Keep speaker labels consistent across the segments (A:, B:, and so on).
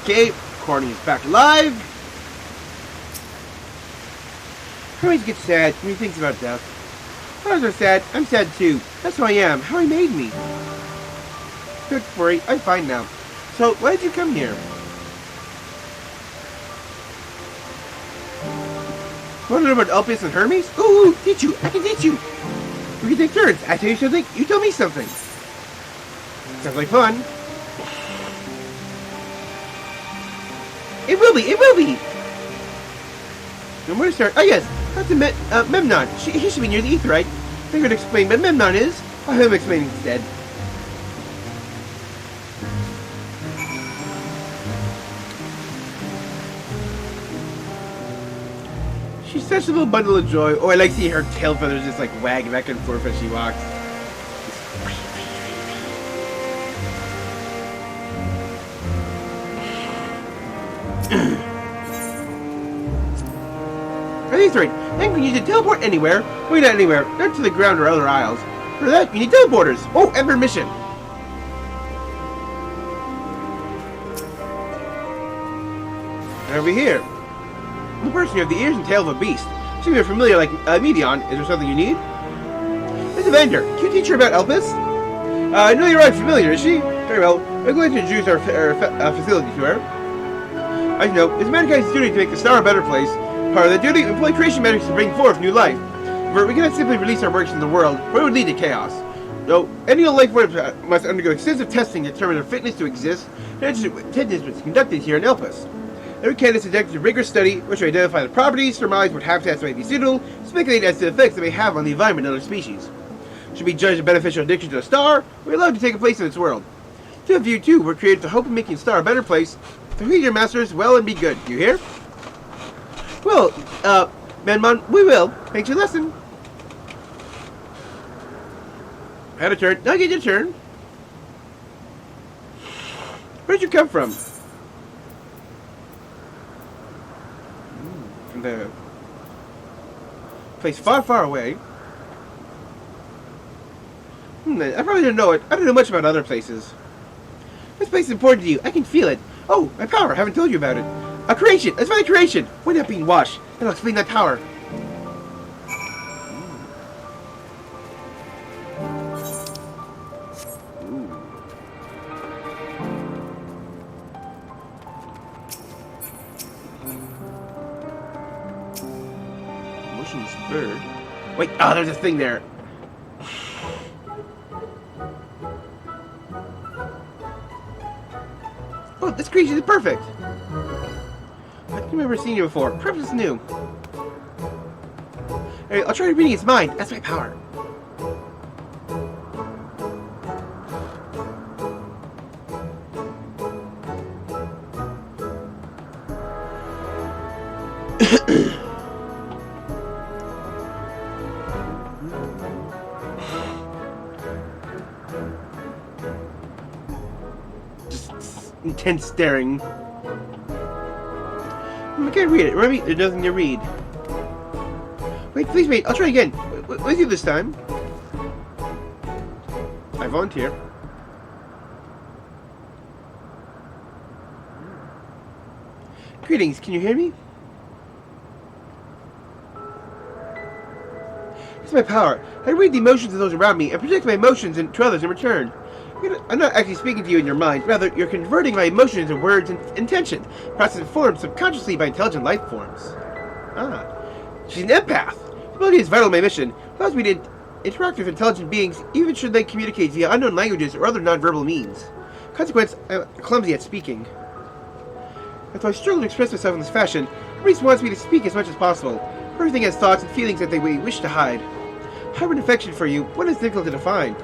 A: Okay, Corny is back alive. Hermes gets sad when he thinks about death. Others are sad. I'm sad too. That's who I am. How he made me. Don't worry, I'm fine now. So, why did you come here? Want to know about Elpis and Hermes? Ooh, teach you. I can teach you. We can take turns. I tell you something, you tell me something. Sounds like fun. It will be. And where to start? Oh yes, that's a Memnon. He should be near the ether, right? I think I'd explain what Memnon is. I'll have him explain instead. She's such a little bundle of joy. Oh, I like seeing her tail feathers just like wag back and forth as she walks. I think it's right. I think we need to teleport anywhere. Wait, not anywhere. Not to the ground or other isles. For that, you need teleporters. Oh, and permission. Over here. The person, you have the ears and tail of a beast. Seem you're familiar like Medion. Is there something you need? It's a vendor. Can you teach her about Elpis? No, you're right. Familiar, is she? Very well. We're going to introduce our facility to her. I know, it's mankind's duty to make the star a better place. Part of the duty, employ creation methods to bring forth new life. For we cannot simply release our works in the world, for it would lead to chaos. No, any life form must undergo extensive testing to determine their fitness to exist, and attendance was conducted here in Elpis. Every candidate is subjected to rigorous study, which will identify the properties, surmise what habitats may be suitable, speculate as to the effects they may have on the environment and other species. Should be judged a beneficial addiction to a star, we're allowed to take a place in its world. To have you too, we're created to hope of making the star a better place. So heed your masters well and be good. You hear? Well, Menmon, we will. Thanks your lesson. Had a turn. Now get your turn. Where'd you come from? From the place far, far away. I probably don't know it. I don't know much about other places. This place is important to you. I can feel it. Oh, my power. I haven't told you about it. A creation. That's my creation. Why not being washed? That'll explain that power. Motionless bird. Wait. Oh, there's a thing there. Oh, this creation is perfect. I don't remember seeing you before. Perhaps it's new. Alright, I'll try reading its mind. That's my power. Just intense staring. I can't read it. Remember, there's nothing to read. Wait, please wait. I'll try again. With you this time. I volunteer. Greetings. Can you hear me? It's my power. I read the emotions of those around me and project my emotions to others in return. I'm not actually speaking to you in your mind. Rather, you're converting my emotions into words and intentions, processed formed subconsciously by intelligent life forms. Ah. She's an empath. The ability is vital to my mission. It allows me to interact with intelligent beings, even should they communicate via unknown languages or other non-verbal means. Consequence, I'm clumsy at speaking. Although I struggle to express myself in this fashion, Reese wants me to speak as much as possible. Everything has thoughts and feelings that they wish to hide. I have an affection for you. What is difficult to define?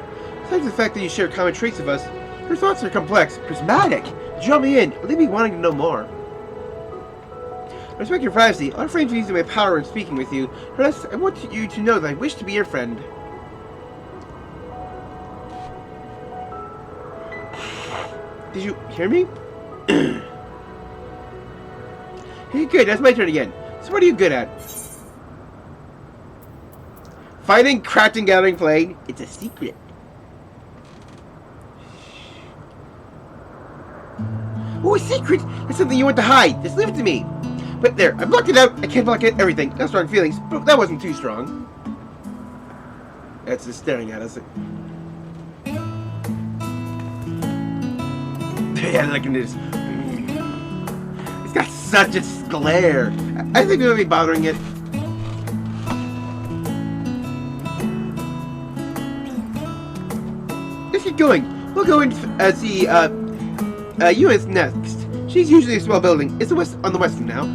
A: Besides the fact that you share common traits of us, your thoughts are complex, prismatic. Draw me in, leave me wanting to know more. I respect your privacy. I'll refrain from using my power in speaking with you, unless I want you to know that I wish to be your friend. Did you hear me? Hey, good. That's my turn again. So what are you good at? Fighting, crafting, gathering, playing. It's a secret. Oh, a secret! It's something you want to hide. Just leave it to me. But there, I blocked it out. I can't block it. Everything. No strong feelings, but that wasn't too strong. That's just staring at us. Yeah, look at this. It's got such a glare. I think we might be bothering it. Let's get going. We'll go and see US next. She's usually a small building. It's on the western now.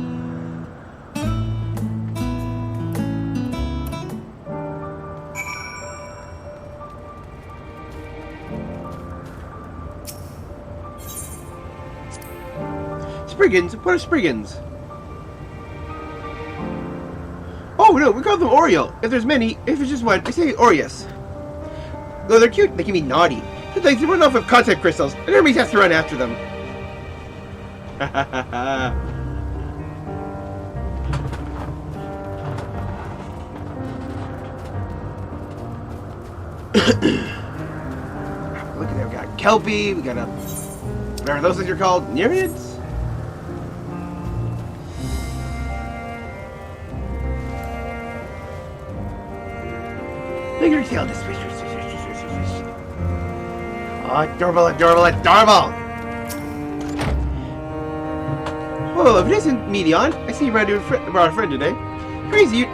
A: Spriggans? What are Spriggans? Oh no, we call them Oriole. If there's many, if it's just one, we say Orius. Though they're cute, they can be naughty. Sometimes they run off with contact crystals, and Hermes has to run after them. Look at that, we got Kelpie, we got what are those things you're called? Nereids? Look at her tail, just swish, swish, swish, swish, swish, swish. Oh, adorable, adorable, adorable! Whoa, if it isn't Medion, I see you brought a friend today. Crazy, you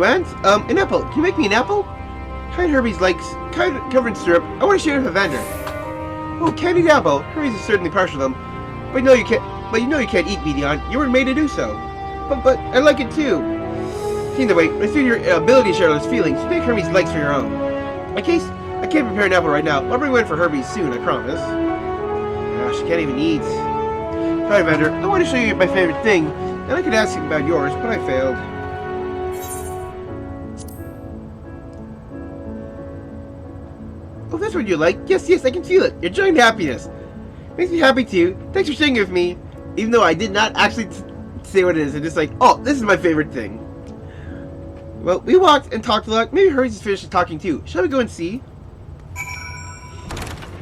A: want? An apple. Can you make me an apple? Kind Herbie's likes, kind of covered in syrup. I want to share it with a vendor. Oh, candied apple. Hermes is certainly partial to them. But no, you can't. But you know you can't eat Medion. You weren't made to do so. But I like it too. Either way, I see your ability to share those feelings. You take Hermes' likes for your own. In case I can't prepare an apple right now, I'll bring one for Hermes soon. I promise. Gosh, she can't even eat. Sorry, vendor. I want to show you my favorite thing, and I could ask you about yours, but I failed. Oh, that's what you like? Yes, yes, I can feel it. Your joy and happiness. Makes me happy too. Thanks for sharing it with me, even though I did not actually say what it is. I'm just like, oh, this is my favorite thing. Well, we walked and talked a lot. Maybe Hermes is finished talking too. Shall we go and see?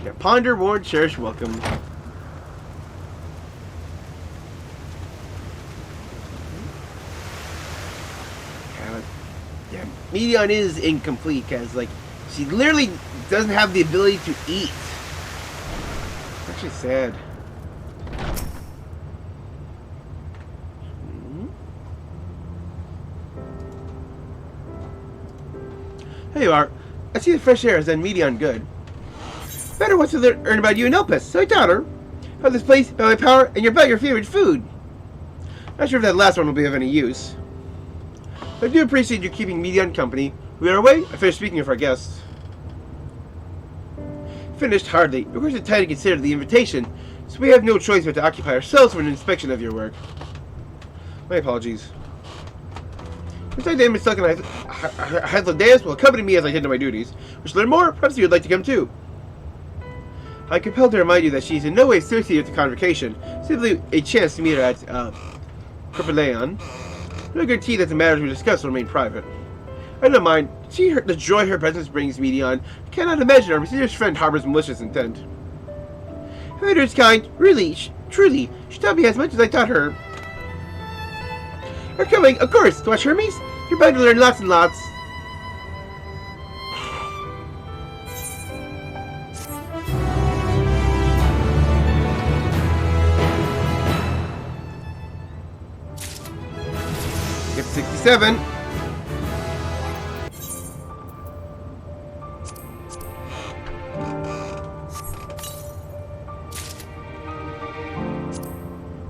A: Yeah, ponder, warn, cherish, welcome. Yeah, Medion is incomplete because, like, she literally doesn't have the ability to eat. It's actually sad. There you are. I see the fresh air has done Medion good. Better wants to learn about you and help us, so I taught her. About this place, about my power, and about your favorite food. Not sure if that last one will be of any use. But I do appreciate you keeping Medion company. We are away. I finished speaking of our guests. Finished hardly. Of course, it's time to consider the invitation, so we have no choice but to occupy ourselves for an inspection of your work. My apologies. Besides the image stuck in Hythlodaeus will accompany me as I tend to my duties. Wish to learn more? Perhaps you would like to come too. I am compelled to remind you that she is in no way associated with the convocation, simply a chance to meet her at Corpeleon. No guarantee that the matters we discuss will remain private. I don't mind. See the joy her presence brings Medion. I cannot imagine our mysterious friend harbors malicious intent. Her is kind, really, truly. She taught me as much as I taught her. We're coming, of course, to watch Hermes. You're bound to learn lots and lots. Skip 67.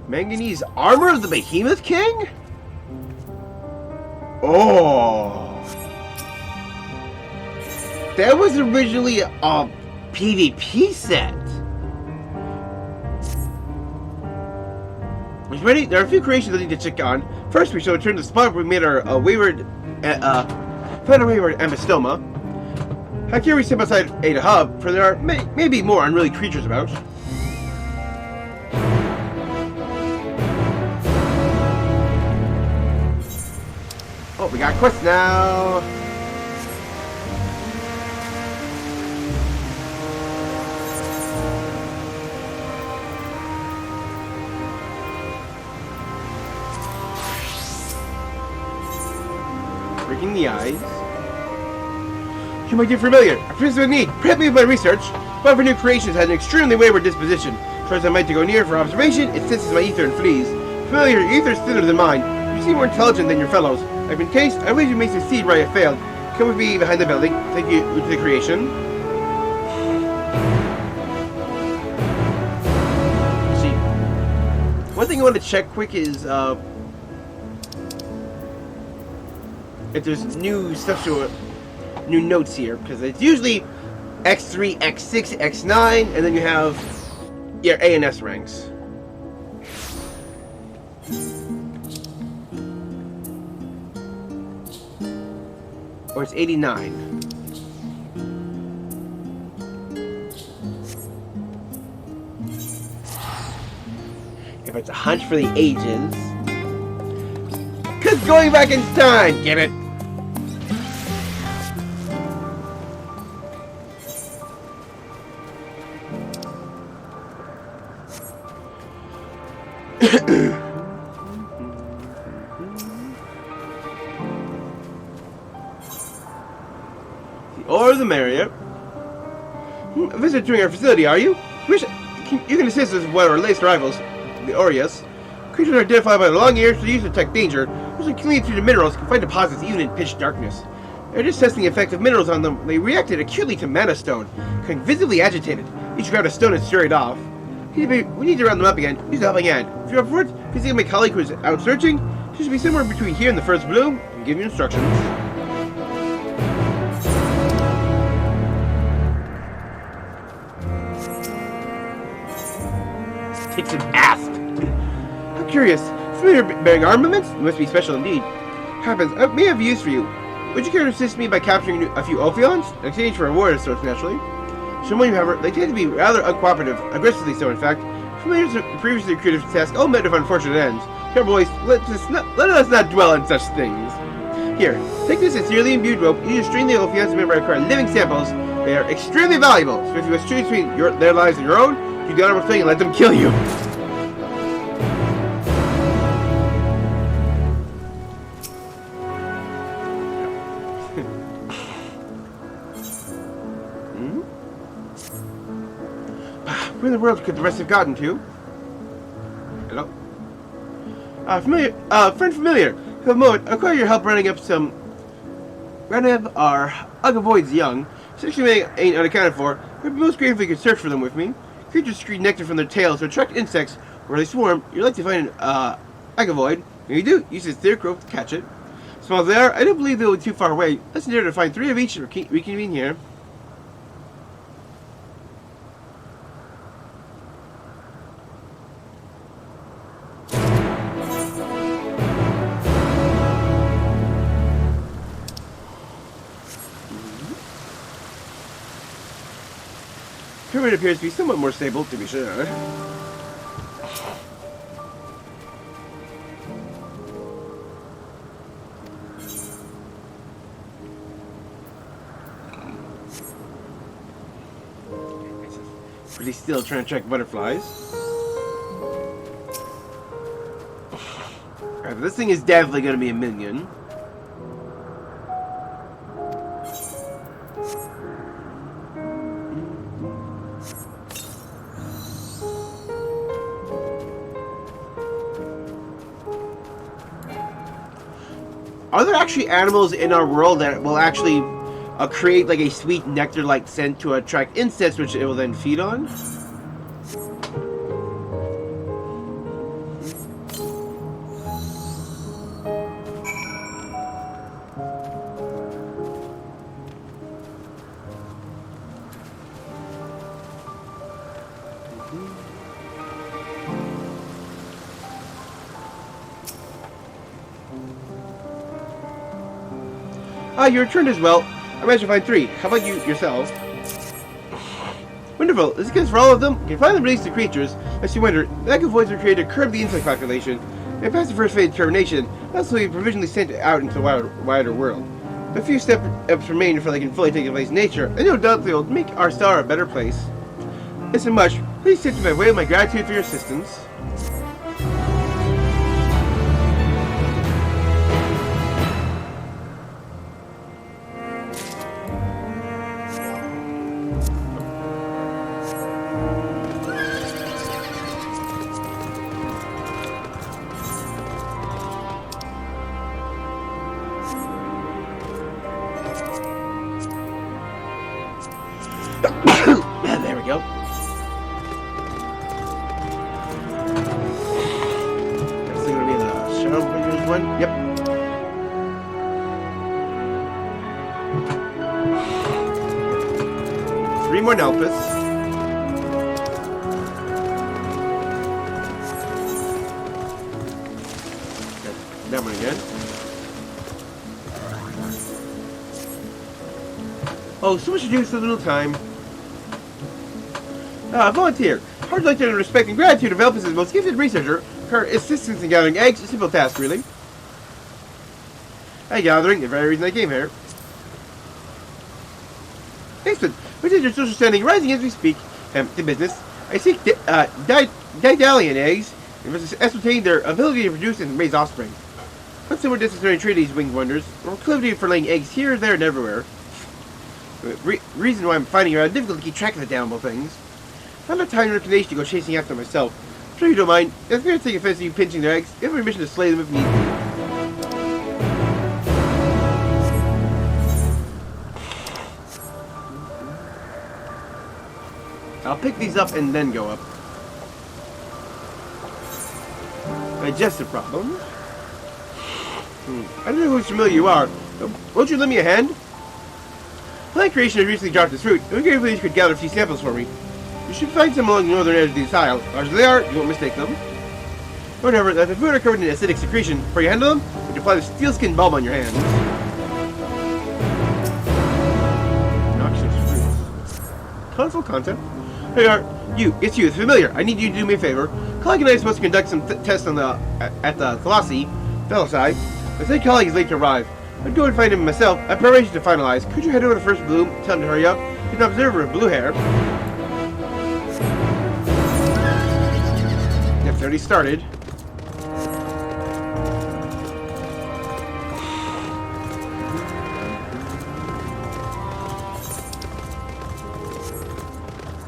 A: Manganese armor of the Behemoth King? Oh, that was originally a PvP set. Ready? There are a few creations I need to check on. First, we shall return to the spot where we made our wayward Amistoma. How can we step outside Ada Hub? For there are maybe more unruly creatures about. Oh, we got quests now. Freaking the eyes. You, my dear familiar, a prisoner in need. Perhaps me with my research. One of our new creations had an extremely wayward disposition. Tries I might to go near for observation, it senses my ether and flees. Familiar, your ether is thinner than mine. You seem more intelligent than your fellows. I've been cased. I believe you may succeed where I have failed. Come with me behind the building. Take you to the creation. Let's see. One thing I want to check quick is if there's new stuff to it, new notes here, because it's usually X3, X6, X9, and then you have your A and S ranks. Or it's 89. If it's a hunch for the ages. Cause going back in time, get it? Or the merrier. A visitor to our facility, are you? You can assist us with one of our latest arrivals, the Aureus. Creatures are identified by the long ears, so use to detect danger. Usually clean through the minerals can find deposits even in pitch darkness. They're just testing the effect of minerals on them. They reacted acutely to mana stone, becoming visibly agitated. Each grabbed a stone and stir it off. We need to round them up again. Use a helping hand. If you're up for it, visit my colleague who is out searching. She should be somewhere between here and the first bloom, and give you instructions. Take some asp. How curious. Familiar bearing armaments? You must be special indeed. Happens. I may have use for you. Would you care to assist me by capturing a few Ophions? In exchange for reward of sorts, naturally. Someone, however, they tend to be rather uncooperative, aggressively so, in fact. Familiars previously recruited for the task all met with unfortunate ends. Here, boys, let us not dwell on such things. Here, take this sincerely imbued rope. You just string the Ophions to require living samples. They are extremely valuable, so if you must choose between their lives and your own, you do the honorable thing and let them kill you. Where in the world could the rest have gotten to? Hello? Friend familiar. For a moment, I require your help rounding up our Ugavoid's young. Since you ain't unaccounted for, we'd be most grateful if you could search for them with me. Creatures secrete nectar from their tails to attract insects where they swarm. You'd like to find an Ugavoid. When you do, use this thick rope to catch it. Small as they are, I don't believe they'll be too far away. Let's endeavor to find 3 of each and reconvene here. Pyramid appears to be somewhat more stable, to be sure. Pretty still trying to track butterflies. Alright, this thing is definitely going to be a minion. Are there actually animals in our world that will actually create like a sweet nectar-like scent to attract insects, which it will then feed on? You returned as well. I managed to find 3. How about you yourselves? Wonderful. This is for all of them. You can finally release the creatures. As you wonder, the Ugavoids were created to curb the insect population. And past the first phase of termination, that's why we provisionally sent it out into the wider world. A few steps remain before they can fully take place in nature, and no doubt they will make our star a better place. It's so much. Please take to my way my gratitude for your assistance. this one. Yep. Three more Nelpus. That one again. Oh, so much to do, so little time. Volunteer. Hard to like to respect and gratitude of Elpis' most gifted researcher. Her assistance in gathering eggs. A simple task, really. Egg gathering, the very reason I came here. Excellent. Which is your social standing rising as we speak? To business. I seek Daedalian eggs and must ascertain their ability to produce and raise offspring. What's the more necessary to treat these winged wonders? Or proclivity for laying eggs here, there, and everywhere. Reason why I'm finding it difficult to keep track of the damnable things. I don't have time or inclination to go chasing after them myself. I'm sure you don't mind. If you're going to take offense to you pinching their eggs, you have permission to slay them if need be. I'll pick these up and then go up. Digestive problem. I don't know who's familiar you are. Won't you lend me a hand? Plant creation has recently dropped its fruit. I'm grateful you could gather a few samples for me. You should find some along the northern edge of the isle. Large as they are, you won't mistake them. Whatever, the food are covered in acidic secretion. Before you handle them, you can apply the steel-skin bulb on your hands. Noxious fruits. Console content. Hey, it's you, it's familiar. I need you to do me a favor. Colleague and I are supposed to conduct some tests on at the Colossi, Fellow-side. My said colleague is late to arrive. I'd go and find him myself. I have preparations to finalize. Could you head over to First Bloom, tell him to hurry up? He's an observer of blue hair. Yep, it's already started.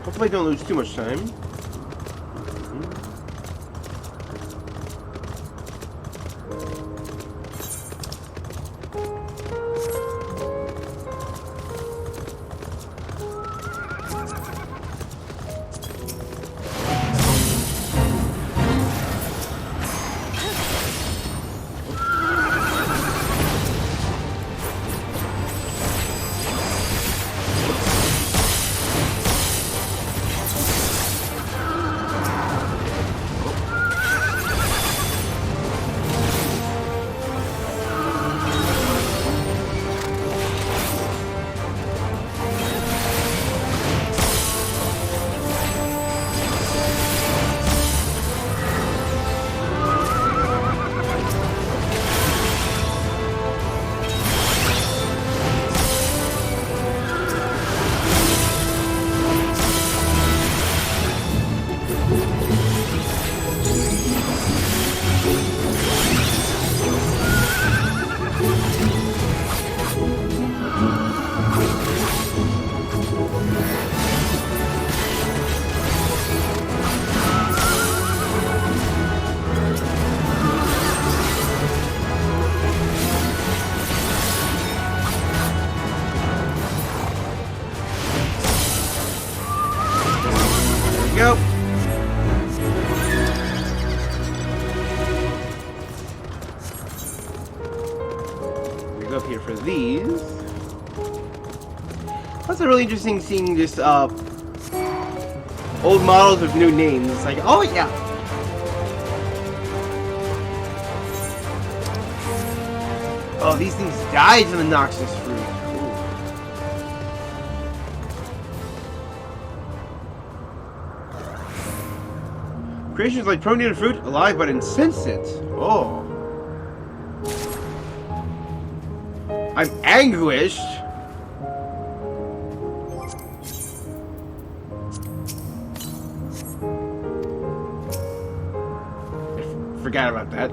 A: Hopefully I don't lose too much time. Go. We go up here for these. That's really interesting seeing this old models with new names. It's like, oh yeah. Oh, these things died from the noxious fruit. Creations like protein fruit, alive but insensate. Oh. I'm anguished. I forgot about that.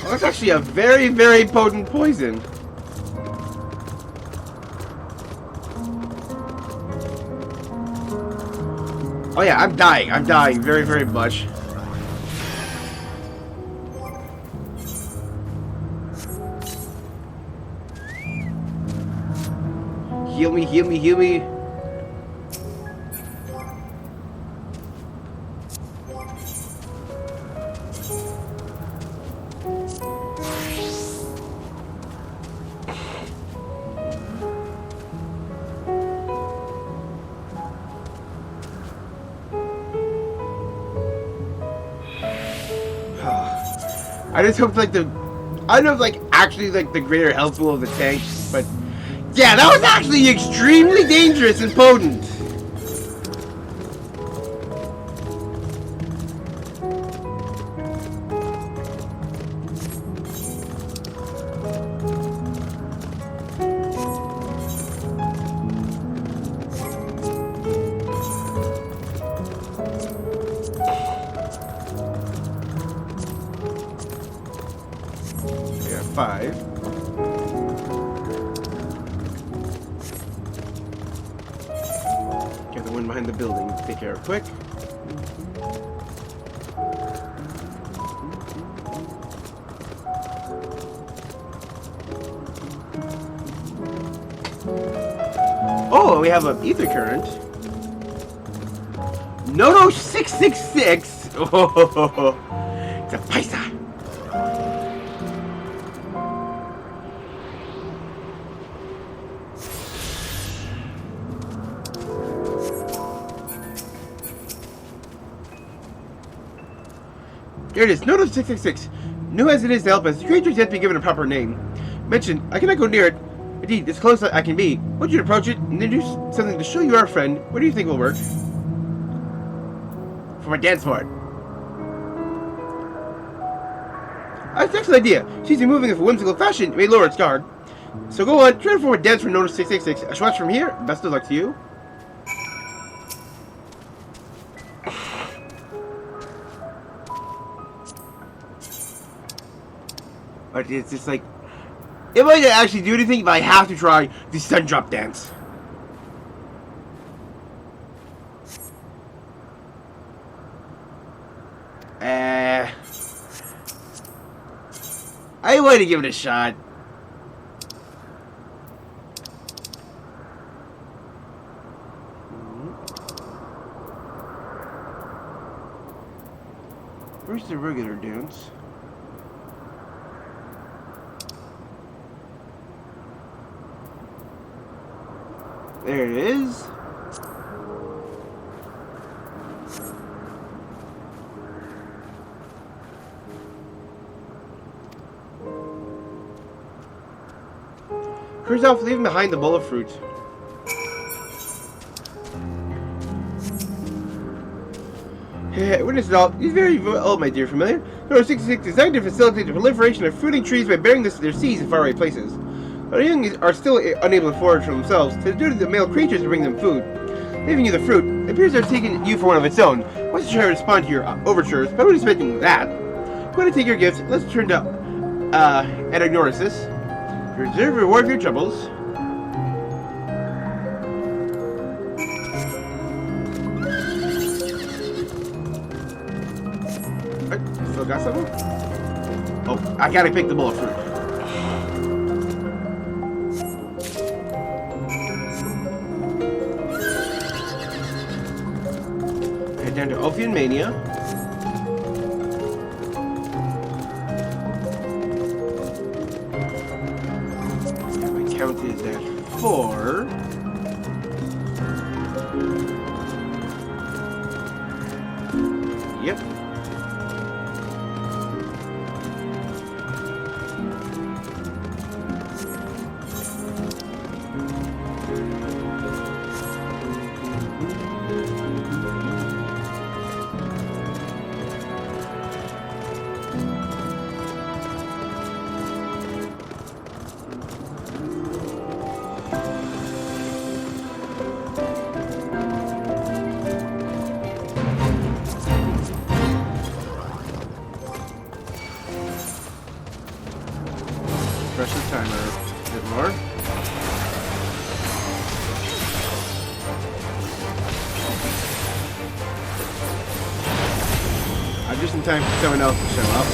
A: Oh, that's actually a very, very potent poison. Oh yeah, I'm dying very, very much. Heal me, heal me, heal me. I just hope like I don't know if like actually like the greater health pool of the tank, but yeah, that was actually extremely dangerous and potent. Yeah, 5. Get the one behind the building. Take care of quick. Oh, we have an ether current. No, 666. Oh, it's a paisa. Here it is. Note of 666. New as it is to help us, the creature is yet to be given a proper name. Mention, I cannot go near it. Indeed, as close as I can be. Would you approach it and introduce something to show you our friend? What do you think will work? For my dance part. That's an excellent idea. She's moving in a whimsical fashion. It may lower its guard. So go on, try to form a dance for Notice 666. I shall watch from here. Best of luck to you. But it's just like, it might not actually do anything, but I have to try the sun drop dance. I want to give it a shot. Where's the regular dance? There it is. Cruise off, leaving behind the bowl of fruit. Witness it all. He's very old, my dear familiar. Number 66 designed to facilitate the proliferation of fruiting trees by bearing their seeds in faraway places. The young are still unable to forage for themselves, so due to the male creatures to bring them food. Leaving you the fruit, it appears they're taking you for one of its own. Wants to try to respond to your overtures, but I wasn't expecting that. I'm going to take your gifts. Let's turn to Anagnosis. Reserve reward for your troubles. Still got something? Oh, I gotta pick the bowl of fruit. Head down to Ophian Mania. My count is at 4. Yep. Refresh the timer a bit more. I'm just in time for someone else to show up.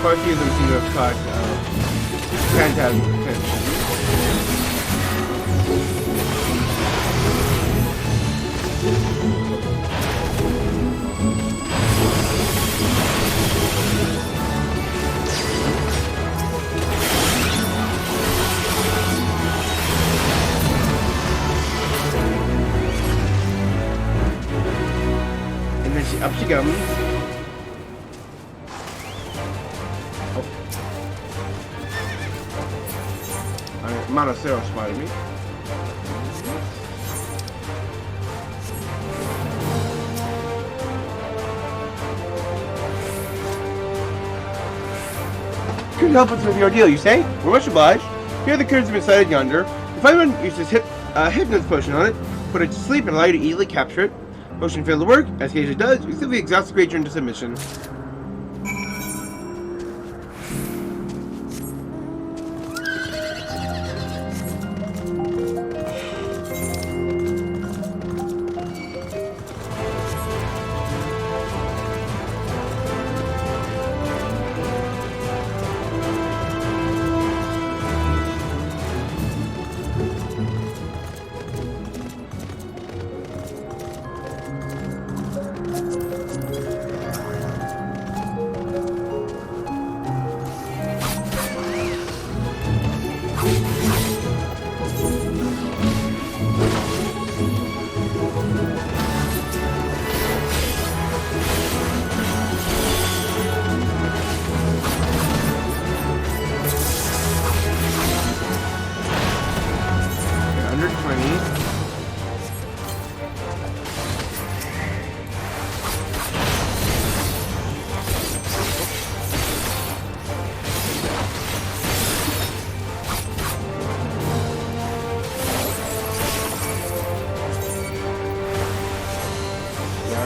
A: Quite a few of them seem to have caught Phantasm's attention. And then up she comes. Monocero spotted me. Couldn't help us with the ordeal, you say? We're much obliged. Here are the curves have been sighted yonder. If anyone uses hypnosis potion on it, put it to sleep and allow you to easily capture it. Potion failed to work, as occasionally does, you simply exhaust the creature into submission.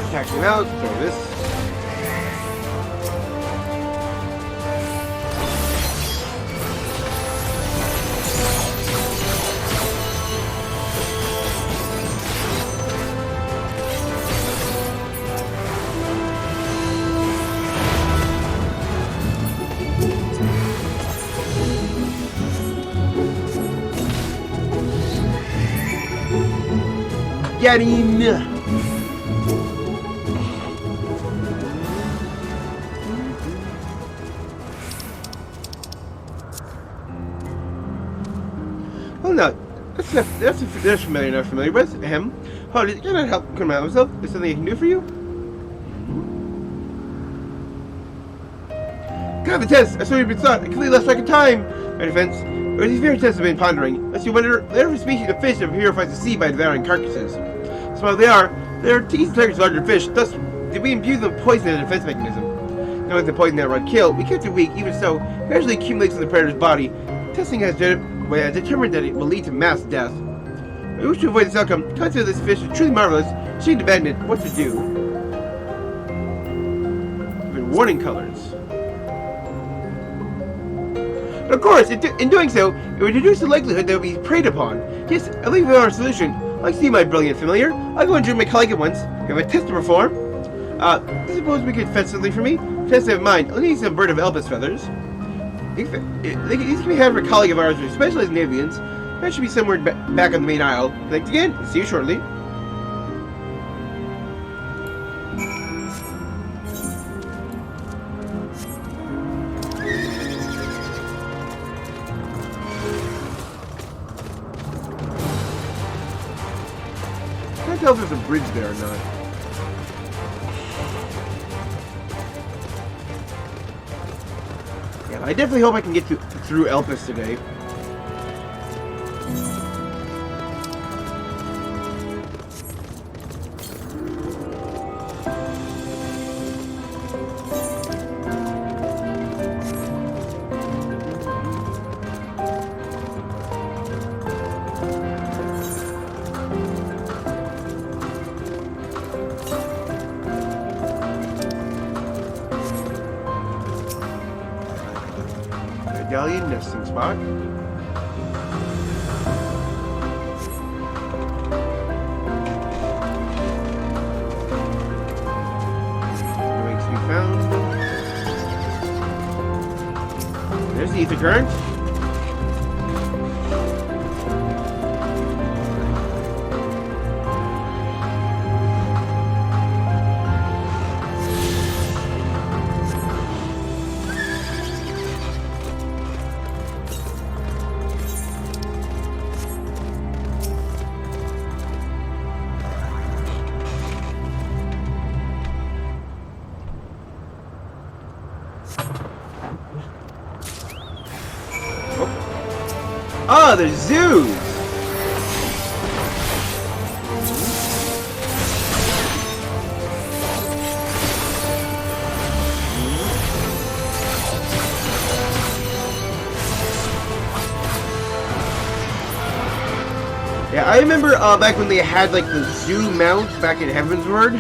A: Attacking out, throw this. Get him! Oh no, that's familiar enough familiar with him. Oh, can I help come out myself? Is something I can do for you? God, the test! I saw you've been sought. I completely lost track of time. My defense. Or these very tests I've been pondering. Lest you wonder, every species of fish that purifies the sea by devouring carcasses. So while they are teeth targets larger fish, thus did we imbue them with poison as a defense mechanism. Knowing the poison that would kill, we kept it weak, even so, gradually accumulates in the predator's body. Testing has determined that it will lead to mass death. I wish to avoid this outcome. Consider this fish is truly marvelous. Shame to abandon it. What to do? Even warning colors. But of course, in doing so, it would reduce the likelihood that it would be preyed upon. Yes, I think we have our solution. I see, my brilliant familiar. I'll go and join my colleague at once. We have a test to perform. Suppose we could fetch something for me? Test I have in mind. I'll need some bird of Elpis feathers. These can be had for a colleague of ours who specializes in avians. That should be somewhere back on the main aisle. Thanks again. See you shortly. Can't tell if there's a bridge there or not. Yeah, I definitely hope I can get through Elpis today. Medallion nesting spot. No eggs to be found. There's the ether current. Oh, there's zoos! Yeah, I remember back when they had like the zoo mount back in Heavensward.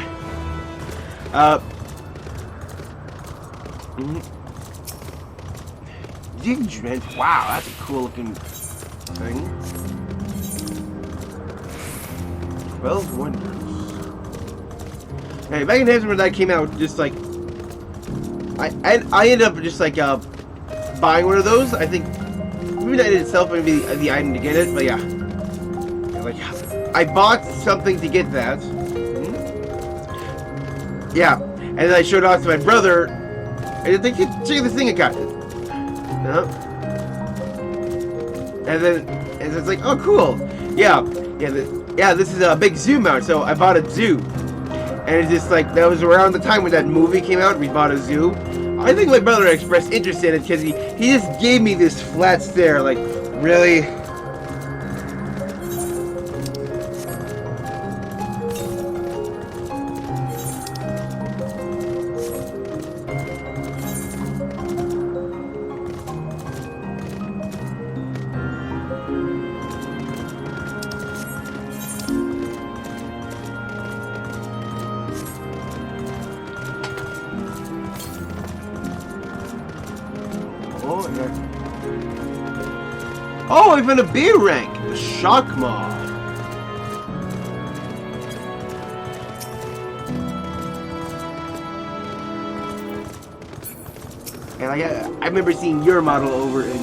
A: Wow, that's a cool looking thing. 12 Wonders. Hey, back in Heavensward that came out, just like I ended up just like buying one of those. I think maybe that in itself would be the item to get it, but yeah. Like I bought something to get that. Yeah, and then I showed it off to my brother, and they check this thing I got. And then it's like, oh cool, yeah, this is a big zoo mount, so I bought a zoo, and it's just like that was around the time when that movie came out. We bought a zoo. I think my brother expressed interest in it because he just gave me this flat stare, like really. Oh, even a B rank, the Shock Maw. And I remember seeing your model over in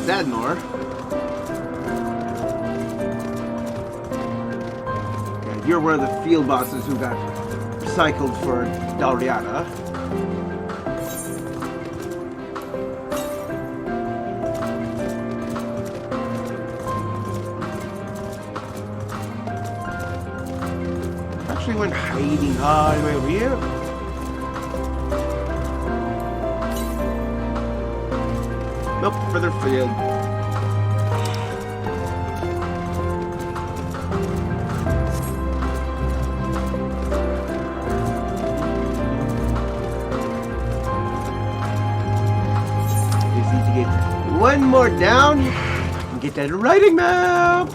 A: Zadnor. And you're one of the field bosses who got recycled for Dalriada. Actually went hiding all the way over here. Nope, further field. Just need to get one more down and get that writing map.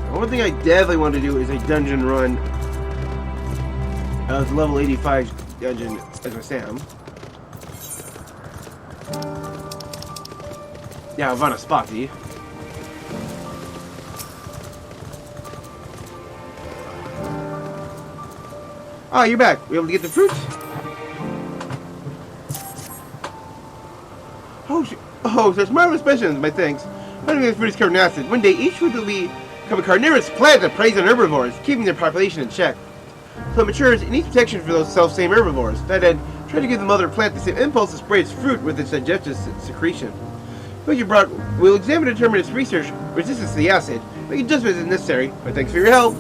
A: One thing I definitely want to do is a dungeon run of the level 85 dungeon as a Sam. Yeah, Vanna Spotty. Ah, you're back. We able to get the fruit? Oh, such marvelous specimens, my thanks. One of these fruit is covered in acid. One day, each fruit will become a carnivorous plant that preys on herbivores, keeping their population in check. So it matures, it needs protection for those self-same herbivores. That end, try to give the mother plant the same impulse to spray its fruit with its digestive secretion. What you brought, we'll examine and determine its research resistance to the acid. Make adjustments as necessary, but thanks for your help.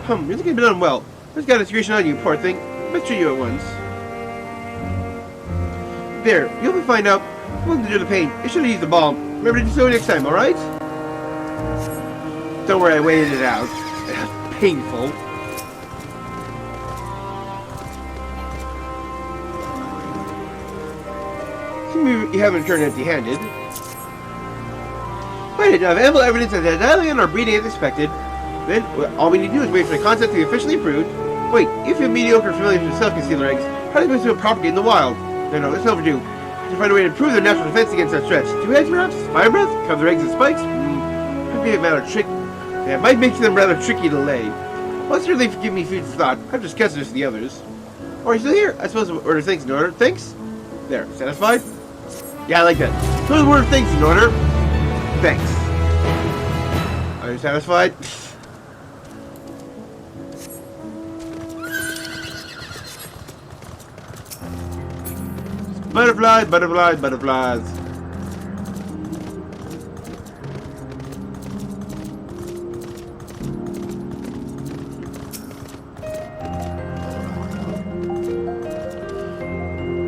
A: You're looking a bit unwell. Let's got a secretion on you, poor thing. Let's treat you at once. There, you'll be fine now. Welcome to do the pain. You should have used the balm. Remember to do so next time, alright? Don't worry, I waited it out. It was painful. Seems you haven't returned empty-handed. Wait, I have ample evidence that the Dalian are breeding as expected. Then all we need to do is wait for the concept to be officially approved. Wait, if a mediocre familiar himself can steal their eggs, how are they supposed to propagate in the wild? No, it's overdue. To find a way to improve their natural defense against such threats. 2 heads, perhaps? Fire breath? Cover their eggs in spikes? Could be a matter of trick. Yeah, it might make them rather tricky to lay. Well, certainly give me food for thought. I've discussed this with the others. Oh, are you still here? I suppose we'll order things in order. Thanks? There, satisfied? Yeah, I like that. Suppose we'll order things in order. Thanks. Are you satisfied? Butterflies, butterflies, butterflies.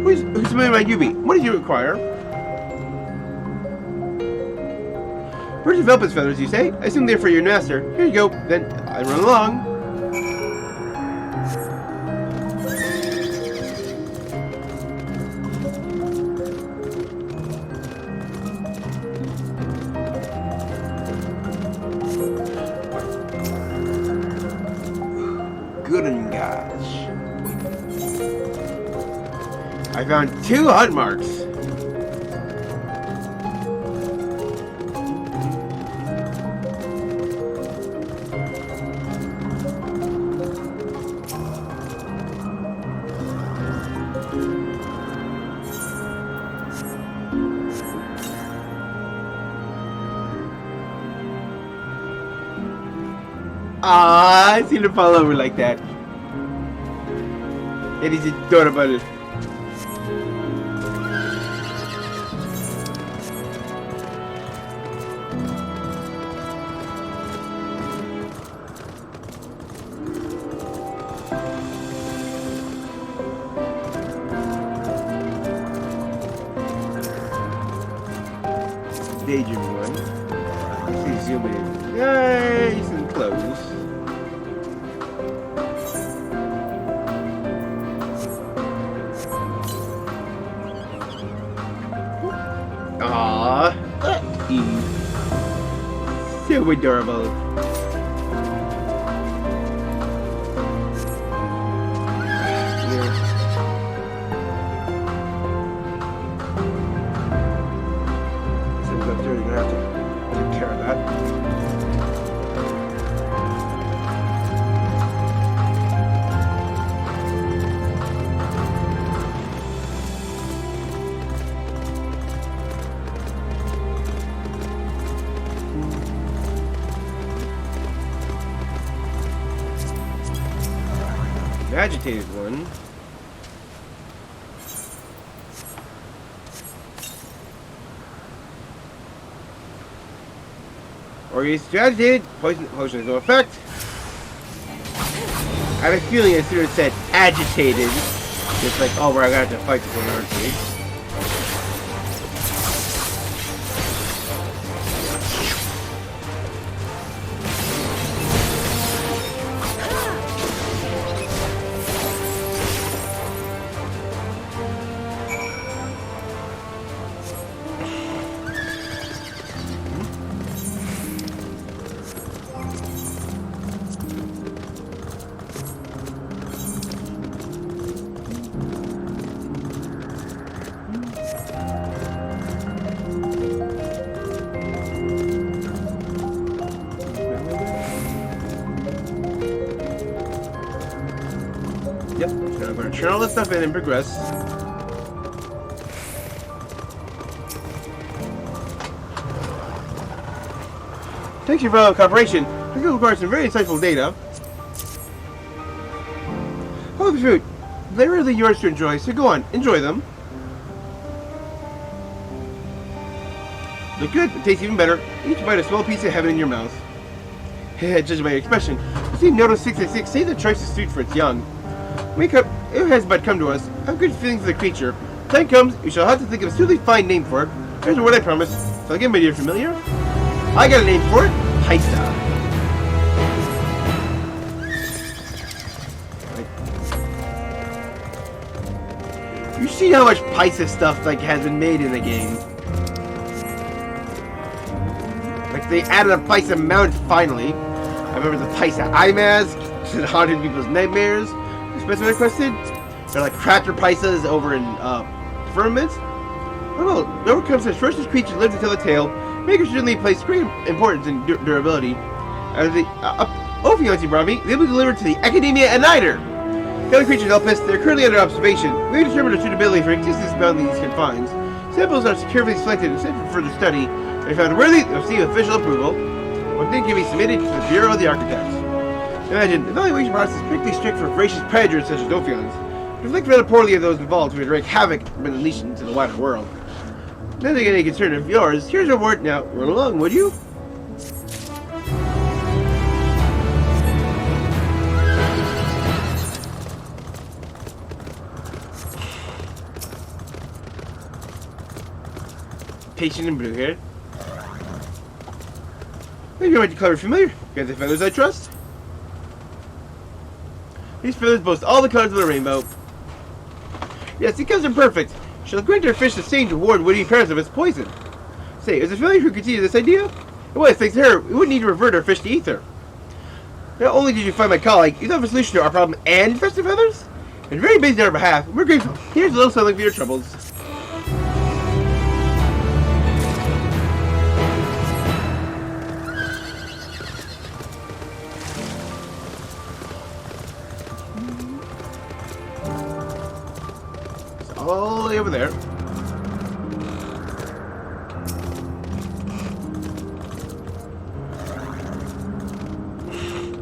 A: Who's familiar might you be? What did you require? Birds of Elpis feathers, you say? I assume they're for your master. Here you go. Then I run along. Good and gosh. I found 2 hunt marks. I seen it fall over like that. It is adorable. Daydream one. Let's see, zoom in. Nice and close. Aww. So adorable. You're gonna have to take care of that. The agitated one. Or he's agitated, poison has no effect. I have a feeling as soon as it said agitated, it's like, oh, we're gonna have to fight this one, aren't we? Yep, so I'm going to turn all this stuff in and progress. Thanks for your cooperation. I can acquire some very insightful data. Oh, the fruit. They're really yours to enjoy, so go on, enjoy them. Look good, but taste even better. Each bite a small piece of heaven in your mouth. Judging by your expression, you see Noto 666 say the choice is suited for its young. Wake up, it has but come to us. I have good feelings for the creature. Time comes, you shall have to think of a suitably fine name for it. Here's a word I promise. So again, my dear familiar, I got a name for it. Paisa. You see how much Paisa stuff has been made in the game. Like they added a Paisa mount finally. I remember the Paisa eye mask that haunted people's nightmares. The specimen requested. They're like cracker Paisas over in firmaments. Well, no one comes such ferocious creatures live to tell the tale. Makers certainly place great importance in durability. As the Ophions you brought me, they will be delivered to the Academia at Nider. The other creatures help us. They're currently under observation. We have determined their suitability for existence beyond these confines. Samples are carefully selected and sent for further study. If found worthy, they'll receive official approval. One thing can be submitted to the Bureau of the Architects. Imagine, the evaluation process is particularly strict for voracious predators such as Ophions. To reflect rather poorly of those involved who would wreak havoc when unleashed into the wider world. Nothing any concern of yours. Here's your reward now. Run along, would you? Patient in blue here. Maybe you might declare familiar. Got the feathers I trust. These feathers boast all the colors of the rainbow. Yes, these colors are perfect. Shall grant our fish the same reward would he pairs of its poison. Say, is it familiar who continued this idea? Well, thanks to her, we wouldn't need to revert our fish to ether. Not only did you find my colleague, you thought of a solution to our problem and festive feathers? And very busy on our behalf. We're grateful. Here's a little something for your troubles. All the way over there.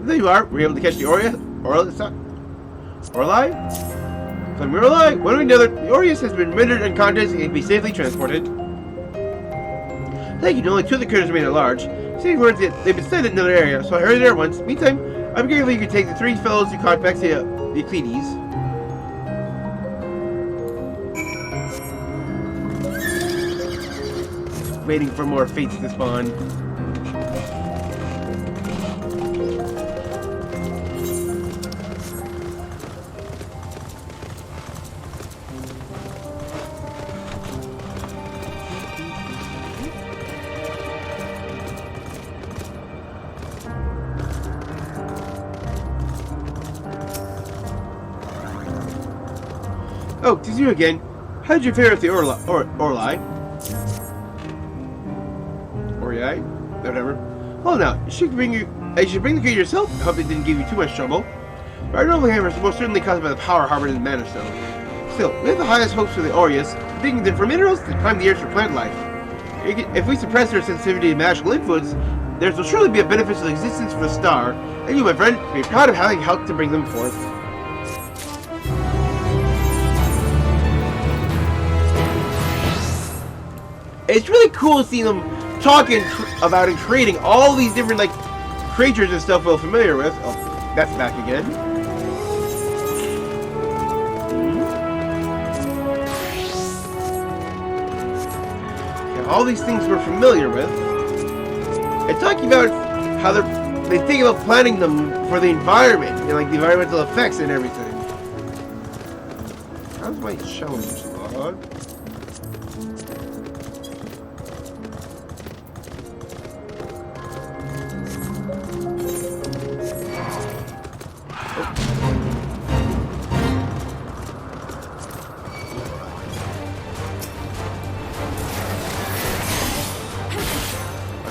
A: There you are. Were you able to catch the Orly? When we're alive, one way or another, the Aureus has been rendered unconscious and can be safely transported. Thank you. Only two of the critters remain at large. Saying words that they've been sent in another area, so I hurried there at once. Meantime, I'm grateful you can take the three fellows you caught back to the Euclides. Waiting for more fates to spawn. Oh, to see you again. How did you fare with the Orli? Whatever. Well, now, I should bring the creature yourself. I hope it didn't give you too much trouble. Our normal hammer is most certainly caused by the power harbored in the Mana Stone. Still, we have the highest hopes for the Aureus, digging them for minerals that climb the earth for plant life. If we suppress their sensitivity to magical influence, there will surely be a beneficial existence for the star, and you, my friend, will be proud of having helped to bring them forth. It's really cool seeing them talking about and creating all these different like creatures and stuff we're familiar with. Oh, that's back again. Yeah, all these things we're familiar with. And talking about how they think about planning them for the environment, you know, like the environmental effects and everything. How's my challenge log?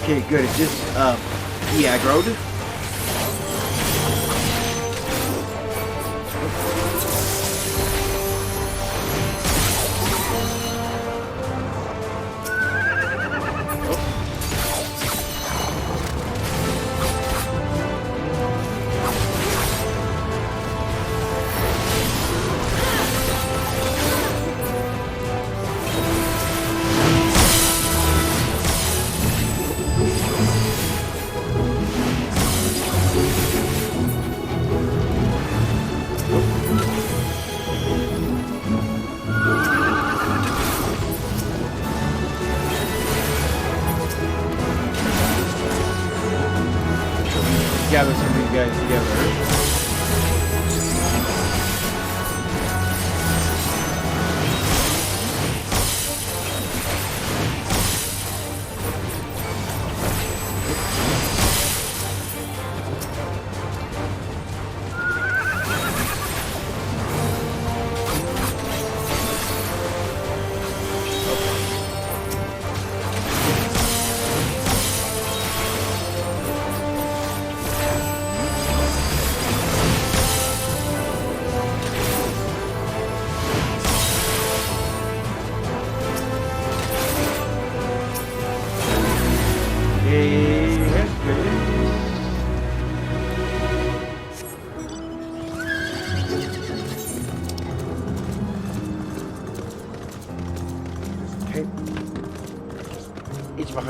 A: Okay, good. It just, de-aggroed. Gather some of these guys together.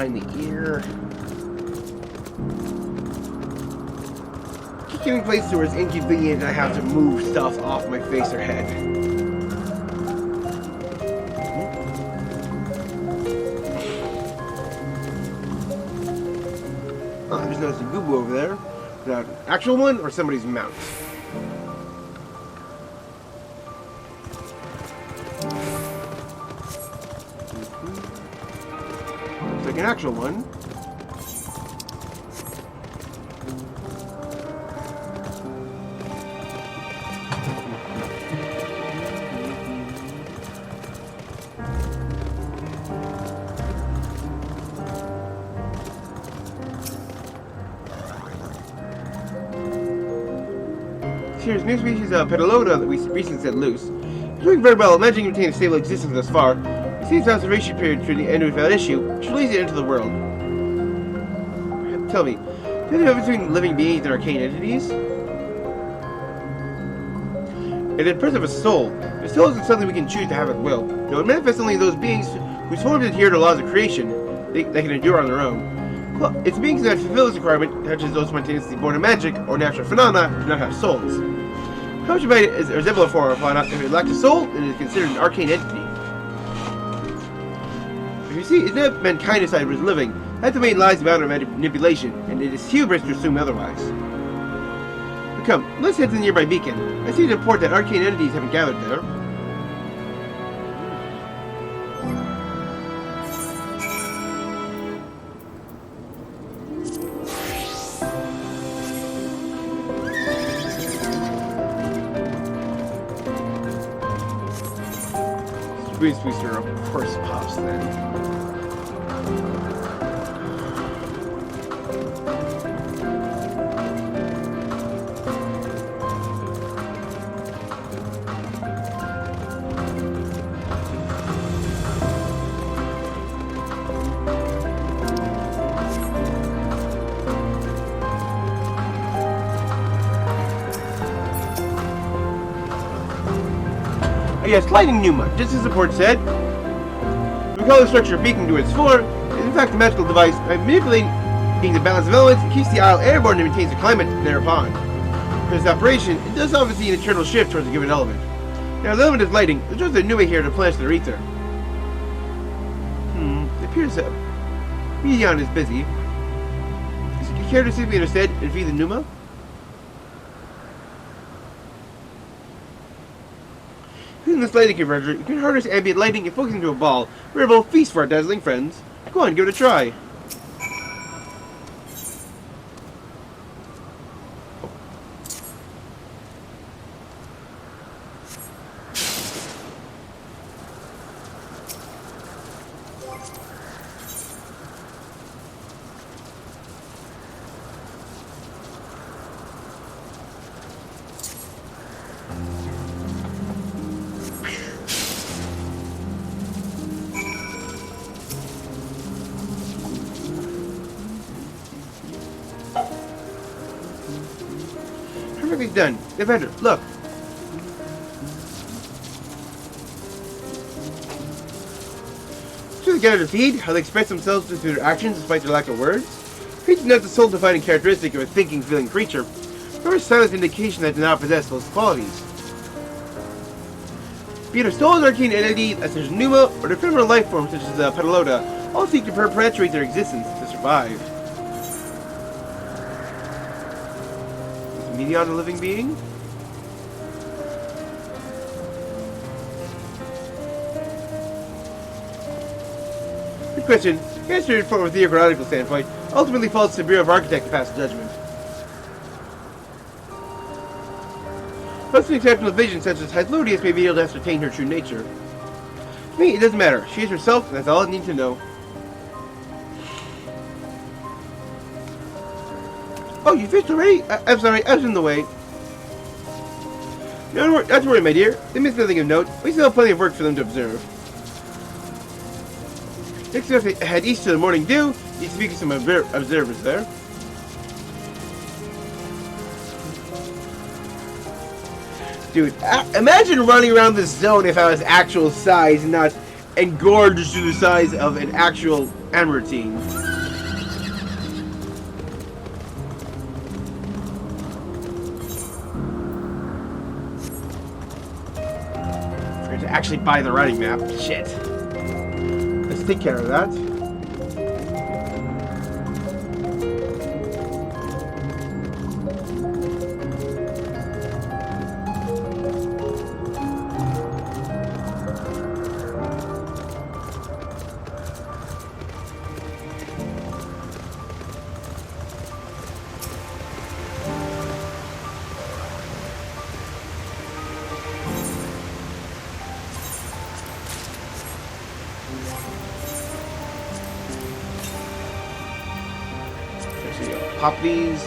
A: behind the ear. Keep getting places where it's inconvenient and I have to move stuff off my face or head. Oh, I just noticed a boo-boo over there. Is that an actual one or somebody's mount? Looks like an actual one. Here's new species of Petalota that we recently set loose. It's doing very well, managing to maintain a stable existence thus far. It seems observation period through the end without issue, which releases it into the world. Tell me, do you know the difference between living beings and arcane entities? It is present of a soul. The soul isn't something we can choose to have at will. No, it manifests only in those beings whose forms adhere to laws of creation they can endure on their own. Well, it's beings that fulfill this requirement, such as those spontaneously born of magic or natural phenomena, do not have souls. How much of it is a resemble a form of fauna? If it lacks a soul, it is considered an arcane entity. If you see, it's not mankind decided was living. That domain lies beyond our manipulation, and it is hubris to assume otherwise. But come, let's head to the nearby beacon. I see to report that arcane entities haven't gathered there. Boost booster, of course, pops then. Yes, lightning pneuma, just as the report said. We call the structure beacon to its floor. It is in fact a magical device by manipulating the balance of elements. It keeps the isle airborne and maintains the climate thereupon. For this operation, it does obviously an internal shift towards a given element. Now, the element is lighting. There's just a pneuma here to replenish their ether. It appears that Medion is busy. Is it care to simply instead and feed the pneuma? Using this lighting converter, you can harness ambient lighting and focus into a ball. Wearable feast for our dazzling friends. Go on, give it a try. Perfectly done. Defender, look. So they gather to feed, how they express themselves through their actions despite their lack of words. Creatures not the soul-defining characteristic of a thinking, feeling creature, nor is silence indication that they do not possess those qualities. Be it a stolen arcane entity, such as Numa, or the criminal life form such as Petalota, all seek to perpetuate their existence to survive. Is Medion a living being? Good question. The answer from a theocratical standpoint ultimately falls to the Bureau of Architects to pass judgment. Plus, an exceptional vision such as Hythlodeus may be able to ascertain her true nature. To me, it doesn't matter. She is herself, and that's all I need to know. Oh, you fished already? I'm sorry, I was in the way. No, not to worry, my dear. They missed nothing of note. We still have plenty of work for them to observe. Next up, head east to the morning dew. You can speak to some observers there. Dude, imagine running around this zone if I was actual size and not engorged to the size of an actual routine. Forgot to actually buy the riding map. Shit. Let's take care of that. Pop these.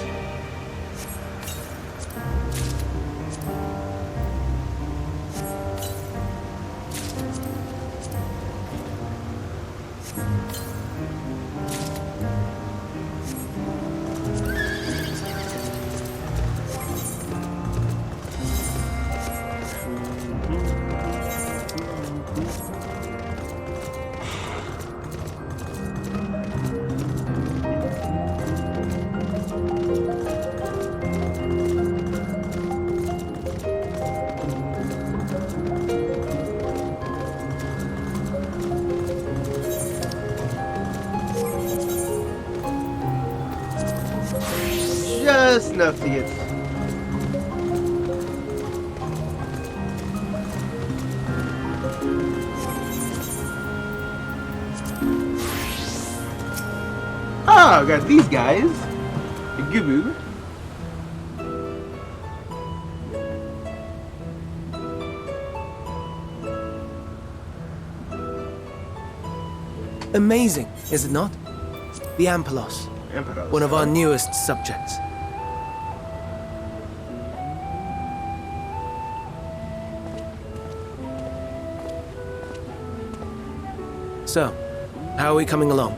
A: Just enough to get. Oh, got these guys. Gubu.
B: Amazing, is it not? The Ampelos. One of our newest subjects. So, how are we coming along?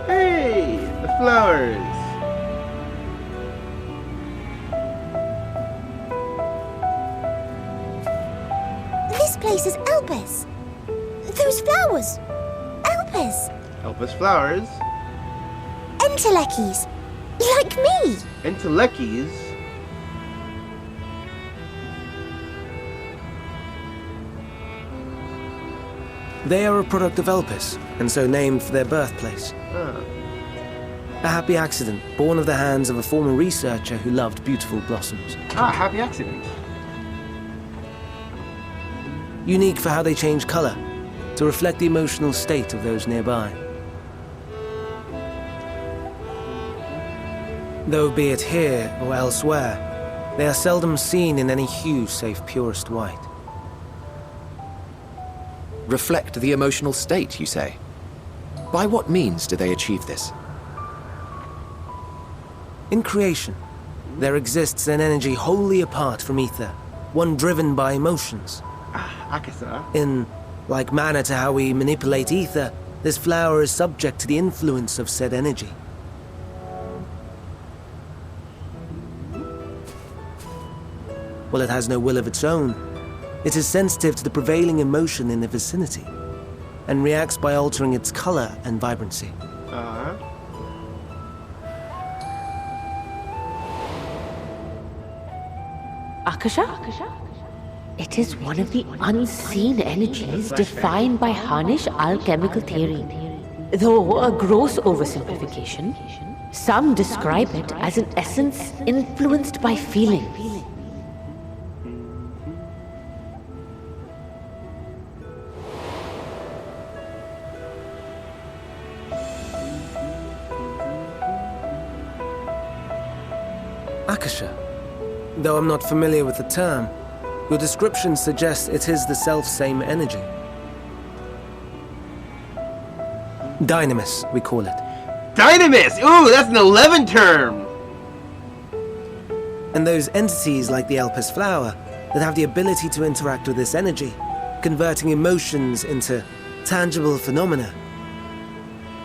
A: Hey, the flowers.
C: This place is Elpis. Those flowers. Elpis.
A: Elpis flowers.
C: Entelekis. Like me.
A: Entelekis.
B: They are a product of Elpis, and so named for their birthplace.
A: Ah.
B: A happy accident, born of the hands of a former researcher who loved beautiful blossoms.
A: Ah, happy accident.
B: Unique for how they change color, to reflect the emotional state of those nearby. Though be it here or elsewhere, they are seldom seen in any hue save purest white.
D: Reflect the emotional state, you say? By what means do they achieve this?
B: In creation, there exists an energy wholly apart from ether, one driven by emotions.
A: Akasa.
B: In like manner to how we manipulate ether, this flower is subject to the influence of said energy. While it has no will of its own, it is sensitive to the prevailing emotion in the vicinity, and reacts by altering its color and vibrancy.
E: Akasha? It is one of the unseen energies defined by Harnish alchemical theory. Though a gross oversimplification, some describe it as an essence influenced by feelings.
B: Akasha. Though I'm not familiar with the term, your description suggests it is the self-same energy. Dynamis, we call it.
A: Dynamis! Ooh, that's an 11 term!
B: And those entities like the Elpis flower that have the ability to interact with this energy, converting emotions into tangible phenomena,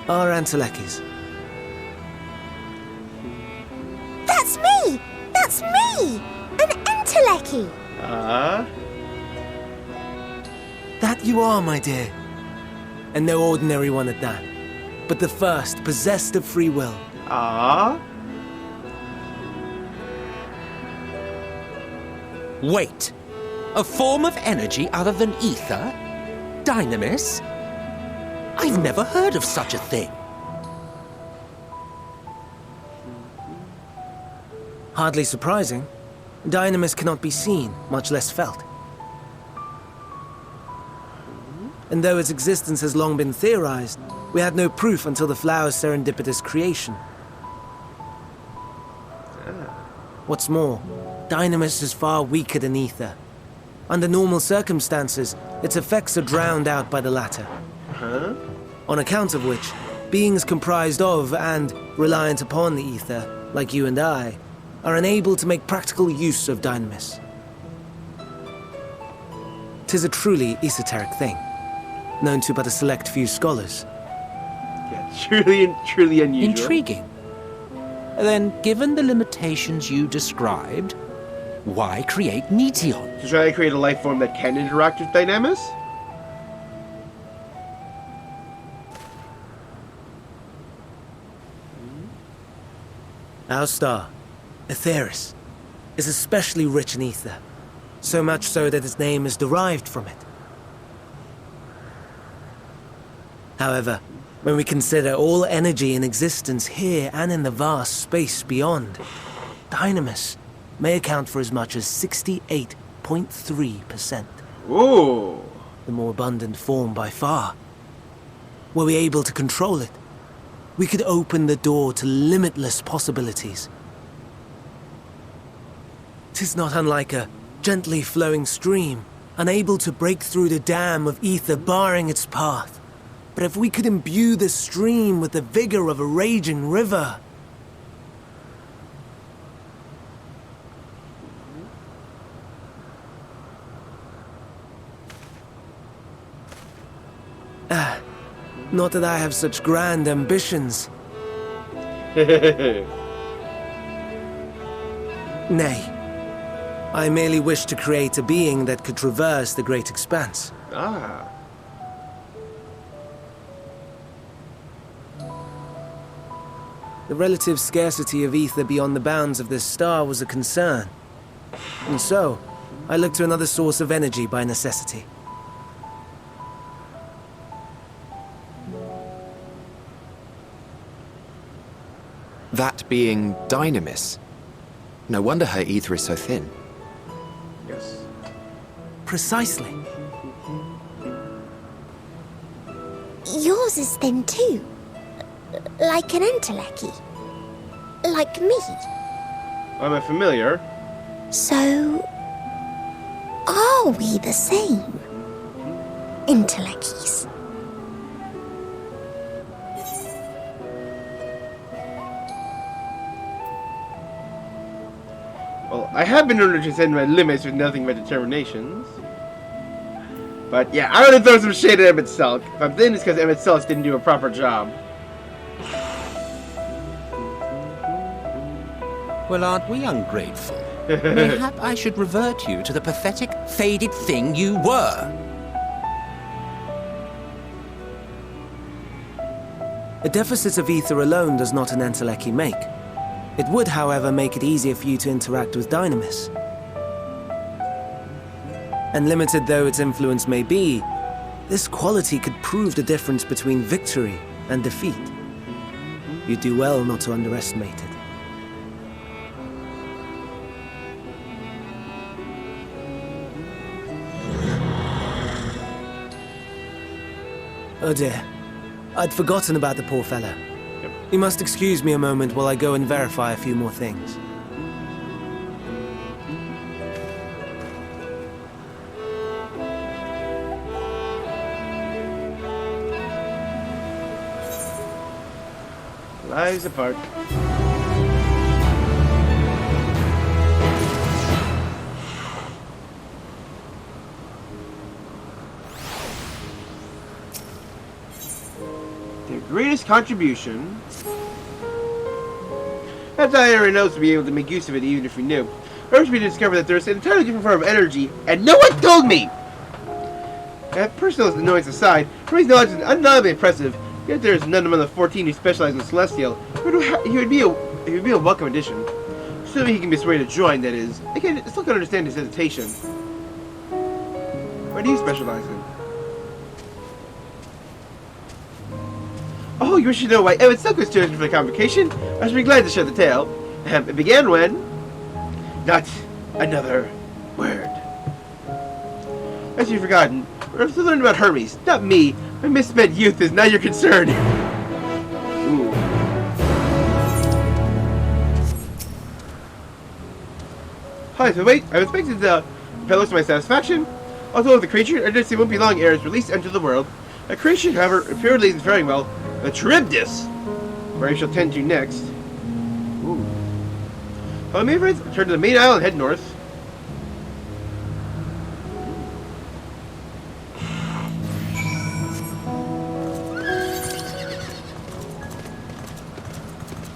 B: are Antelekis.
C: That's me! That's me! An Enteleki!
B: That you are, my dear. And no ordinary one at that, but the first possessed of free will.
F: Wait. A form of energy other than ether? Dynamis? I've never heard of such a thing.
B: Hardly surprising. Dynamis cannot be seen, much less felt. And though its existence has long been theorized, we had no proof until the flower's serendipitous creation. What's more, Dynamis is far weaker than ether. Under normal circumstances, its effects are drowned out by the latter. On account of which, beings comprised of and reliant upon the ether, like you and I, are unable to make practical use of Dynamis. 'Tis a truly esoteric thing, known to but a select few scholars.
A: Yeah, truly unusual.
F: Intriguing. Then, given the limitations you described, why create Meteon?
A: To try to create a life form that can interact with Dynamis?
B: Our star, Aetheris, is especially rich in ether, so much so that its name is derived from it. However, when we consider all energy in existence here and in the vast space beyond, Dynamis may account for as much as 68.3%.
A: Ooh.
B: The more abundant form by far. Were we able to control it, we could open the door to limitless possibilities. 'Tis not unlike a gently flowing stream, unable to break through the dam of ether barring its path. But if we could imbue the stream with the vigor of a raging river... Not that I have such grand ambitions. Nay, I merely wish to create a being that could traverse the great expanse. The relative scarcity of ether beyond the bounds of this star was a concern. And so, I looked to another source of energy by necessity.
D: That being Dynamis. No wonder her ether is so thin.
A: Yes.
B: Precisely.
C: Yours is thin too. Like an Enteleki. Like me.
A: I'm a familiar.
C: So... are we the same? Entelekis.
A: Well, I have been ordered to send my limits with nothing but determinations. But yeah, I'm gonna throw some shade at Emmett Selk. If I'm thin, it's because Emmett Selk didn't do a proper job.
F: Well, aren't we ungrateful? Mayhap I should revert you to the pathetic, faded thing you were.
B: A deficit of ether alone does not an Enteleki make. It would, however, make it easier for you to interact with Dynamis. And limited though its influence may be, this quality could prove the difference between victory and defeat. You do well not to underestimate it. Oh dear, I'd forgotten about the poor fellow. You must excuse me a moment while I go and verify a few more things.
A: Lies apart. greatest contribution. That's how everyone knows to be able to make use of it, even if we knew. First, we discovered that there's an entirely different form of energy, and no one told me! That personal annoyance aside, Hermes' knowledge is undeniably impressive, yet there is none among the 14 who specialize in Celestial. He would be a welcome addition. Assuming he can be persuaded to join, that is. I still can't understand his hesitation. What do you specialize in? Oh, you wish to know why Emmett Silk was chosen for the convocation? I should be glad to share the tale. It began when... Not another word. As you've forgotten, we're still learning about Hermes, not me. My misspent youth is not your concern. Ooh. Hi, so wait, I was expecting the fellows to my satisfaction. Although the creature, I did see won't be long ere it's released into the world. A creation, however, apparently is faring well. The Charybdis, where I shall tend to next. Ooh. Follow me, friends. Turn to the main aisle and head north.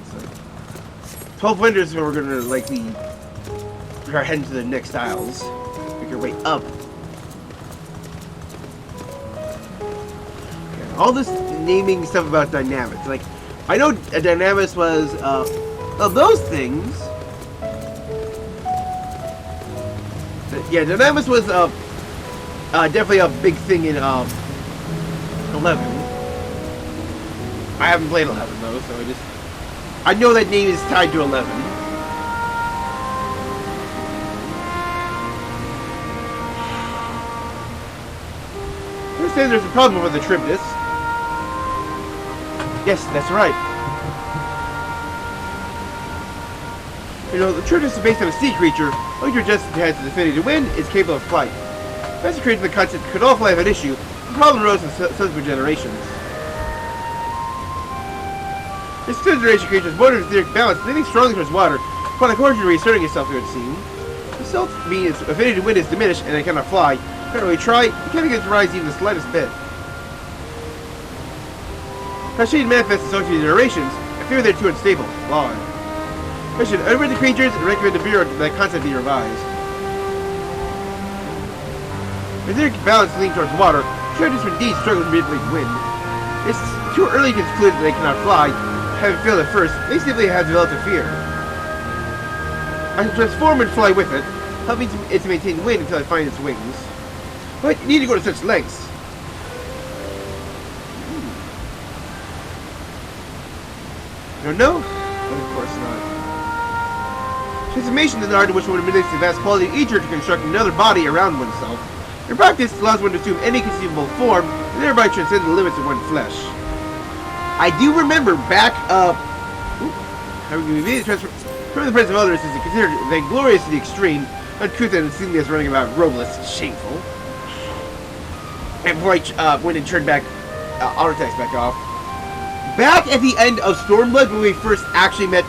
A: So, 12 windows where we're going to likely start heading to the next aisles. Make our way up. All this naming stuff about dynamics. Like, I know a dynamis was, of those things. Yeah, dynamis was, definitely a big thing in, 11. I haven't played 11, though, so I know that name is tied to 11. I understand there's a problem with the Charybdis. Yes, that's right. You know, the Charybdis is based on a sea creature. Only creature just has the affinity to wind is capable of flight. That's a creature in the concept could all fly have an issue. The problem arose in subsequent generations. This third generation creature is born in etheric balance, leaning strongly towards water, upon the course reasserting itself, it would seem. The self means its affinity to wind is diminished and it cannot fly. Can't really try, you can't get it to rise even the slightest bit. How shade manifests in succeeding generations, I fear they're too unstable. Why? I should unread the creatures and recommend the Bureau that concept be revised. If their balance leaning towards water, Charybdis indeed struggles to manipulate wind. It's too early to conclude that they cannot fly. Having failed at first, they simply have developed a fear. I can transform and fly with it, helping it to maintain wind until I find its wings. But you need to go to such lengths. No? But of course not. Transformation is an art in which one manipulates the vast quality of ether to construct another body around oneself. In practice, it allows one to assume any conceivable form, and thereby transcend the limits of one's flesh. I do remember back how we made the transfer from the presence of others is considered vainglorious to the extreme, uncouth and seemingly as running about robless, shameful. And before I went and turned back auto text back off. Back at the end of Stormblood, when we first actually met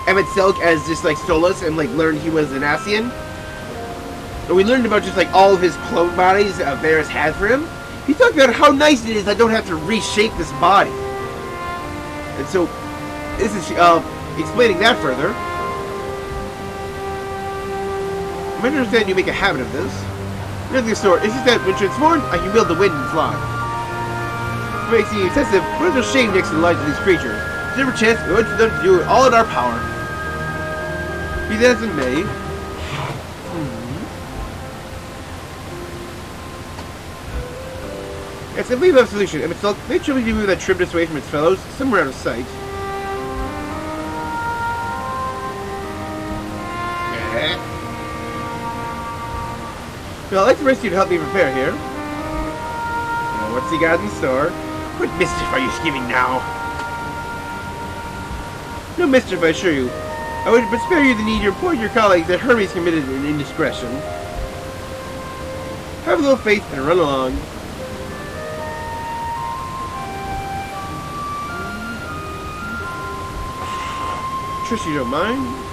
A: Emmett Silk as just like Stolas and like learned he was an Ascian, and we learned about just like all of his clone bodies Varys had for him. He talked about how nice it is I don't have to reshape this body. And so, this is explaining that further. I might understand you make a habit of this. Nothing of the sort. It's just that when transformed, I can wield the wind and fly. It makes it excessive, but it's a shame next to the lives of these creatures. There's never a chance we want them to do it all in our power. Be that as it may. Yes, I believe I have a solution. Emmett Silk, make sure we can move that Charybdis away from its fellows, somewhere out of sight. Well, I'd like to rest you to help me prepare here. Now, what's he got in store? What mischief are you scheming now? No mischief, I assure you. I would but spare you the need to report to your colleagues that Hermes committed an indiscretion. Have a little faith and run along. Trust you don't mind?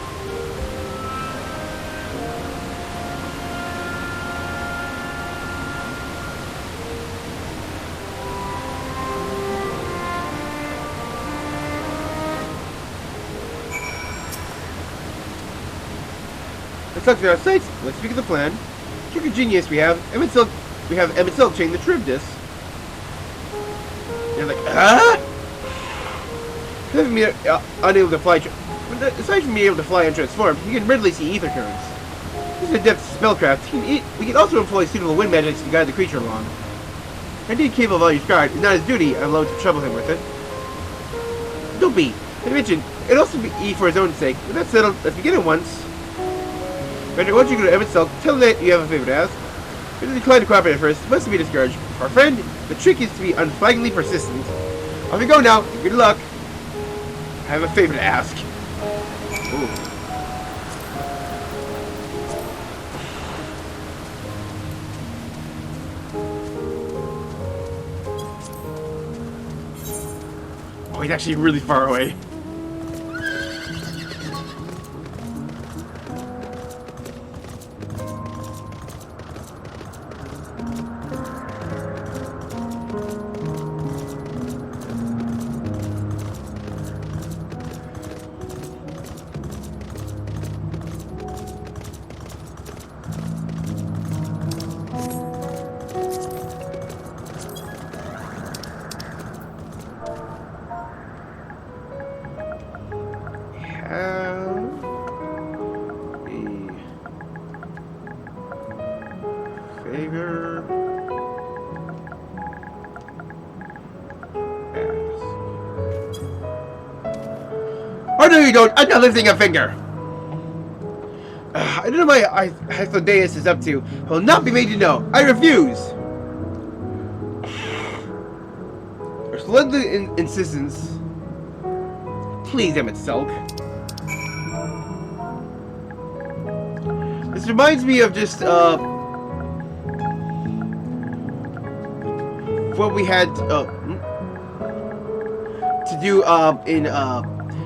A: Silk's in our sights. Let's speak of the plan. Trick of genius we have. Emmett Silk chain the Tribdis. You're like, Having me unable to fly, aside from being able to fly and transform, you can readily see ether currents. This is a depth spellcraft. We can also employ suitable wind magics to guide the creature along. Indeed, capable of all your guard. It's not his duty. I'm allowed to trouble him with it. Don't be. I mentioned, it'd also be for his own sake. But that's settled. Let's begin at once. Bender, once you go to Emmett Silk, tell him that you have a favor to ask. If he declined to cooperate at first, must be discouraged. For our friend, the trick is to be unflaggingly persistent. Off you go now. Good luck. I have a favor to ask. Ooh. Oh, he's actually really far away. Favor. Ask. Oh no, you don't! I'm not lifting a finger. I don't know what Hythlodaeus is up to. I will not be made to know. I refuse. Your relentless insistence. Please, Emmett Silk. This reminds me of just what we had to do in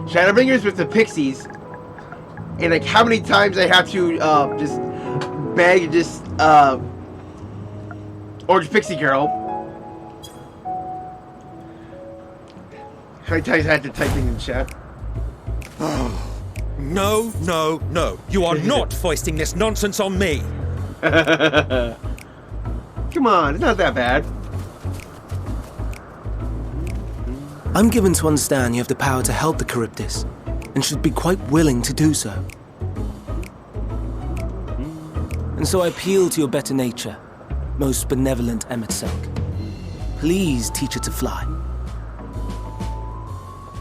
A: Shadowbringers with the Pixies, and like how many times I have to just beg this Orange Pixie Girl. How many times I had to type things in chat?
F: No, no, no. You are not foisting this nonsense on me.
A: Come on, it's not that bad.
B: I'm given to understand you have the power to help the Charybdis, and should be quite willing to do so. And so I appeal to your better nature, most benevolent Emmett Silk. Please teach her to fly.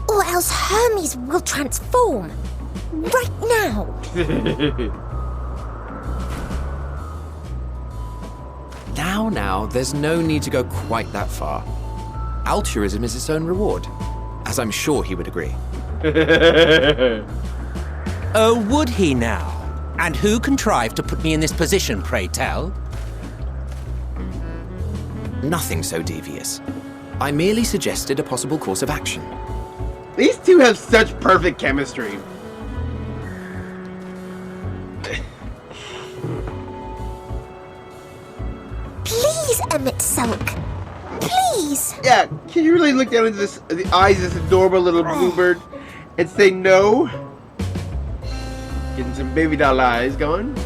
C: Or else Hermes will transform. Right now.
D: Now, there's no need to go quite that far. Altruism is its own reward, as I'm sure he would agree.
F: Oh, would he now? And who contrived to put me in this position, pray tell?
D: Nothing so devious. I merely suggested a possible course of action.
A: These two have such perfect chemistry.
C: Please, Emmett Silk. Please.
A: Yeah, can you really look down into the eyes of this adorable little bluebird and say no? Getting some baby doll eyes going.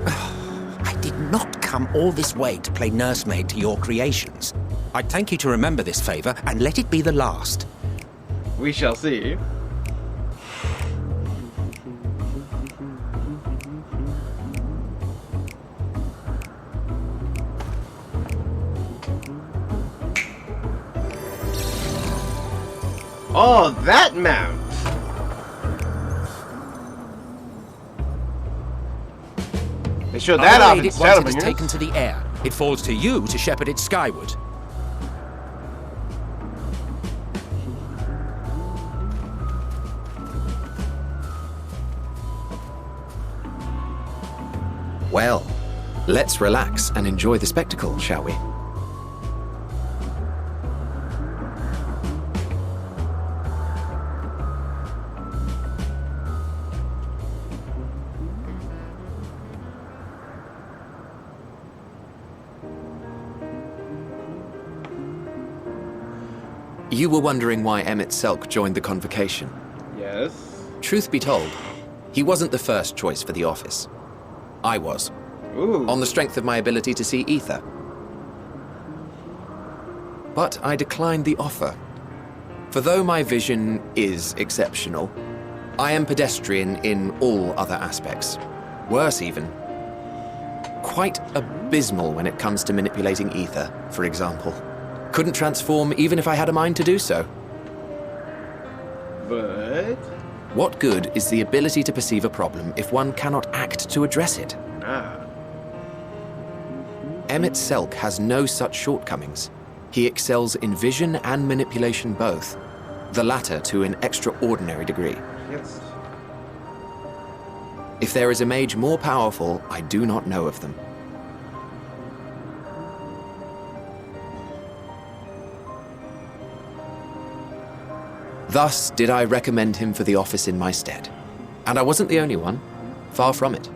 F: I did not come all this way to play nursemaid to your creations. I'd thank you to remember this favor and let it be the last.
A: We shall see. Oh, that mount! They showed that off in
F: Once it is
A: Shadowbringers.
F: taken to the air, it falls to you to shepherd it skyward.
D: Well, let's relax and enjoy the spectacle, shall we? You were wondering why Emmett Selk joined the convocation.
A: Yes.
D: Truth be told, He wasn't the first choice for the office. I was,
A: Ooh.
D: on the strength of my ability to see ether. But I declined the offer. For though my vision is exceptional, I am pedestrian in all other aspects. Worse even. Quite abysmal when it comes to manipulating ether, for example. Couldn't transform even if I had a mind to do so.
A: But...
D: What good is the ability to perceive a problem if one cannot act to address it?
A: Ah.
D: Emmett Selk has no such shortcomings. He excels in vision and manipulation both, the latter to an extraordinary degree.
A: Yes.
D: If there is a mage more powerful, I do not know of them. Thus did I recommend him for the office in my stead. And I wasn't the only one. Far from it.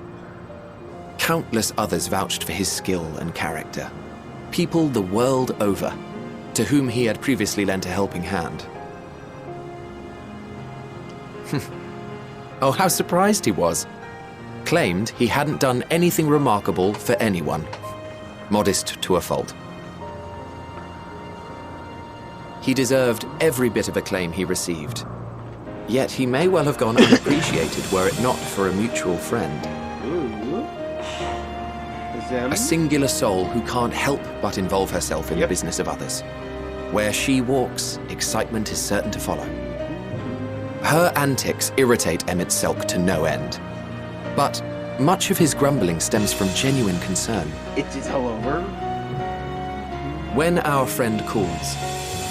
D: Countless others vouched for his skill and character. People the world over, to whom he had previously lent a helping hand. Oh, how surprised he was. Claimed he hadn't done anything remarkable for anyone. Modest to a fault. He deserved every bit of acclaim he received. Yet he may well have gone unappreciated were it not for a mutual friend.
A: Ooh. Them?
D: A singular soul who can't help but involve herself in the business of others. Where she walks, excitement is certain to follow. Her antics irritate Emmett Selk to no end. But much of his grumbling stems from genuine concern.
A: It is all over.
D: When our friend calls,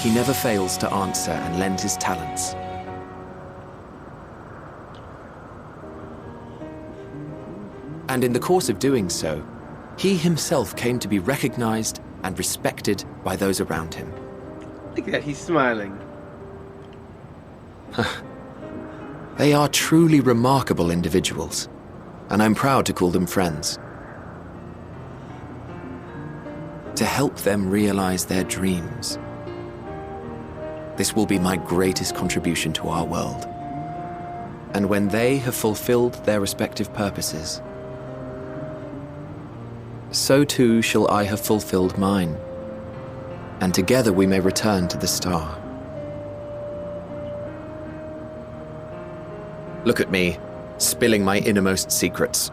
D: he never fails to answer and lend his talents. And in the course of doing so, he himself came to be recognized and respected by those around him.
A: Look at that, he's smiling.
D: They are truly remarkable individuals, and I'm proud to call them friends. To help them realize their dreams. This will be my greatest contribution to our world. And when they have fulfilled their respective purposes, so too shall I have fulfilled mine, and together we may return to the star. Look at me, spilling my innermost secrets.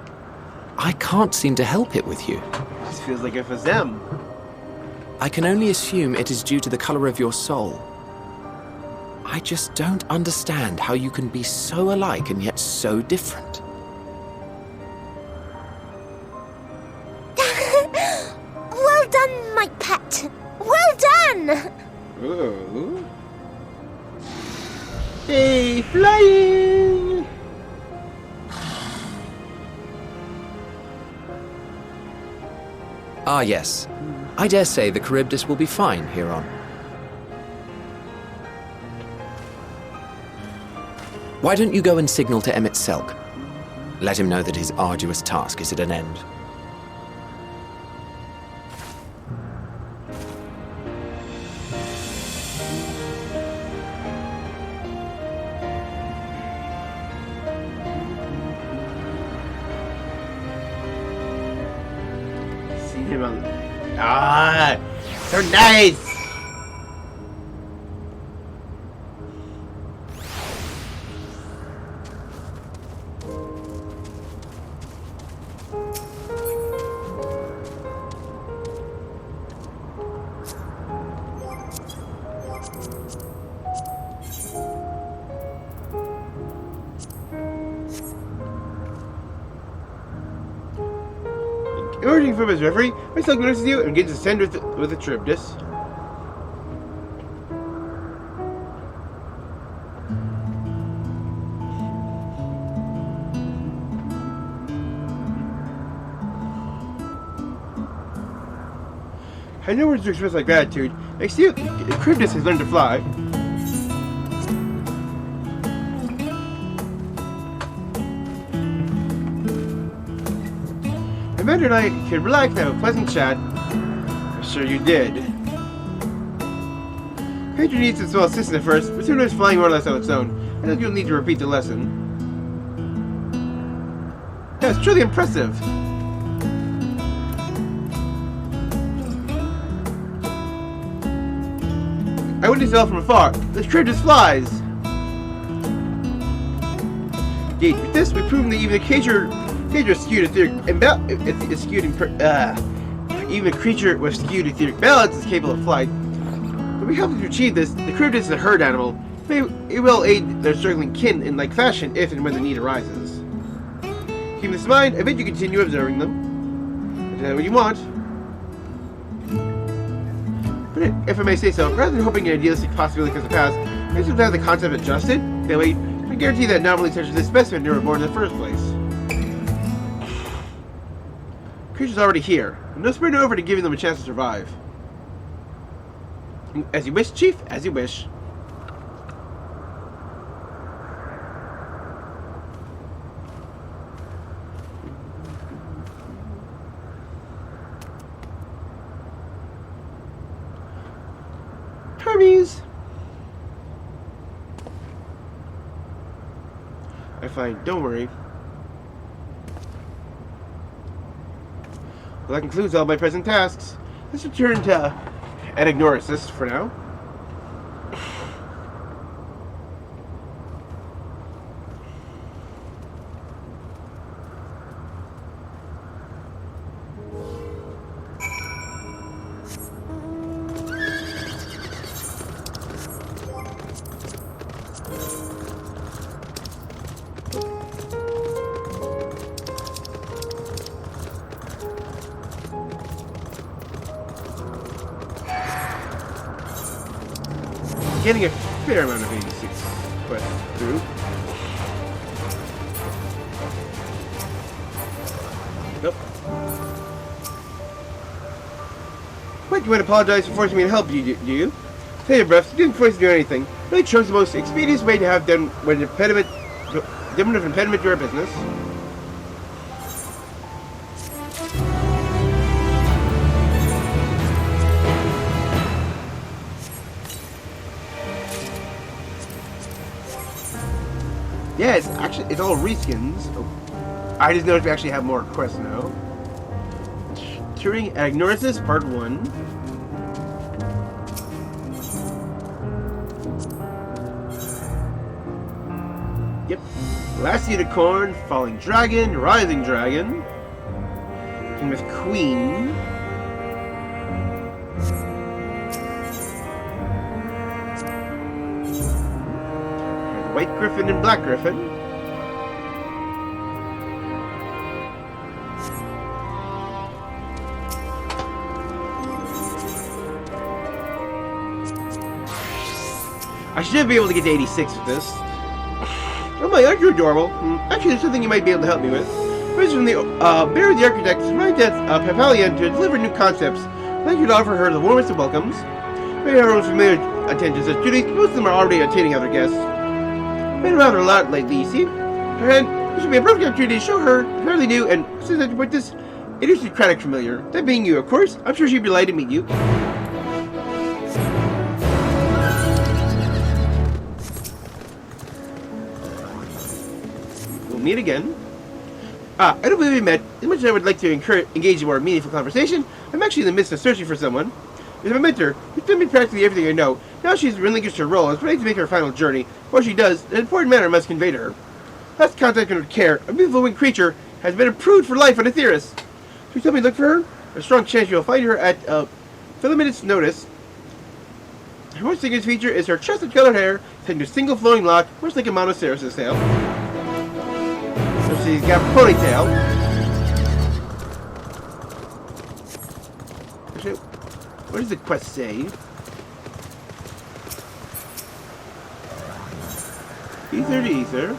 D: I can't seem to help it with you.
A: It just feels like it was them.
D: I can only assume it is due to the color of your soul. I just don't understand how you can be so alike and yet so different.
C: Well done, my pet. Well done!
A: Ooh. Hey, flying!
D: Ah, yes. I dare say the Charybdis will be fine here on. Why don't you go and signal to Emmett Selk? Let him know that his arduous task is at an end.
A: See him on... Ah! So nice! Emerging from his reverie, Myself notices you and begins to ascend with the Charybdis. I know words to express my gratitude. Next to you, the Charybdis has learned to fly. Commander and I could relax and have a pleasant chat. I'm sure you did. Pedro needs some small assistance at first, but soon it's flying more or less on its own. I think you'll need to repeat the lesson. That's truly impressive. I witnessed it all from afar. This creature just flies. Indeed, with this, we've proven that even a creature is skewed etheric even a creature with skewed etheric balance is capable of flight. When we help them to achieve this, the creature is a herd animal. It will aid their circling kin in like fashion if and when the need arises. Keep this in mind, I bet you continue observing them. Is that what you want? But if I may say so, rather than hoping an idealistic possibility comes to pass, I should have the concept adjusted. That way, I guarantee that anomalies such as this specimen never born in the first place. Creature's already here. No sprint over to giving them a chance to survive. As you wish, Chief, as you wish. Hermes! I'm fine, don't worry. Well, that concludes all my present tasks. Let's return to Anagnorisis for now. Getting a fair amount of 86 quests through. Nope. Wait, you want to apologize for forcing me to help you, do you? Take your breath, you didn't force me to do anything. Really chose the most expedient way to have done when an impediment to our business. Yeah, it's all reskins. Oh, I just noticed we actually have more quests now. Touring Anagnorisis Part 1. Yep. Last Unicorn, Falling Dragon, Rising Dragon. King with Queen. White Griffin and Black Griffin. I should be able to get to 86 with this. Oh my, aren't you adorable? Actually, there's something you might be able to help me with. First from the Bear the Architect is right at Papalian to deliver new concepts. I'd like you to offer her the warmest of welcomes. Maybe her own familiar attentions as duties, most of them are already entertaining other guests. Been around her a lot lately, you see? And this would be a perfect opportunity to show her fairly new and, since I put this, idiosyncratic familiar. That being you, of course. I'm sure she'd be delighted to meet you. We'll meet again. I don't believe we met. As much as I would like to engage in more meaningful conversation, I'm actually in the midst of searching for someone. As a mentor, who's done me practically everything I know. Now she's relinquished her role and is ready to make her final journey. Before she does, an important matter must convey to her. Let's contact her with care. A beautiful winged creature has been approved for life on Aetheris. So you tell me to look for her? There's a strong chance you'll find her at Filamentous Notice. Her most significant feature is her chestnut colored hair, set into a single flowing lock, much like a Monoceros' tail. So she's got a ponytail. Actually, what does the quest say? Ether to ether.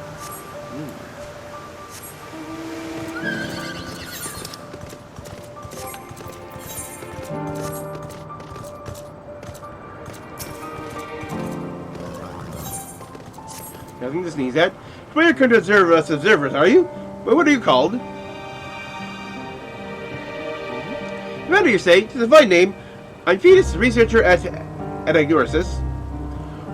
A: Nothing to sneeze at. Well, you're going to observe us observers, are you? Well, what are you called? No matter you say, it's a fine name. I'm Fetus, researcher at Anagnorisis.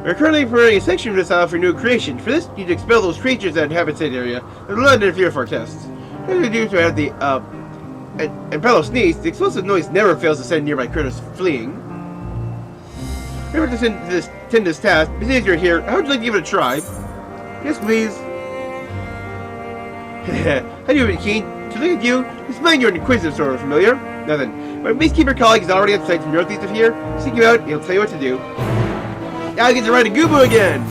A: We're currently preparing a section for new creation. For this, you need to expel those creatures that inhabit said area and will not interfere with our tests. As we do throughout the and Bello sneezed, the explosive noise never fails to send nearby critters fleeing. Remember to tend this task. Besides you're here, how would you like to give it a try? Yes, please. How do you, keen? To look at you, it's mine you're an inquisitive sort of familiar. Nothing. My beastkeeper colleague is already on site from northeast of here. Seek you out, and he'll tell you what to do. Now I get to ride a Goobo again!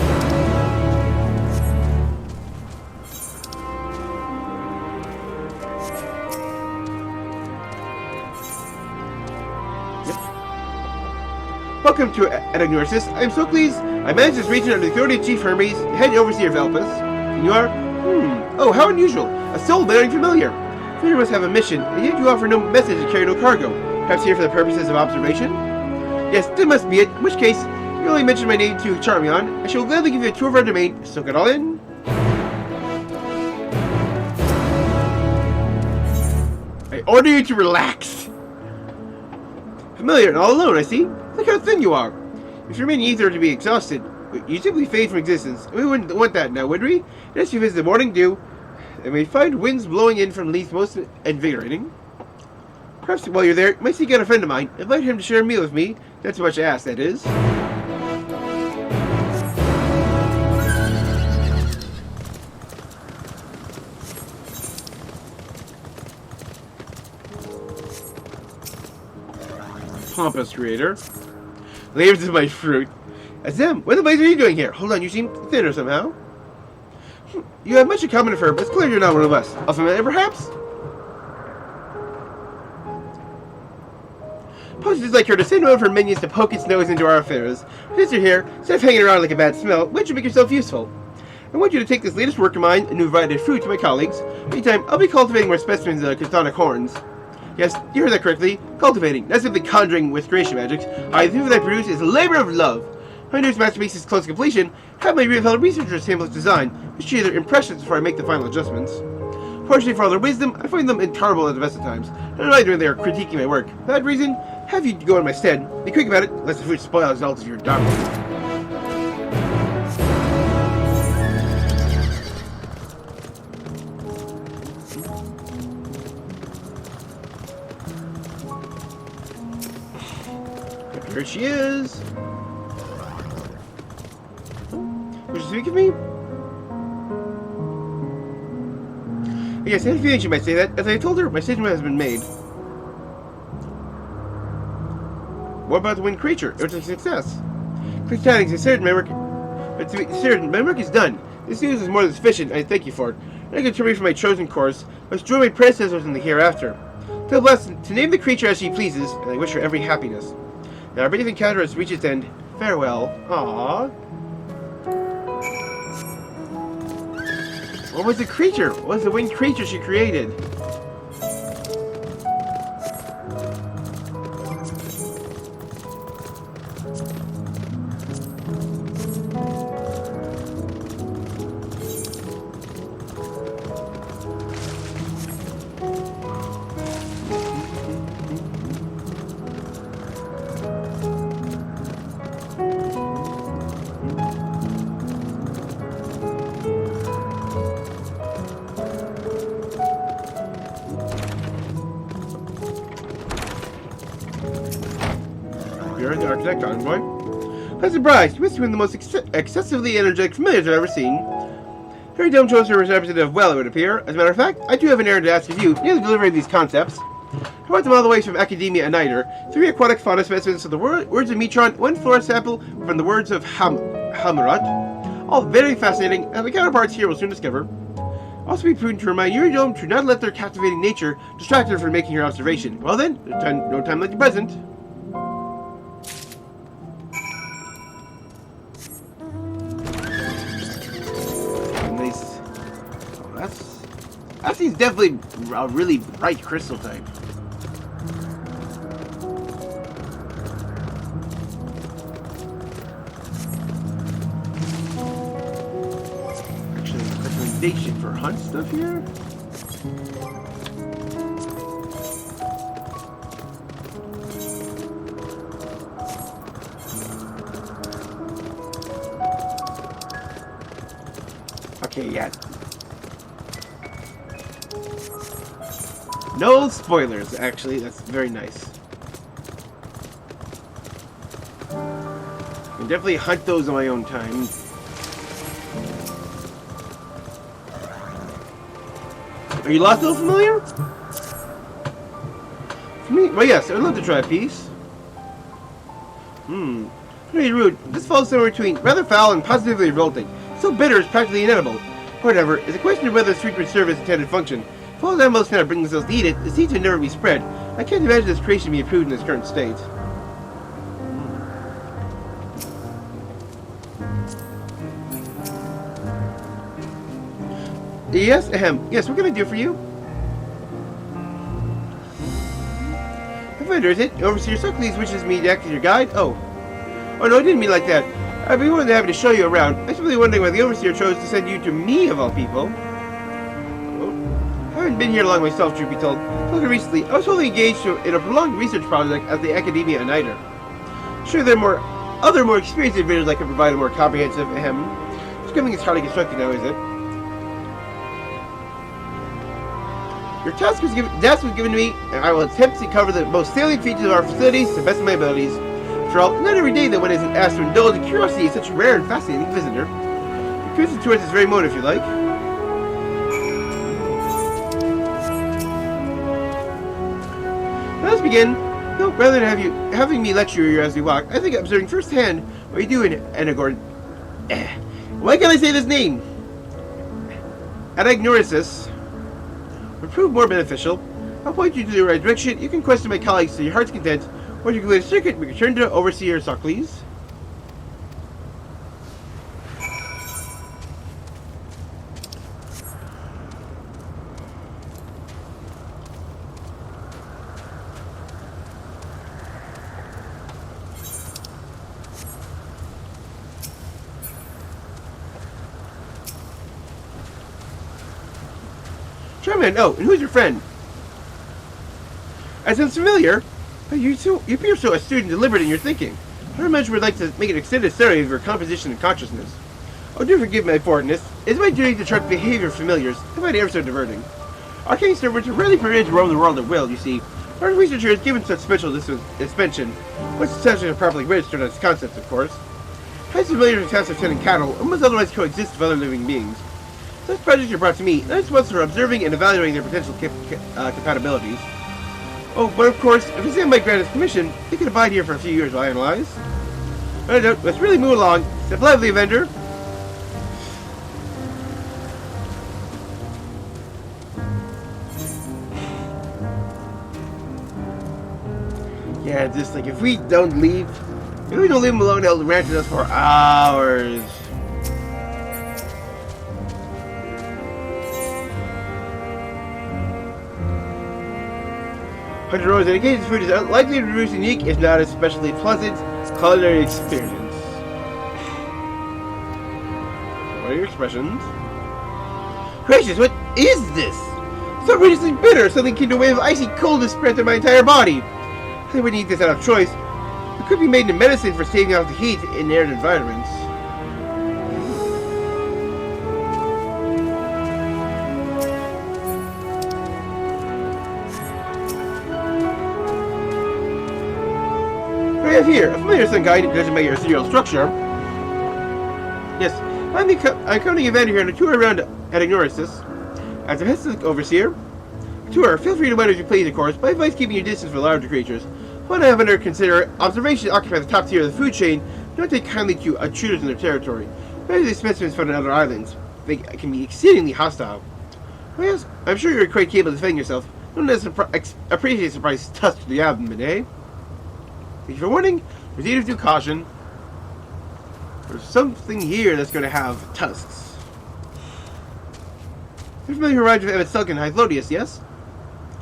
A: Welcome to Anagnosis. I am so pleased I managed this region under the authority of Chief Hermes, head overseer of Elpis. And you are? Oh, how unusual. A soul-bearing familiar. Familiar must have a mission, and yet you offer no message and carry no cargo. Perhaps here for the purposes of observation? Yes, that must be it. In which case, you only mention my name to Charmion. I shall gladly give you a tour of our domain. Soak it all in. I order you to relax. Familiar and all alone, I see. Look how thin you are. If you remain ether to be exhausted, you simply fade from existence. We wouldn't want that now, would we? Unless you visit the morning dew, and we find winds blowing in from leaves most invigorating. Perhaps while you're there, you might seek out a friend of mine. Invite him to share a meal with me. Not too much to ask, that is. Pompous creator. Layers of my fruit. As them, what the blazes are you doing here? Hold on, you seem thinner somehow. You have much in common with her, but it's clear you're not one of us. A familiar, perhaps? Suppose it's like her to send one of her minions to poke its nose into our affairs. Since you're here, instead of hanging around like a bad smell, why don't you make yourself useful? I want you to take this latest work of mine and invited fruit to my colleagues. Meantime, I'll be cultivating more specimens of chthonic horns. Yes, you heard that correctly. Cultivating, not simply conjuring with creation magics. The food that I produce is a labor of love. My newest masterpiece is close to completion. Have my fellow researchers sample its design, which share their impressions before I make the final adjustments. Fortunately for all their wisdom, I find them intolerable at the best of times. Not only when they are critiquing my work. For that reason, have you go in my stead. Be quick about it, lest the fruit spoil the result of your dominance. Here she is. Would you speak of me? Yes, I had a feeling she might say that. As I told her, my decision has been made. What about the winged creature? It was a success. Quick tidings, considered my work. But to be certain, my work is done. This news is more than sufficient. I thank you for it. I can turn me from my chosen course. Must join my predecessors in the hereafter. Tell Blessed to name the creature as she pleases, and I wish her every happiness. Now our brief encounter has reached its end. Farewell. Aww. What was the creature? What was the winged creature she created? You're the architect envoy. I'm surprised. You must be one of the most excessively energetic familiars I've ever seen. Very dumb choice for representative well, it would appear. As a matter of fact, I do have an errand to ask of you, near the delivery of these concepts. I brought them all the way from Academia and Niter. 3 aquatic fauna specimens of the words of Metron, 1 flora sample from the words of Hamrat. All very fascinating, and the counterparts here will soon discover. Also be prudent to remind your dome to not let their captivating nature distract her from making her observation. Well then, no time like the present. That seems definitely a really bright crystal type. Actually, recommendation for hunt stuff here? Okay, yeah. No spoilers, actually. That's very nice. I can definitely hunt those on my own time. Are you lost, little familiar? For me? Well, yes, I'd love to try a piece. Pretty rude. This falls somewhere between rather foul and positively revolting. So bitter it's practically inedible. Whatever, it's a question of whether the sweet would serve its intended function. If all animals cannot bring themselves to eat it, the seeds would never be spread. I can't imagine this creation being approved in its current state. Yes, yes, what can I do for you? Is it? Overseer Suckley's wishes me to act as your guide? Oh, no, I didn't mean like that. I'd be more than happy to show you around. I'm simply wondering why the Overseer chose to send you to me, of all people. Oh, I haven't been here long myself, truth be told. Until recently, I was wholly engaged in a prolonged research project at the Academia Uniter. Sure, there are other more experienced individuals that can provide a more comprehensive, Scribbling is hardly constructed now, is it? Your task was given to me, and I will attempt to cover the most salient features of our facilities to the best of my abilities. After all, not every day that one isn't asked to indulge in curiosity is such a rare and fascinating visitor. You can visit towards this very moment if you like. Now let's begin. No, rather than having me lecture you as we walk, I think observing firsthand what you do in Enagor. Why can't I say this name? Anagnorisis would prove more beneficial. I'll point you to the right direction. You can question my colleagues to your heart's content, or you can complete a circuit and return to Overseer Suckley's. Charman, oh, and who's your friend? That sounds familiar. You appear so astute and deliberate in your thinking. I imagine we'd like to make an extended study of your composition and consciousness. Oh, do forgive my forwardness. It is my duty to track the behavior of familiars, if I ever so diverting. Arcane servants are rarely permitted to roam the world at will, you see. Our researcher is given such special suspension, once the session is properly registered on its concepts, of course. Highly familiar to the task of tending cattle, and must otherwise coexist with other living beings. Such projects are brought to me, and I'm responsible for observing and evaluating their potential compatibilities. Oh, but of course, if Sam might grant us permission, they can abide here for a few years while I analyze. No doubt, let's really move along. Step lively, vendor. Yeah, just like if we don't leave him alone, he'll rant at us for hours. 100 rows indicates food is unlikely to produce unique, if not especially pleasant, culinary experience. What are your expressions? Gracious, what is this? So outrageously bitter, something akin to a wave of icy coldness spread through my entire body. I wouldn't eat this out of choice. It could be made into medicine for staving off the heat in arid environments. I have here a familiar sun guide judging by your ethereal structure. Yes, I'm accompanying a vendor here on a tour around Anagnorisis. As a Hestic Overseer, tour, feel free to wonder as you please, of course, but I advise keeping your distance from larger creatures. When I have under consider observation occupy the top tier of the food chain, don't take kindly to intruders in their territory. Many of these specimens found on other islands. They can be exceedingly hostile. Oh yes, I'm sure you're quite capable of defending yourself. Don't appreciate a surprise tusk to the abdomen, eh? Thank you for warning. Proceed with due caution. There's something here that's going to have tusks. You're familiar who arrived with Emmett Sulkin and Hythlodius, yes?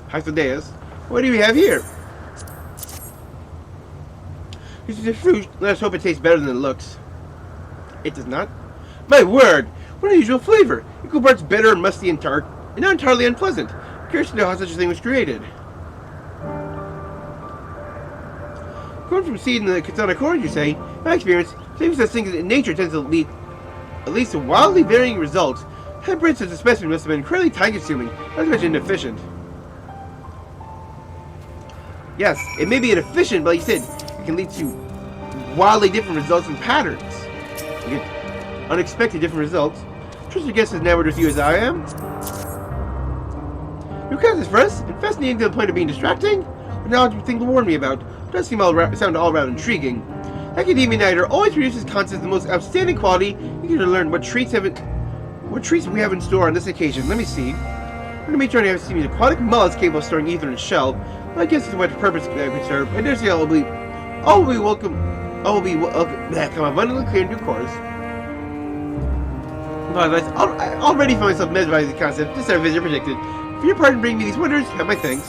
A: Hythlodeus. What do we have here? This is a fruit. Let us hope it tastes better than it looks. It does not. My word! What an unusual flavor! Equal parts bitter and musty and tart, and not entirely unpleasant. Curious to know how such a thing was created. Corn from seed in the Katana corn, you say? In my experience, saving such things in nature tends to lead at least to wildly varying results. Hybrids such a specimen must have been incredibly time-consuming, not to mention inefficient. Yes, it may be inefficient, but like you said, it can lead to wildly different results and patterns. You get unexpected different results. Trust your guess as enamored with you as I am. Your quest is for us, and fascinating to the point of being distracting. A knowledgeable thing to warn me about. It does sound all rather intriguing. Academia Nighter always produces concepts of the most outstanding quality. You get to learn what treats we have in store on this occasion. Let me see. We're going to be trying to have seen an aquatic mollusk capable of storing ether in its shell. My guess is what purpose it could serve. I dare say all will be welcome. That come abundantly clear in due course. I already find myself mesmerized by the concept, just as I predicted. For your part in bringing me these wonders, have my thanks.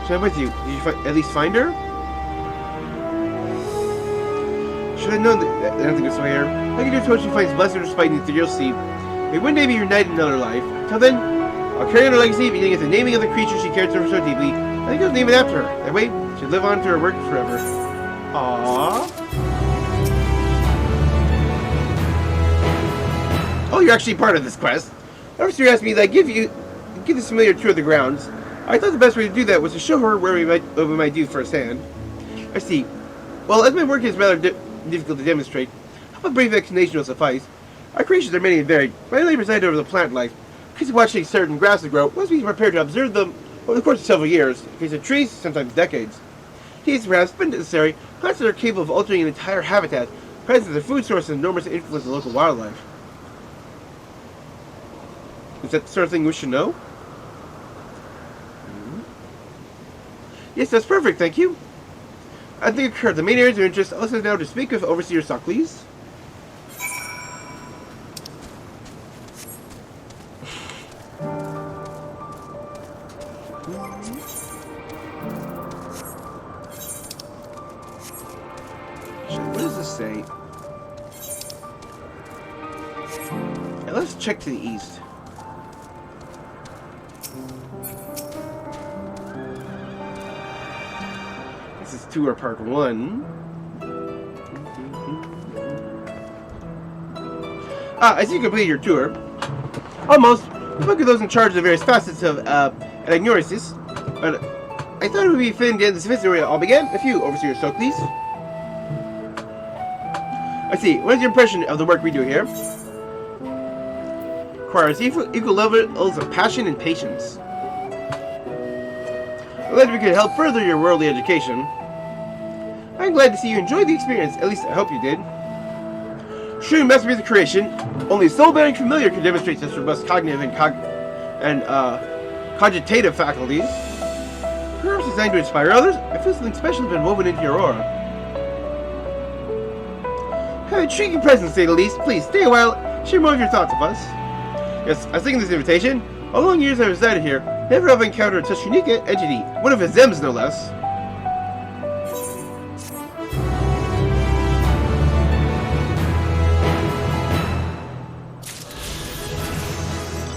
A: So I'm with you. Did you at least find her? Should I know that I don't think it's so here. I can do until she finds blessed despite the ethereal sea. May one day be reunited in another life. Till then, I'll carry on her legacy, beginning with the naming of the creature she cared for so deeply. I think I'll name it after her. That way, she'll live on to her work forever. Aww. Oh, you're actually part of this quest. Officer asked me that I give this familiar tour of the grounds. I thought the best way to do that was to show her what we might do firsthand. I see. Well, as my work is rather difficult to demonstrate, a brief explanation will suffice. Our creatures are many and varied. My labor preside over the plant life. Because of watching certain grasses grow, must be prepared to observe them over the course of several years. In case of trees, sometimes decades. These perhaps been necessary. Plants that are capable of altering an entire habitat, present as a food source and enormous influence on local wildlife. Is that the sort of thing we should know? Yes, that's perfect, thank you. I think it occurred. The main areas of interest also now to speak with Overseer Sockley's. What does this say? Yeah, let's check to the east. This is tour part 1. As you complete your tour, almost, look at those in charge of the various facets of Anagnosis, but I thought it would be fitting to end this visit where it all began with you, Overseer Stokely's. I see. What is your impression of the work we do here? Requires equal levels of passion and patience. I'm glad we could help further your worldly education. I'm glad to see you enjoyed the experience. At least I hope you did. True masterpiece of creation. Only a soul-bearing familiar can demonstrate such robust cognitive and cogitative faculties. Perhaps designed to inspire others. I feel something special has been woven into your aura. Have an intriguing presence, to say the least. Please stay a while. Share more of your thoughts with us. Yes, I second this invitation. All the long years I've resided here, never have I encountered such unique entity. One of his Zems, no less.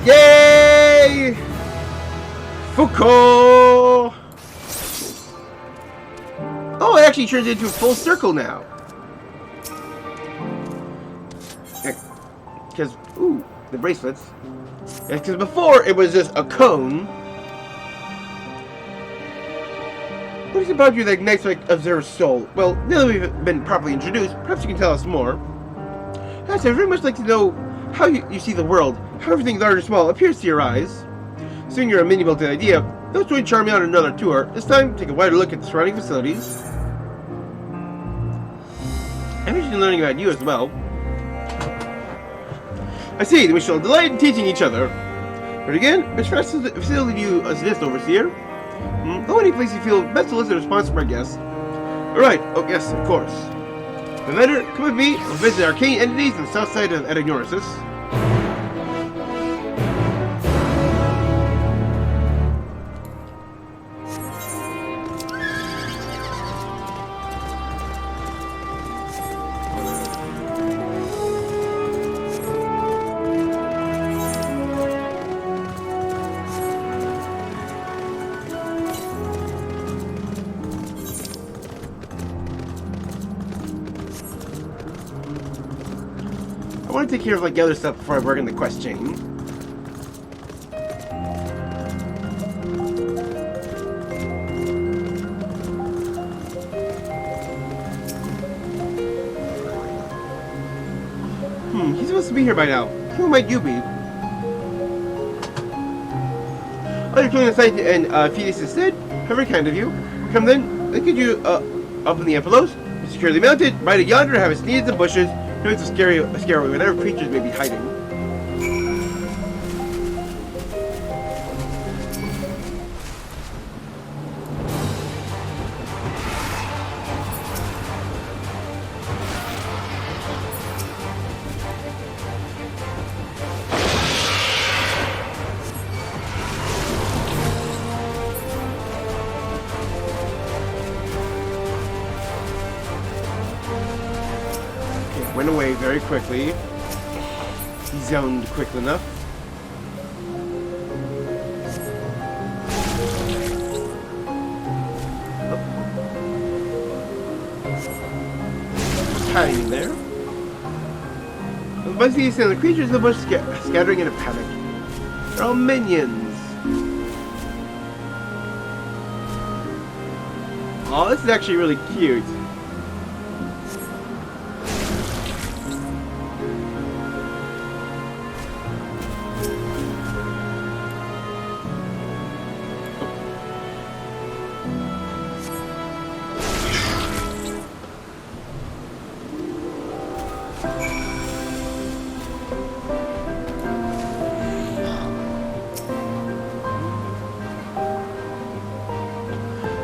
A: Yay! Foucault! Oh, it actually turns into a full circle now. Because, ooh, the bracelets. Because before it was just a cone. What is it about you that ignites like Observer's soul? Well, now that we've been properly introduced, perhaps you can tell us more. Yes, I'd very much like to know how you see the world, how everything large or small appears to your eyes. Seeing you're amenable to the idea, let's join Charmy on another tour. This time, take a wider look at the surrounding facilities. I'm interested in learning about you as well. I see, then we shall delight in teaching each other. But again, which facility do you suggest, Overseer? Any place you feel best to listen to response from our guests. Alright, oh yes, of course. Commander, come with me, we'll visit arcane entities on the south side of Anagnosis. want to take care of like the other stuff before I work in the quest chain. He's supposed to be here by now. Who might you be? Oh, you're joining the site and feed us instead? How very kind of you. Come then, look at you up in the envelopes. Securely mounted, right at yonder, have us needs in bushes. No, it's a scare away whatever creatures may be hiding. Went away very quickly. He zoned quick enough. Just hiding there. Once you see the creatures in the bush scattering in a panic. They're all minions. Oh, this is actually really cute.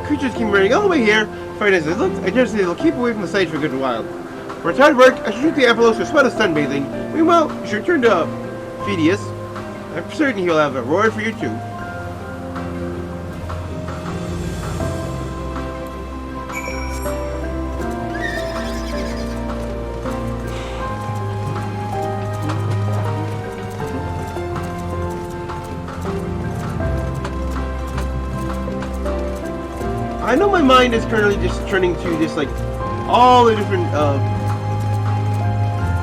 A: Creatures came running all the way here. Fine as it looks, I dare say they'll keep away from the site for a good while. For it's hard work, I should shoot the envelopes for sweat of sunbathing. Meanwhile, you should return to Phidias. I'm certain he'll have a reward for you too. I know my mind is currently just turning to just like all the different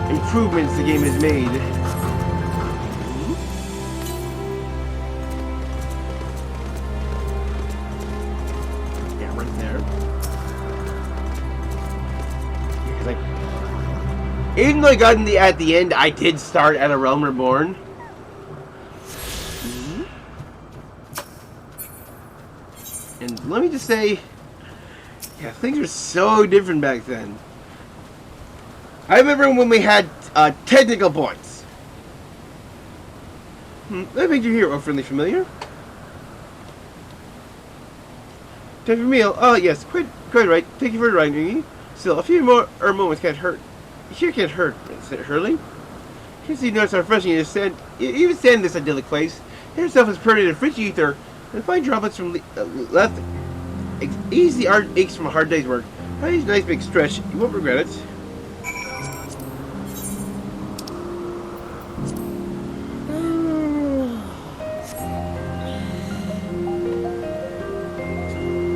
A: improvements the game has made. Yeah, right there. Because like, even though I got in at the end, I did start at A Realm Reborn. And let me just say, yeah, things were so different back then. I remember when we had technical points. That makes you here, friendly familiar. Time for meal. Oh yes, quite right. Thank you for reminding me. Still, a few more moments can't hurt. Here can't hurt, said Hurley. Can't see notice how refreshing it is stand. Even stand in this idyllic place. Air itself is pretty and rich ether. And fine droplets from left ease the aches from a hard day's work. Try a nice big stretch. You won't regret it.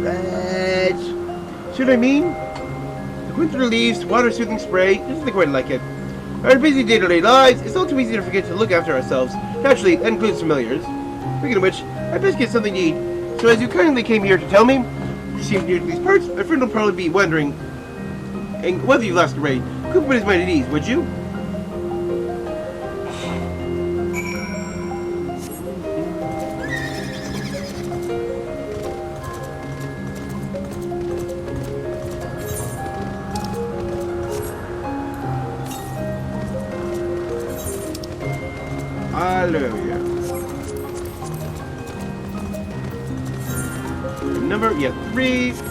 A: Stretch. See what I mean? The winter leaves, water soothing spray. Isn't quite like it. Our busy day-to-day lives, it's all too easy to forget to look after ourselves. Naturally, that includes familiars. Speaking of which, I best get something to eat. So as you kindly came here to tell me, you seem new to these parts, my friend will probably be wondering whether you lost a raid. Could put his mind at ease, would you? Hallelujah. Number, yeah, 3. 3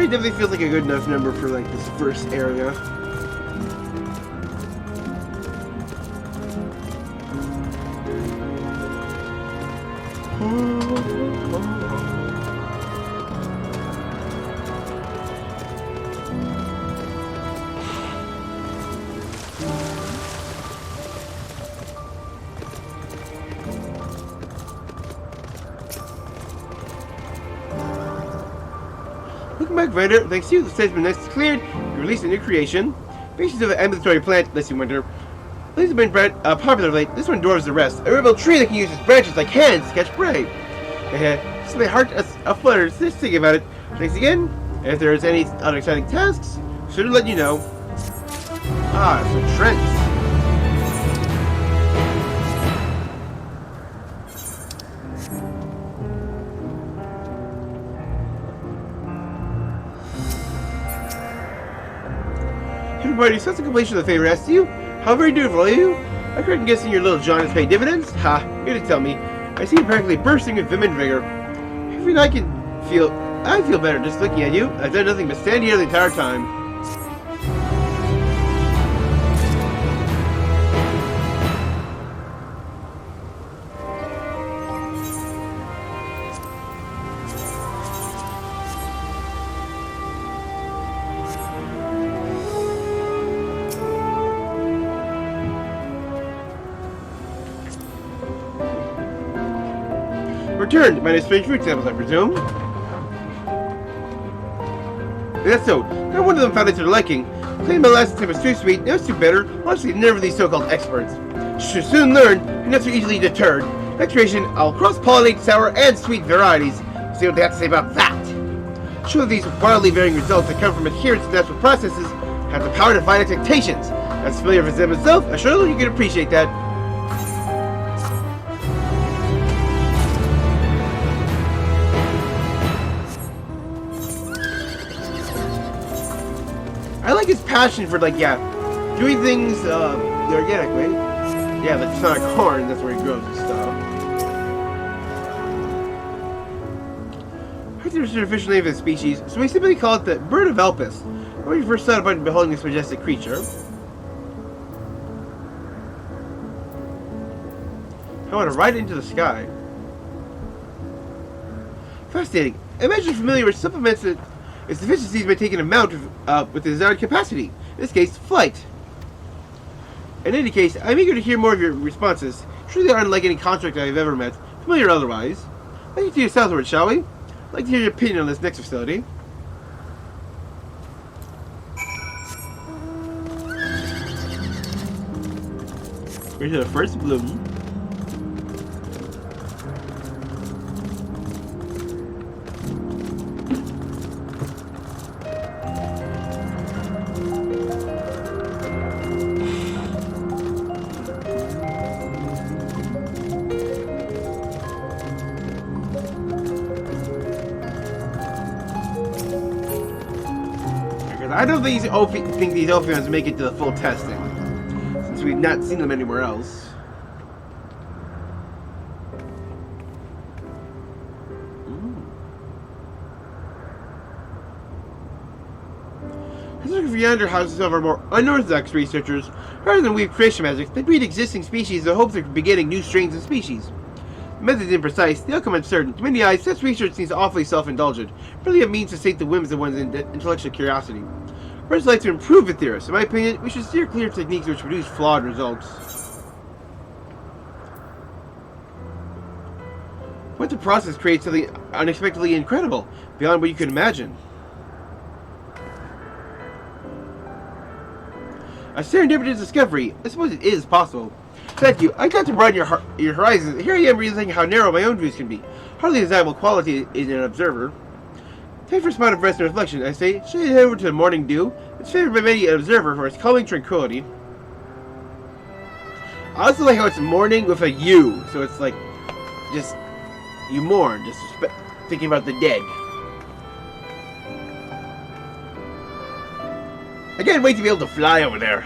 A: definitely feels like a good enough number for like this first area. Looking back, Vader, thanks to you, the state's been nicely cleared. You released a new creation. Species of an ambulatory plant, lets you wonder. These have been popular lately. This one dwarfs the rest. A rebel tree that can use its branches like hands to catch prey. This is my heart a flutter just thinking about it. Thanks again. If there's any other exciting tasks, should have let you know. Ah, it's a Trent. Everybody, since the completion of the favor asked you, how very dutiful are you? I'm correct in guessing your little John has paid dividends? Ha, you to tell me. I see you practically bursting with vim and vigor. Even I feel better just looking at you. I've done nothing but stand here the entire time. Returned by the strange fruit samples, I presume. That's so. Not one of them found it to their liking. Claimed my last attempt was too sweet, now it's too bitter. Honestly, none of these so-called experts. Should soon learn, and not so easily deterred. Next creation, I'll cross-pollinate sour and sweet varieties. See what they have to say about that. Sure, these wildly varying results that come from adherence to natural processes have the power to defy expectations. As familiar with them myself, I'm sure you can appreciate that. I like his passion for, like, doing things the organic way. Yeah, like sonic corn, that's where he grows and stuff. I think there's an official name of the species, so we simply call it the bird of Elpis. When we first thought about beholding this majestic creature. I want to ride into the sky. Fascinating. Imagine familiar with supplements that its deficiencies by taking a mount with the desired capacity. In this case, flight. In any case, I'm eager to hear more of your responses. Surely they aren't like any construct I've ever met, familiar or otherwise. Let's continue southward, shall we? I'd like to hear your opinion on this next facility. We're to the first bloom. I don't think these Ophions make it to the full testing, since we've not seen them anywhere else. Let's look for yonder houses of our more unorthodox researchers. Rather than weave creation magic, they breed existing species in the hopes of begetting new strains of species. The method is imprecise, the outcome uncertain. To many eyes, such research seems awfully self-indulgent, really a means to sate the whims of one's intellectual curiosity. First, like to improve the theorists. In my opinion, we should steer clear of techniques which produce flawed results. What the process creates something unexpectedly incredible, beyond what you could imagine. A serendipitous discovery. I suppose it is possible. Thank you. I got to broaden your horizons. Here I am realizing how narrow my own views can be. Hardly a desirable quality in an observer. Time for a spot of rest and reflection, I say. Should I head over to the morning dew? It's favored by many an observer for its calming tranquility. I also like how it's morning with a U, so it's like, just, you mourn, just thinking about the dead. I can't wait to be able to fly over there.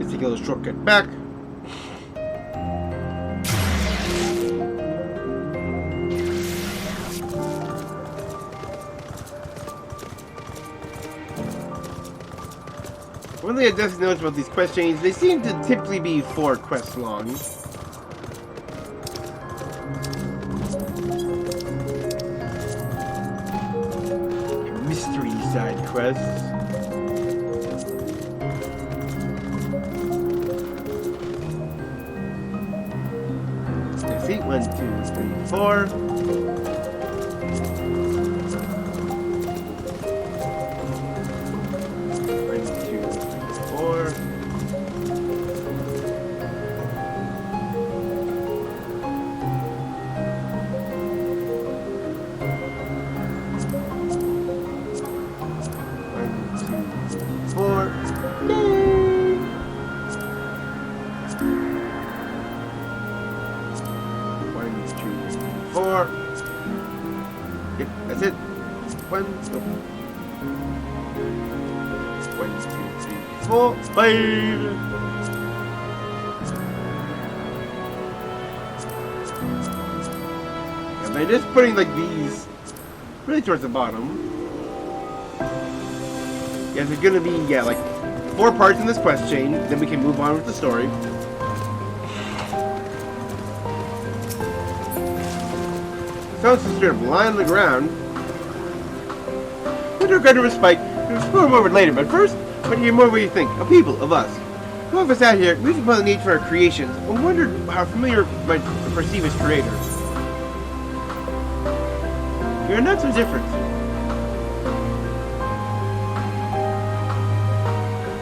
A: Take a little shortcut back. One thing I definitely noticed about these quest chains, they seem to typically be 4 quests long. Mystery side quests. 4. 4. Yep, that's it. 1, 2, 3, 4, 5. And by just putting like these really towards the bottom. Yeah, there's gonna be like 4 parts in this quest chain. Then we can move on with the story. Sounds straight up lying on the ground. With regard to respite, we'll explore more of it later, but first, I want to hear more what you think of people, of us. Who of us out here, musing upon the need for our creations, and wondered how familiar might perceive as creators. You're not so different.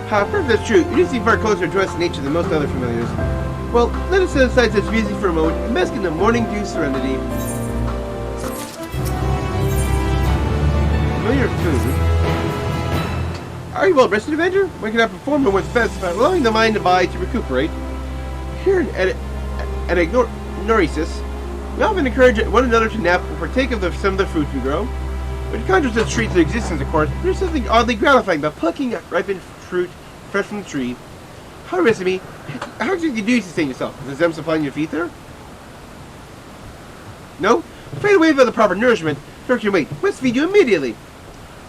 A: However, if that's true, you do seem far closer to us in nature than most other familiars. Well, let us set aside such music for a moment and bask in the morning dew serenity. Familiar food. Are you well rested, Avenger? One cannot perform at one's best without allowing the mind and body to recuperate. Here at Noresis, we often encourage one another to nap or partake of some of the fruits we grow. When it conjures such treats into existence, of course, there's something oddly gratifying about plucking ripened fruit fresh from the tree. How me? How exactly do you sustain yourself? Is them supplying your feet there? No? Fade away by the proper nourishment. Dirk your weight. Must feed you immediately.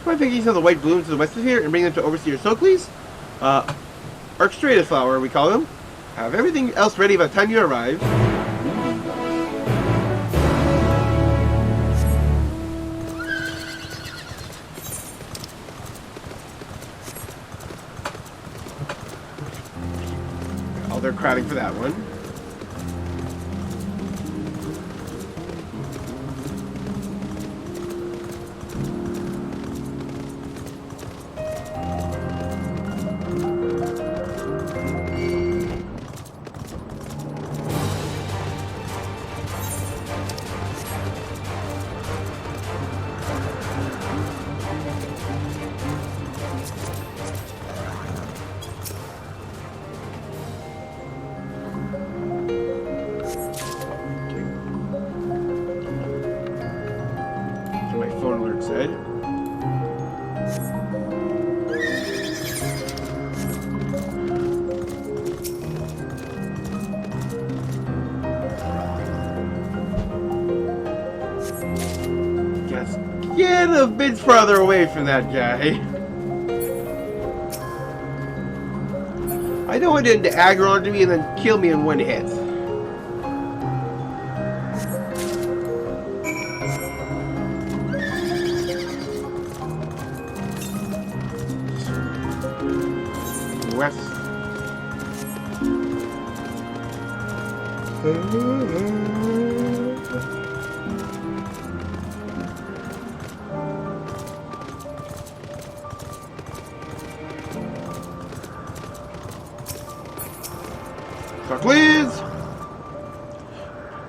A: Try picking some of the white blooms to the west of here and bring them to Overseer Stokely's. Arcstratus flower, we call them. Have everything else ready by the time you arrive. Oh, they're crowding for that one. Said. Just get a bit farther away from that guy. I don't want him to aggro onto me and then kill me in one hit. West. So please.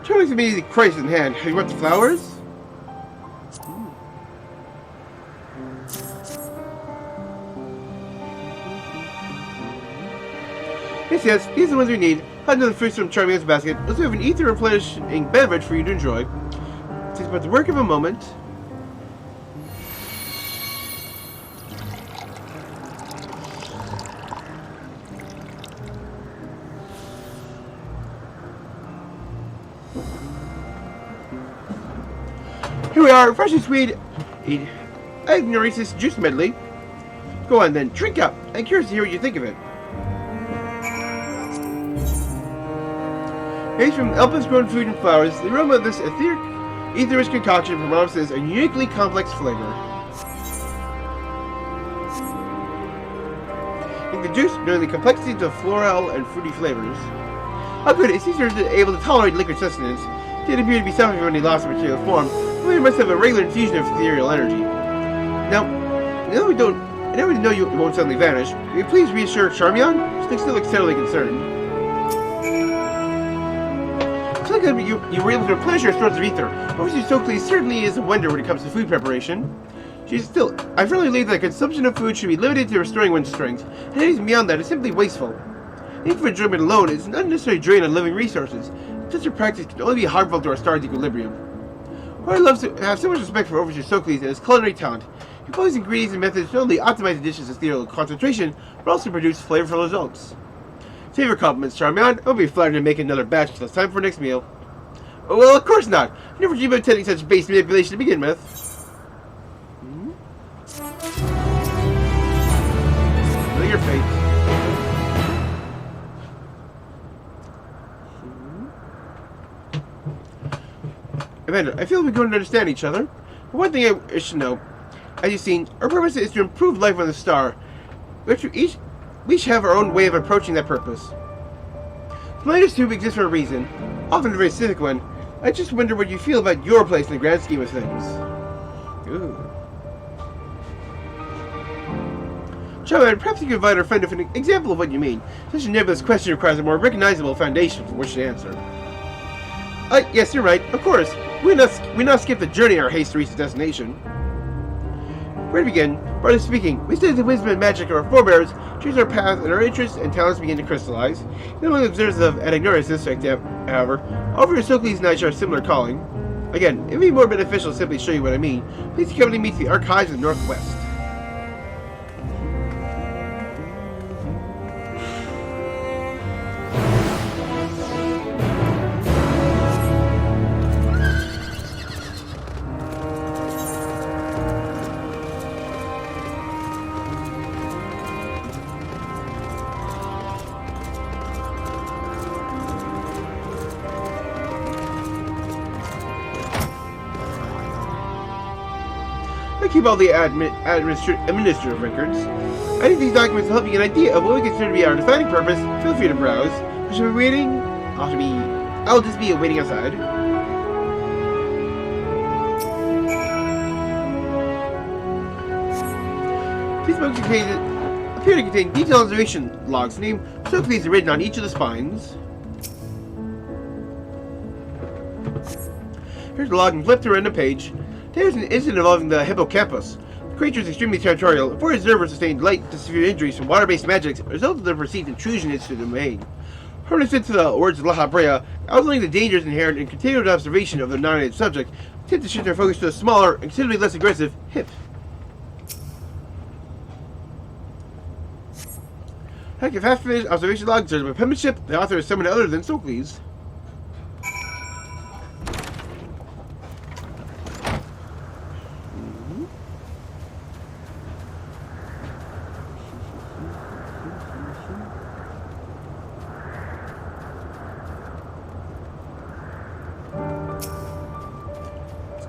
A: Turning to me the crisis in hand. You want the flowers? Yes, these are the ones we need. Hide another fruits from Charming's basket. Let's have an ether replenishing beverage for you to enjoy. It takes but the work of a moment. Here we are, fresh and sweet. Ignoraceous juice medley. Go on then, drink up. I'm curious to hear what you think of it. Made from Elpis-grown food and flowers, the aroma of this etheric concoction promises a uniquely complex flavor. In the juice, knowing the complexities of floral and fruity flavors. How good, it's easier to able to tolerate liquid sustenance. did appear to be suffering from any loss of material form, but we must have a regular infusion of ethereal energy. Now we know you won't suddenly vanish. Will you please reassure Charmian? She still looks steadily concerned. It's like you were able to replenish your stores of ether. Overseer Stokely certainly is a wonder when it comes to food preparation. I firmly believe that consumption of food should be limited to restoring one's strength, and anything beyond that is simply wasteful. Eating for enjoyment alone is an unnecessary drain on living resources. Such a practice can only be harmful to our star's equilibrium. I love to have so much respect for Overseer Stokely and his culinary talent. He employs ingredients and methods not only optimize the dish's ethereal concentration, but also produce flavorful results. Save your compliments, Charmian. I'll be flattered to make another batch until it's time for next meal. Oh, well, of course not. I never dreamed of attempting such base manipulation to begin with. Know your fate. Amanda, I feel we're going to understand each other. But one thing I should know, as you've seen, our purpose is to improve life on the star. We each have our own way of approaching that purpose. Planets too exist for a reason, often a very specific one. I just wonder what you feel about your place in the grand scheme of things. Ooh. Charmian, perhaps you could provide our friend with an example of what you mean. Such a nebulous question requires a more recognizable foundation from which to answer. Yes, you're right. Of course. We not skip the journey in our haste to reach the destination. Where to begin? Broadly speaking, we study the wisdom and magic of our forebears, choose our path, and our interests and talents begin to crystallize. Not only observers of anagnorisis, however, Overseer Stokely's and I share a similar calling. Again, it would be more beneficial to simply show you what I mean. Please accompany me to the archives of the Northwest. I keep all the administrative records. I think these documents will help you get an idea of what we consider to be our defining purpose. Feel free to browse. I should be waiting. I'll just be waiting outside. These books appear to contain detailed observation logs. Name Stokely's are written on each of the spines. Here's the log and flip to random page. There was an incident involving the hippocampus. The creature is extremely territorial, and 4 observers sustained light to severe injuries from water-based magics, a result of their perceived intrusion into the domain. Harnessed to the words of La Habrea, outlining the dangers inherent in continued observation of the non-native subject, tend to shift their focus to a smaller and considerably less aggressive hip. Heck, if half-finished observation log serves a penmanship, the author is someone other than Stokely's.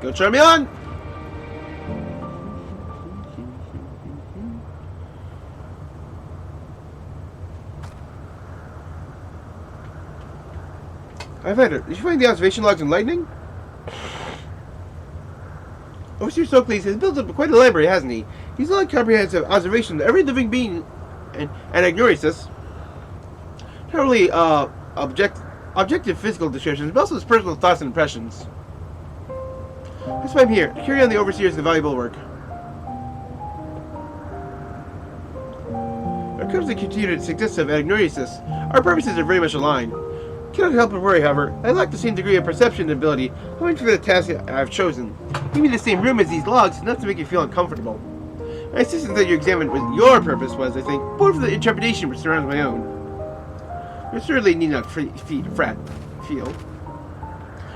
A: Go Charmian! I found it. Did you find the observation logs enlightening? Overseer Stokely has built up quite a library, hasn't he? He's a comprehensive observation of every living being and ignores this. Not only objective physical descriptions, but also his personal thoughts and impressions. That's why I'm here, to carry on the Overseer's invaluable work. When it comes to the continued success of anagnorisis, our purposes are very much aligned. Cannot help but worry, however, I lack the same degree of perception and ability going for the task I've chosen. Give me the same room as these logs, enough to make you feel uncomfortable. My insistence that you examine what your purpose was, I think, born from the intrepidation which surrounds my own. You certainly need not feel.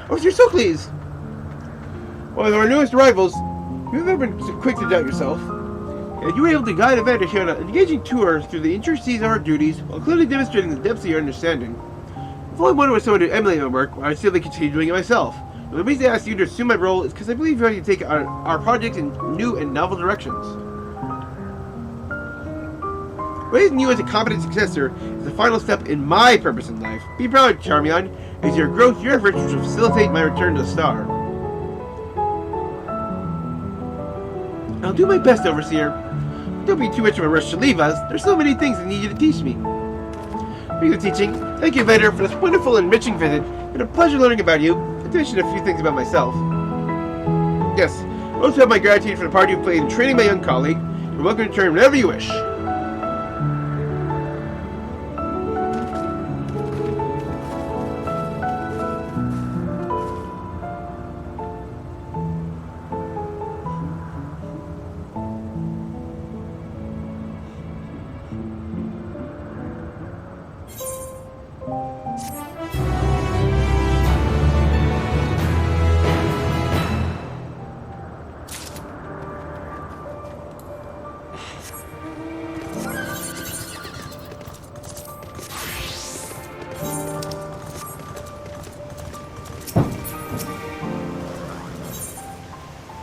A: Overseer Stokely! One of our newest arrivals, you've never been so quick to doubt yourself. And you were able to guide Evander here on an engaging tour through the intricacies of our duties, while clearly demonstrating the depths of your understanding. If only one was someone to emulate my work, I'd simply continue doing it myself. But the reason I asked you to assume my role is because I believe you're ready to take our project in new and novel directions. Raising you as a competent successor is the final step in my purpose in life. Be proud, Charmian. As your growth, your efforts will facilitate my return to the star. I'll do my best, Overseer. Don't be too much of a rush to leave us. There's so many things I need you to teach me. Speaking of teaching, thank you, Vader, for this wonderful and enriching visit. It's been a pleasure learning about you, to mention a few things about myself. Yes, I also have my gratitude for the part you've played in training my young colleague. You're welcome to return whenever you wish.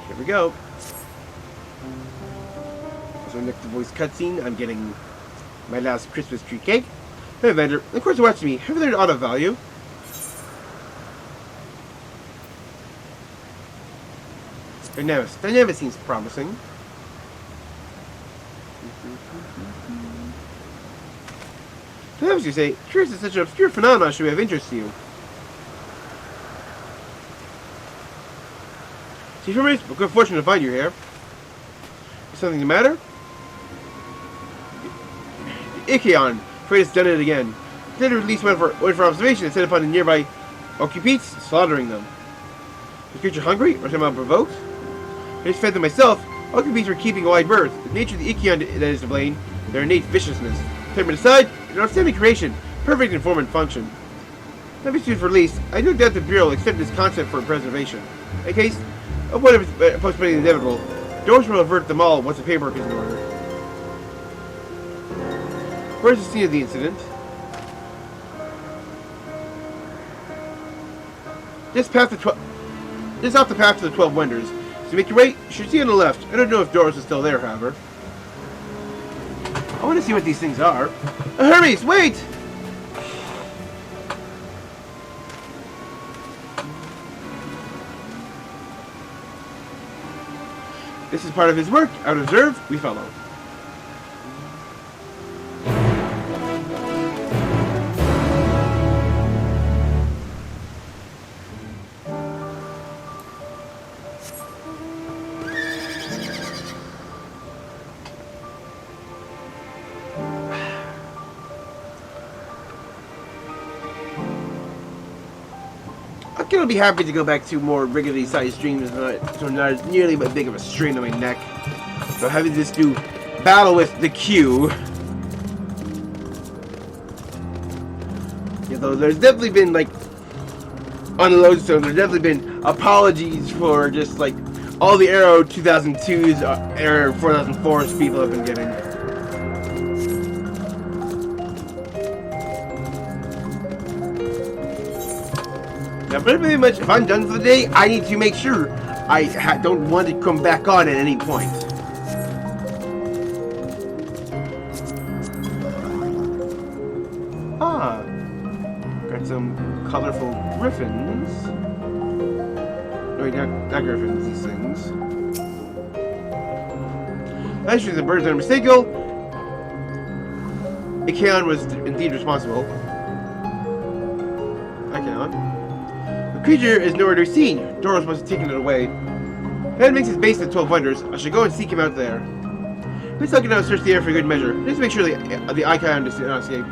A: Here we go. So next to voice cutscene, I'm getting my last Christmas tree cake. Hey, Vader, of course watch me. Have you learned auto value? Dynamic seems promising. Perhaps you say, curious is such an obscure phenomenon should be of interest to you. See, for me, it's a good fortune to find you here. Is something the matter? Ichion, afraid it's done it again. Then release went for observation and set upon the nearby occupants, slaughtering them. Is the creature hungry or somehow provoked? I just fed them myself. Occupants were keeping a wide berth. The nature of the Ichion that is to blame, their innate viciousness. Turn aside, an outstanding creation, perfect in form and function. Having students released, I no doubt the Bureau will accept this concept for preservation. In case of what is postponing the inevitable, doors will avert them all once the paperwork is in order. Where's the scene of the incident? Just off the path to the 12 Wonders. So make your way, you should see on the left. I don't know if Doris is still there, however. I want to see what these things are. Hermes, wait! This is part of his work. Out of reserve, we follow. I'll be happy to go back to more regularly sized streams, so not nearly as big of a strain on my neck. So having this do battle with the queue. Yeah, though there's definitely been like on the Lodestone, there's definitely been apologies for just like all the Arrow 2002s, Arrow 4004s people have been getting. Now, pretty much, if I'm done for the day, I need to make sure I don't want to come back on at any point. Ah, got some colorful griffins. No, wait, not griffins, these things. Actually, the birds are unmistakable. Ichion was indeed responsible. The creature is nowhere to be seen. Doros must have taken it away. That makes his base at the 12 Wonders. I should go and seek him out there. Please look out and search the air for good measure. Just to make sure the Icon does not escape.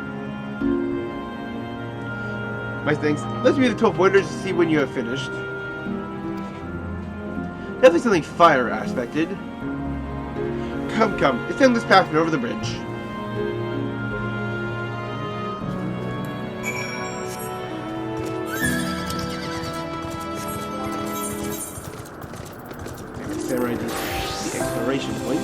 A: My thanks. Let's meet the 12 Wonders to see when you have finished. Definitely something fire aspected. Come. It's down this path and over the bridge. The exploration point.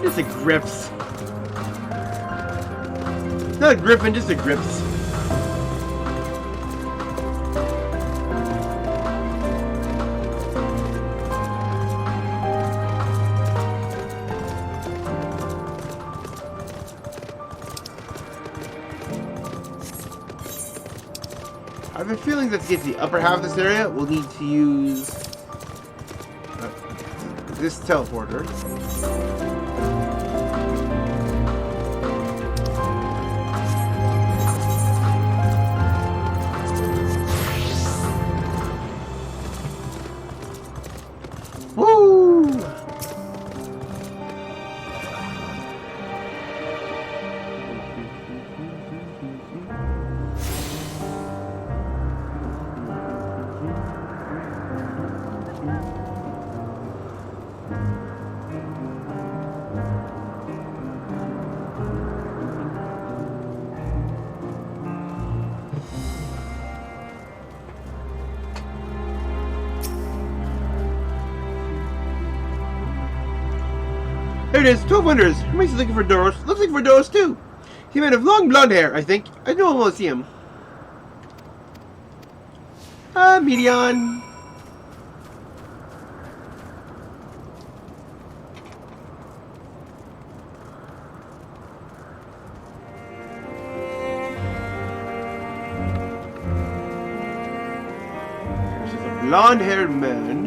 A: Just a grips. Not a griffin, just a grips. feeling that to get to the upper half of this area, we'll need to use this teleporter. Woo! There it is, 12 wonders. Hermes is looking for Doros. Looks like for Doros too. He might have long blonde hair, I think. I know I won't see him. Medion. There's a blonde-haired man.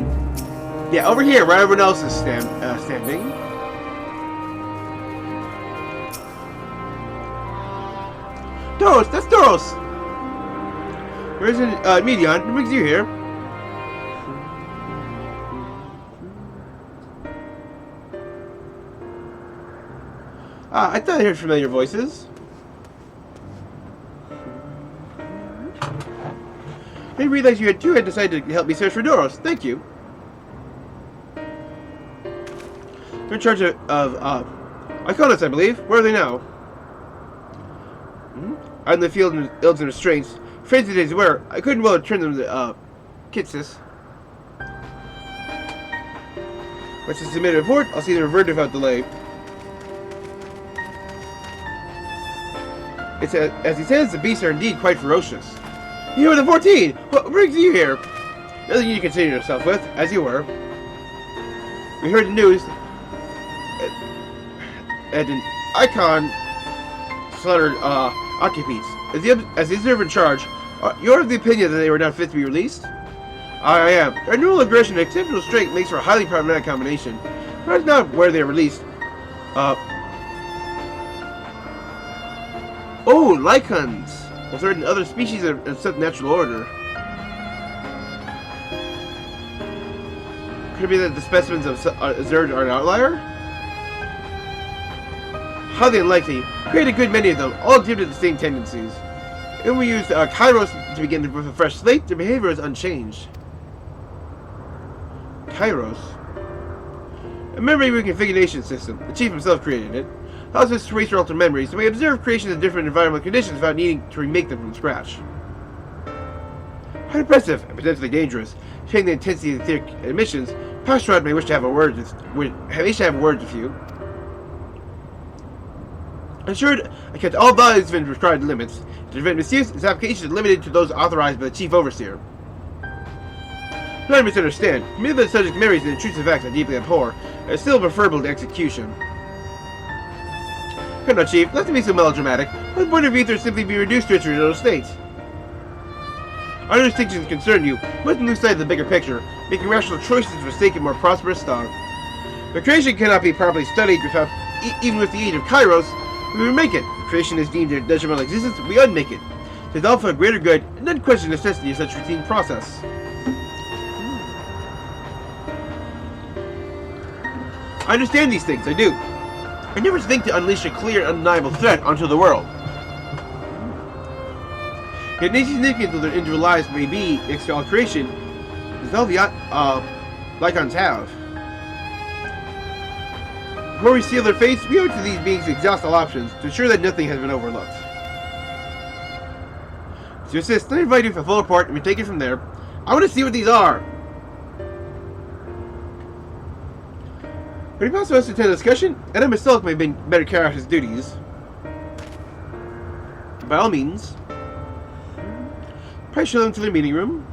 A: Yeah, over here, where everyone else is standing. Doros! That's Doros! Where's Medion? What brings you here? I thought I heard familiar voices. I didn't realize you had decided to help me search for Doros. Thank you. You're in charge of Iconos, I believe. Where are they now? Out in the field in ills and restraints. Afraid the days where I couldn't well return them to Kitsis. Once I submit a report, I'll see them reverted without delay. It's as he says, the beasts are indeed quite ferocious. You were the 14! What brings you here? Nothing you concern yourself with, as you were. We heard the news and an icon slaughtered occupants. As the observer in charge, you're of the opinion that they were not fit to be released? I am. Their neural aggression and exceptional strength makes for a highly problematic combination. But that's not where they are released. Oh, Lycans! A certain other species of such natural order. Could it be that the specimens of Zerd are an outlier? Highly unlikely. Create a good many of them, all exhibit the same tendencies. When we use Kairos to begin with a fresh slate, their behavior is unchanged. Kairos? A memory reconfiguration system. The chief himself created it. Allows us to erase or alter memories, so we observe creations in different environmental conditions without needing to remake them from scratch. How impressive and potentially dangerous. Depending the intensity of the etheric emissions, Pastrod may wish to have words with you. Ensured, I kept all values within prescribed limits. To prevent misuse, its application is limited to those authorized by the Chief Overseer. Do not misunderstand. Committing the subject memories and intrusive acts I deeply abhor are still preferable to execution. Come on, Chief, not to be so melodramatic. What point of ether simply be reduced to its original state? Our distinctions concern you. Must lose sight of the bigger picture, making rational choices for the sake of more prosperous star. The creation cannot be properly studied without, even with the aid of Kairos. We remake it. If creation is deemed a detrimental existence, we unmake it. It is all for a greater good, and none question the necessity of such routine process. I understand these things, I do. I never think to unleash a clear and undeniable threat onto the world. Yet insignificant though their individual lives may be next to all creation, is all the Lycans have. Before we seal their fates, we owe it to these beings to exhaust all options to ensure that nothing has been overlooked. To assist, let me invite you for a full report and we take it from there. I want to see what these are! Would it be possible to attend a discussion? And I myself may better carry out his duties. By all means. Probably show them to their meeting room.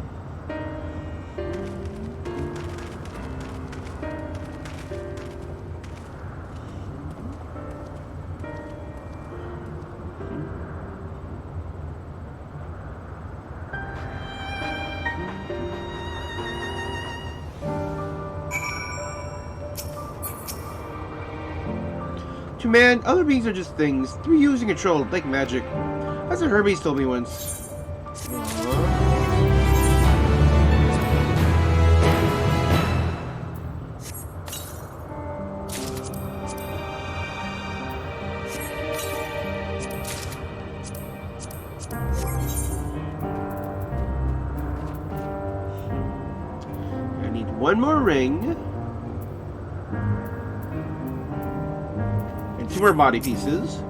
A: To man, other beings are just things to be used and controlled, like magic. That's what Hermes told me once. I need one more ring. And 2 more body pieces.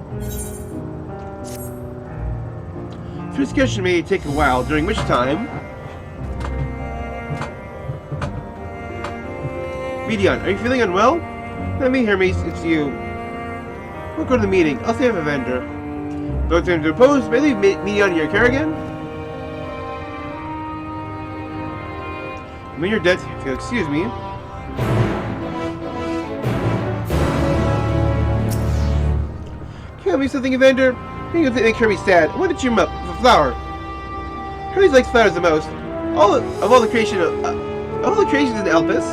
A: Discussion may take a while, during which time... Medion, are you feeling unwell? Not me, Hermes, it's you. We'll go to the meeting. I'll stay with a vendor. Going to him to oppose, may leave Medion in your care again? I'm in your debt, if you'll excuse me. Can you help me something, Evander? I think make Hermes sad. I want to cheer him up with a flower. Hermes likes flowers the most. All the creations in Elpis,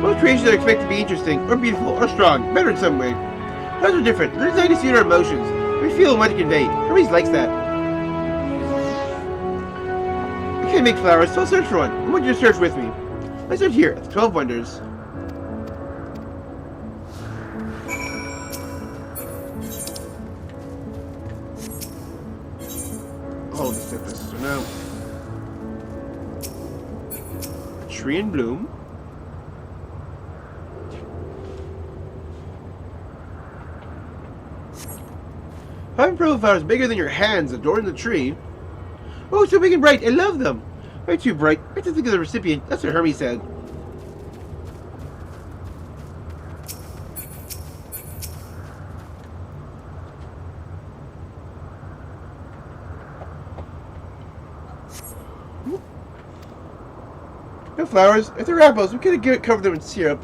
A: most creations are expected to be interesting, or beautiful, or strong, better in some way. Flowers are different. They're designed to suit our emotions. We feel and want to convey. Hermes likes that. I can't make flowers, so I'll search for one. I want you to search with me. Let's start here at the 12 Wonders. Oh, let's take this. So now, a tree in bloom. Five purple flowers bigger than your hands adorn the tree. Oh, so big and bright. I love them. Way too bright. I have to think of the recipient. That's what Hermes said. No flowers. If they're apples, we could cover them in syrup.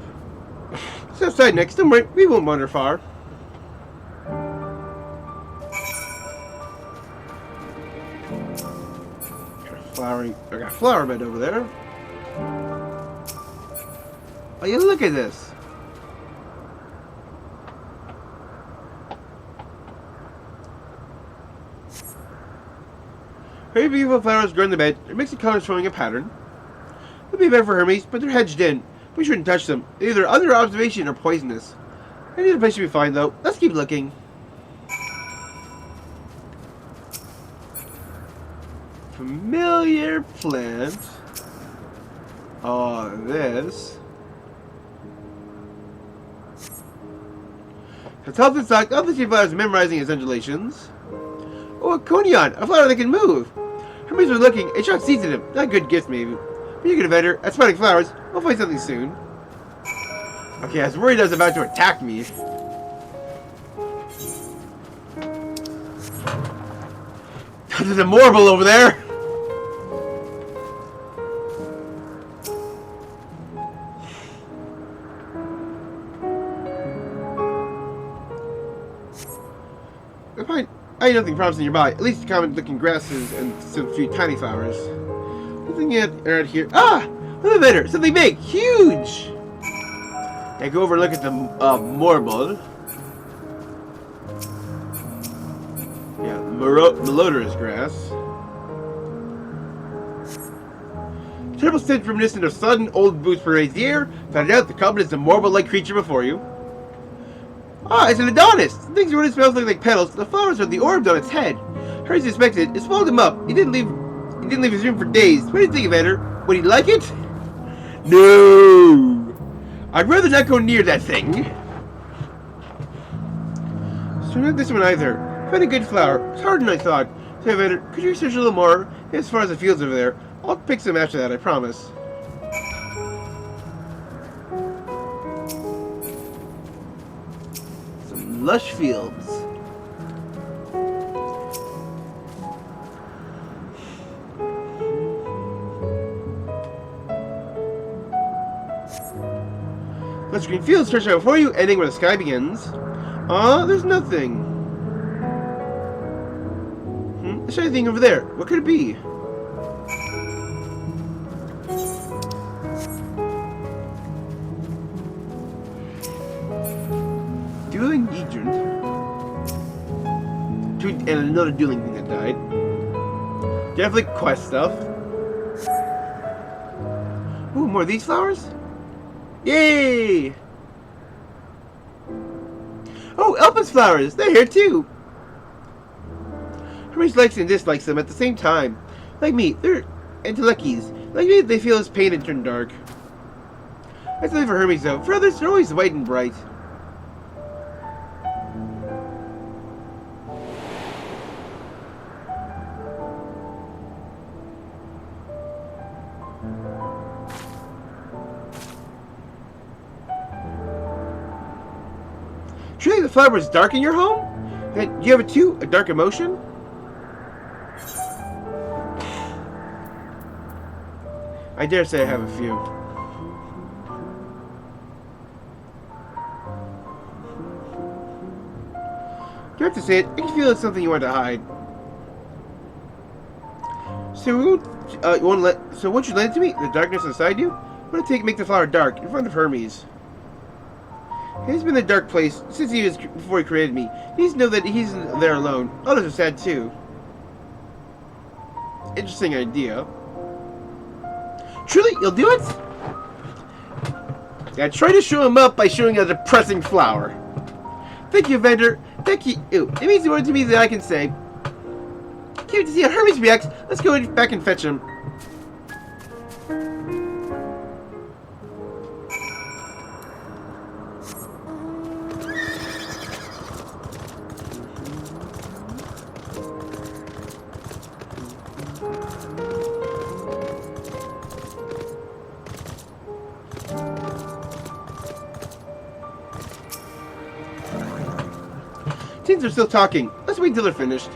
A: It's outside next. Don't worry. We won't wander far. I got a flower bed over there. Oh, you look at this. Very beautiful flowers grow in the bed. It makes the colors forming a pattern. It'll be better for Hermes, but they're hedged in. We shouldn't touch them. They're either under observation or poisonous. I need a place to be fine, though. Let's keep looking. Familiar plant. Oh, this. Consultant stock. All the flowers memorizing its undulations. Oh, a conion. A flower that can move. Hermes was looking. A shot seized him. Not a good gift, maybe. But you can vendor. At spotting flowers. We'll find something soon. Okay, I was worried I was about to attack me. There's a marble over there. I nothing promising nearby. At least common-looking grasses and some few tiny flowers. Nothing yet around here. Ah! Look better! Something big! Huge! I go over and look at the marble. Yeah, malodorous grass. Terrible stench reminiscent of sudden old boots parades the air. Found out the comet is the marble-like creature before you. Ah, it's an Adonis! The things really smells like petals. The flowers are the orbs on its head. Hermes suspected. It swallowed him up. He didn't leave his room for days. What do you think, Evander? Would he like it? No! I'd rather not go near that thing. So not this one either. Found a good flower. It's harder than I thought. So Evander, could you research a little more? As far as the fields over there. I'll pick some after that, I promise. Lush fields. Lush green fields stretch out before you, ending where the sky begins. There's nothing. There's anything over there. What could it be? Dueling Legion. and another dueling thing that died. Definitely quest stuff. Ooh, more of these flowers? Yay! Oh, Elpis flowers! They're here too! Hermes likes and dislikes them at the same time. Like me, they're intellecties. Like me, they feel his pain and turn dark. That's only for Hermes though. For others, they're always white and bright. Surely the flower is dark in your home? And you have it too? A dark emotion? I dare say I have a few. You have to say it. I can feel it's something you want to hide. So, won't you lend it to me? The darkness inside you? I'm going to make the flower dark in front of Hermes. He's been in a dark place since before he created me. He needs to know that he's there alone. Others are sad too. Interesting idea. Truly, you'll do it? Yeah, try to show him up by showing a depressing flower. Thank you, vendor. Thank you. Ew, it means more to me than I can say. Cute to see how Hermes reacts. Let's go back and fetch him. Teens are still talking. Let's wait until they're finished.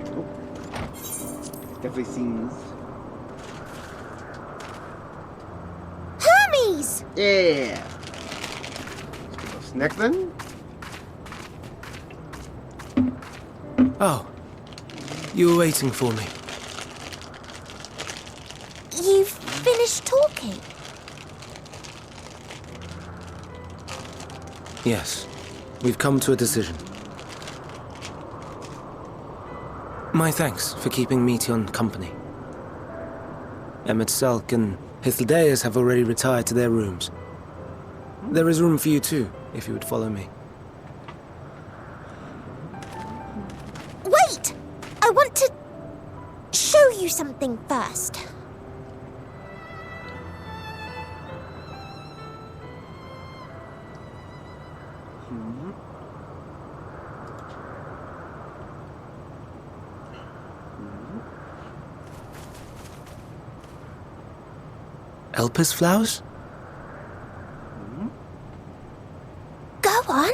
A: Oh. Definitely seems.
C: Hermes!
A: Yeah. Next then.
B: Oh, you were waiting for me.
C: You've finished talking?
B: Yes, we've come to a decision. My thanks for keeping Meteon company. Emmett Selk and Hythlodaeus have already retired to their rooms. There is room for you too, if you would follow me.
C: Wait! I want to show you something first.
B: Elpis flowers?
C: Go on.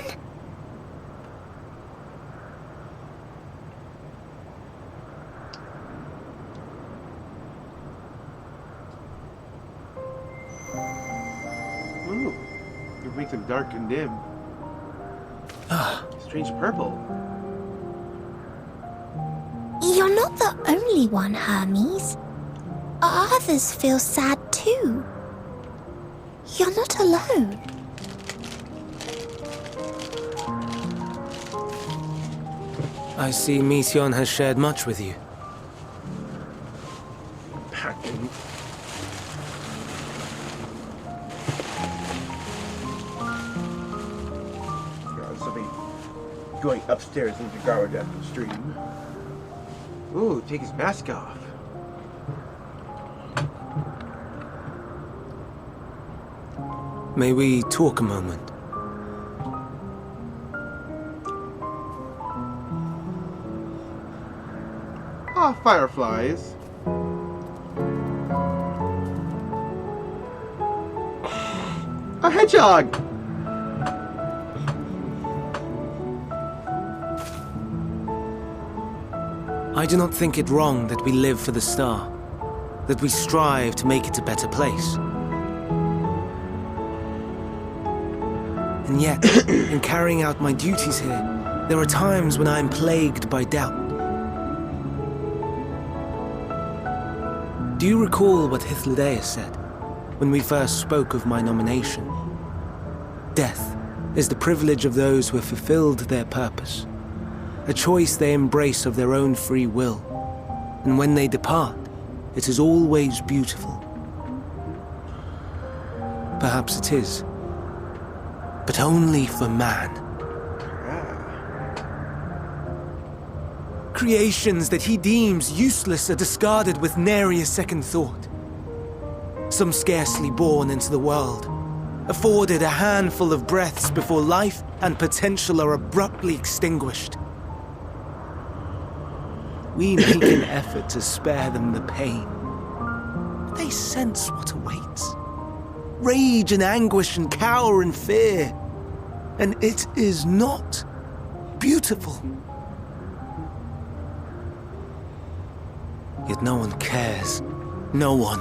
A: Ooh. It makes them dark and dim.
B: Ah,
A: Strange purple.
C: You're not the only one, Hermes. Others feel sad too. You're not alone.
B: I see Meteon has shared much with you.
A: Something going upstairs into the garbage after the stream. Ooh, take his mask off.
B: May we talk a moment?
A: Ah, fireflies. A hedgehog!
B: I do not think it wrong that we live for the star, that we strive to make it a better place. And yet, in carrying out my duties here, there are times when I am plagued by doubt. Do you recall what Hythlodaeus said when we first spoke of my nomination? Death is the privilege of those who have fulfilled their purpose, a choice they embrace of their own free will, and when they depart, it is always beautiful. Perhaps it is, but only for man. Creations that he deems useless are discarded with nary a second thought. Some scarcely born into the world, afforded a handful of breaths before life and potential are abruptly extinguished. We make an effort to spare them the pain, but they sense what awaits. Rage and anguish and cower and fear, and it is not beautiful. Yet no one cares. No one.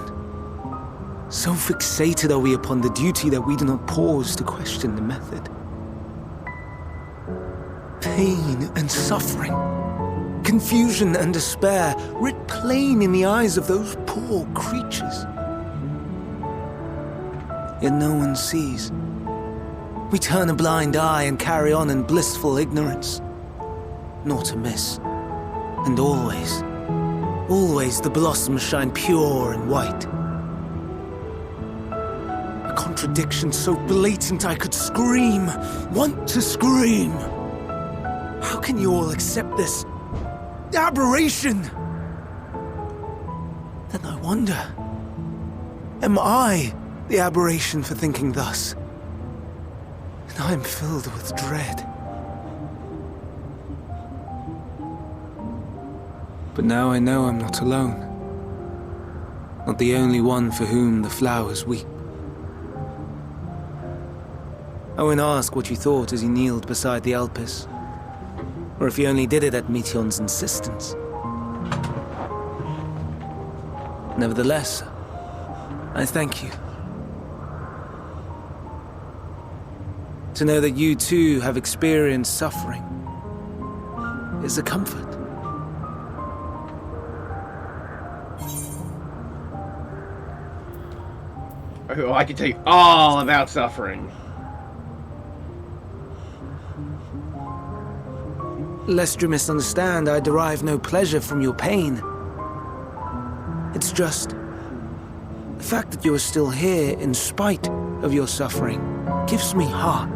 B: So fixated are we upon the duty that we do not pause to question the method. Pain and suffering, confusion and despair, writ plain in the eyes of those poor creatures. Yet no one sees. We turn a blind eye and carry on in blissful ignorance. Nor to miss. And always, always the blossoms shine pure and white. A contradiction so blatant I could scream, want to scream. How can you all accept this aberration? Then I wonder, am I the aberration for thinking thus? And I am filled with dread. But now I know I'm not alone. Not the only one for whom the flowers weep. I won't ask what you thought as you kneeled beside the Elpis, or if you only did it at Meteon's insistence. Nevertheless, I thank you. To know that you too have experienced suffering is a comfort.
A: Oh, I can tell you all about suffering.
B: Lest you misunderstand, I derive no pleasure from your pain. It's just the fact that you are still here in spite of your suffering gives me heart.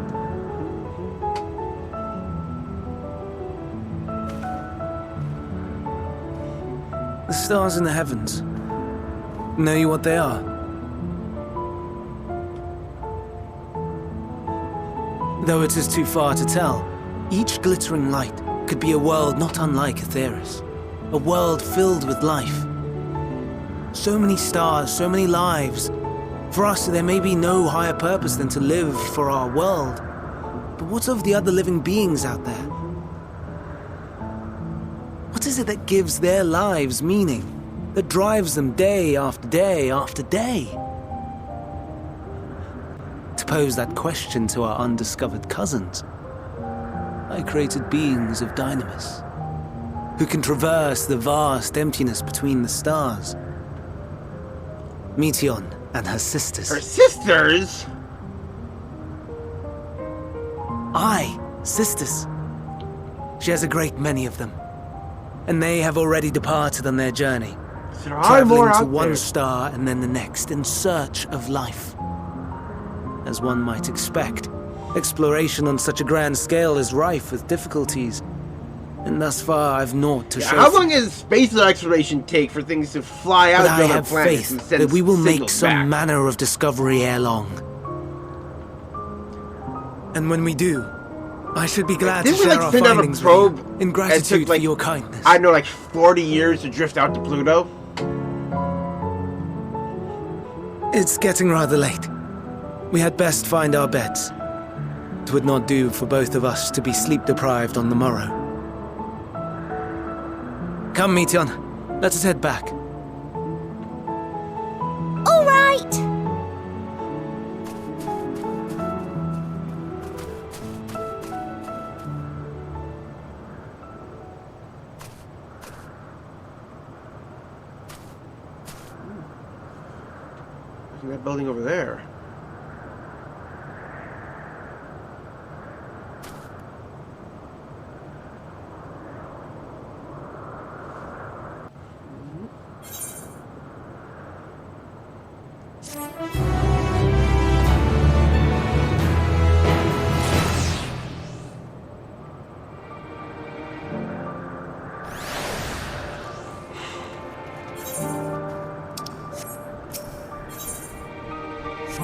B: The stars in the heavens. Know you what they are? Though it is too far to tell, each glittering light could be a world not unlike Aetheris. A world filled with life. So many stars, so many lives. For us, there may be no higher purpose than to live for our world. But what of the other living beings out there? What is it that gives their lives meaning? That drives them day after day after day? To pose that question to our undiscovered cousins, I created beings of Dynamis, who can traverse the vast emptiness between the stars. Meteon and her sisters.
A: Her sisters?
B: Aye, sisters. She has a great many of them, and they have already departed on their journey,
A: So there are
B: traveling
A: more
B: to
A: out
B: one
A: there.
B: star and then the next in search of life. As one might expect, exploration on such a grand scale is rife with difficulties, and thus far I've naught to show.
A: How long does space exploration take for things to fly out
B: But
A: to
B: I
A: other
B: have
A: planets
B: faith
A: and send
B: that we will make
A: signals
B: some
A: back?
B: manner of discovery ere long. And when we do, I should be glad to
A: Didn't we,
B: share
A: like,
B: our
A: send out a
B: findings
A: probe
B: with you, in
A: and
B: gratitude
A: took, like,
B: for your kindness.
A: I don't know, like 40 years to drift out to Pluto?
B: It's getting rather late. We had best find our beds. It would not do for both of us to be sleep-deprived on the morrow. Come, Meteon. Let us head back.
C: All right.
A: in that building over there.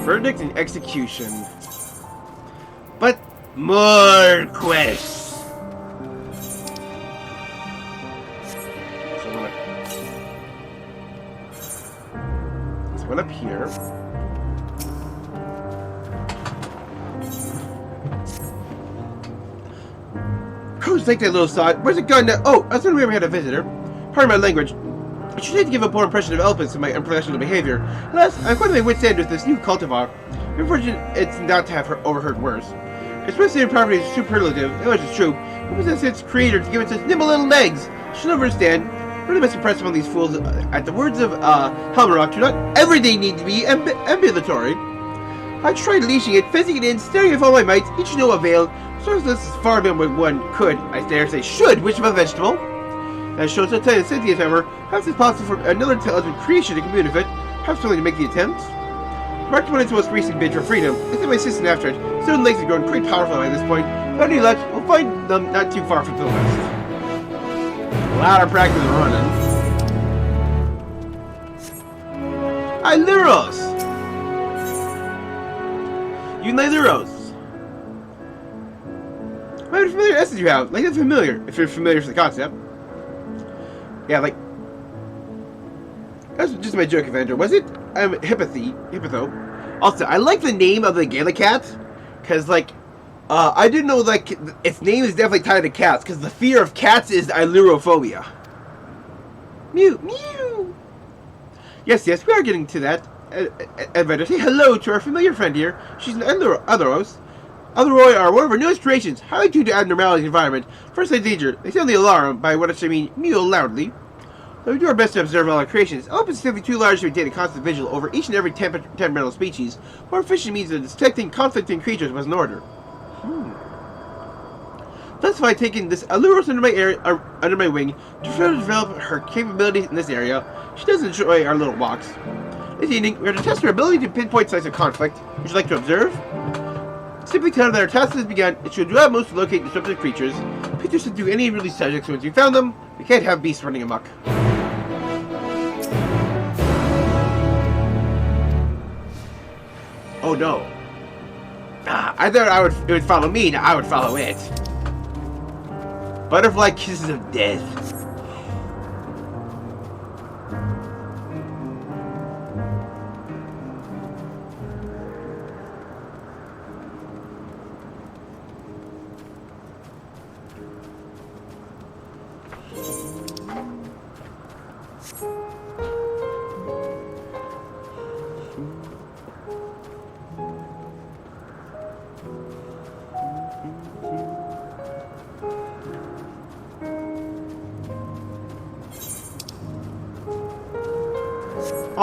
A: Verdict and execution. But more quests. So there's one up here. Who's like that little sod? Where's it gone now? Oh, I was wondering if we had a visitor. Pardon my language. I should hate to give a poor impression of elephants in my unprofessional behavior. Alas, I'm quite at my wit's end with this new cultivar. I'm fortunate it's not to have overheard worse. Especially in property is superlative, which is true. Who possesses its creator to give it such nimble little legs? I should never understand. Really must impress upon these fools at the words of Helmerock. Do not everything need to be ambulatory. I tried leashing it, fencing it in, staring with all my might, each no avail. So this is far beyond what one could, I dare say, should wish of a vegetable. That shows no time sentience, however. Perhaps it's possible for another intelligent creation to commune with it. Perhaps willing to make the attempt. Marked one its most recent bid for freedom. I think my assistant after it. Stone legs have grown quite powerful by this point. Without any luck, we'll find them not too far from the west. A lot of practice running. Iluros! You Iluros! What familiar essence you have? Like, that's familiar, if you're familiar with the concept. Yeah, like... That's just my joke, Evander. Was it? Hippotho. Also, I like the name of the Gallicat, because, like, I didn't know, like, its name is definitely tied to cats, because the fear of cats is Ilurophobia. Mew, mew! Yes, we are getting to that. Evander, say hello to our familiar friend here. She's an Otheros. Otheroi are one of our newest creations, highly tuned to abnormality environment. First sign danger, they sound the alarm, by what I mean, mew loudly. Though we do our best to observe all our creations, elephants are simply too large to maintain a constant vigil over each and every temperamental species. More efficient means of detecting conflicting creatures was in order. Thus have I taken this Aluros under my wing to further develop her capabilities in this area. She does enjoy our little walks. This evening, we are to test her ability to pinpoint sites of conflict. Would you like to observe? Simply tell her that our task has begun, and she will do our most to locate disruptive creatures. Please just do any released subjects once you found them. We can't have beasts running amok. Oh no. I thought it would follow me, now I would follow it. Butterfly kisses of death.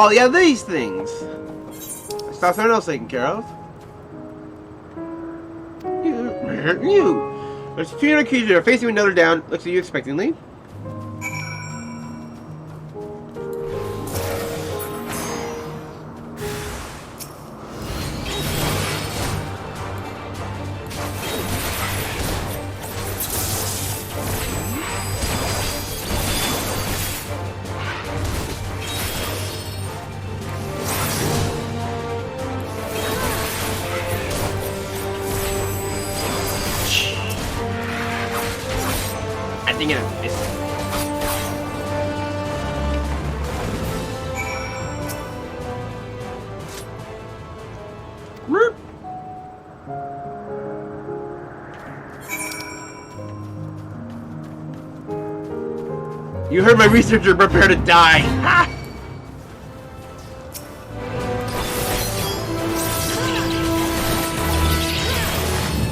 A: Oh yeah, these things. Let's stop something else taken care of. You. There's 200 creatures that are facing another down. Looks at you expectantly. You heard my researcher, prepare to die. Ha!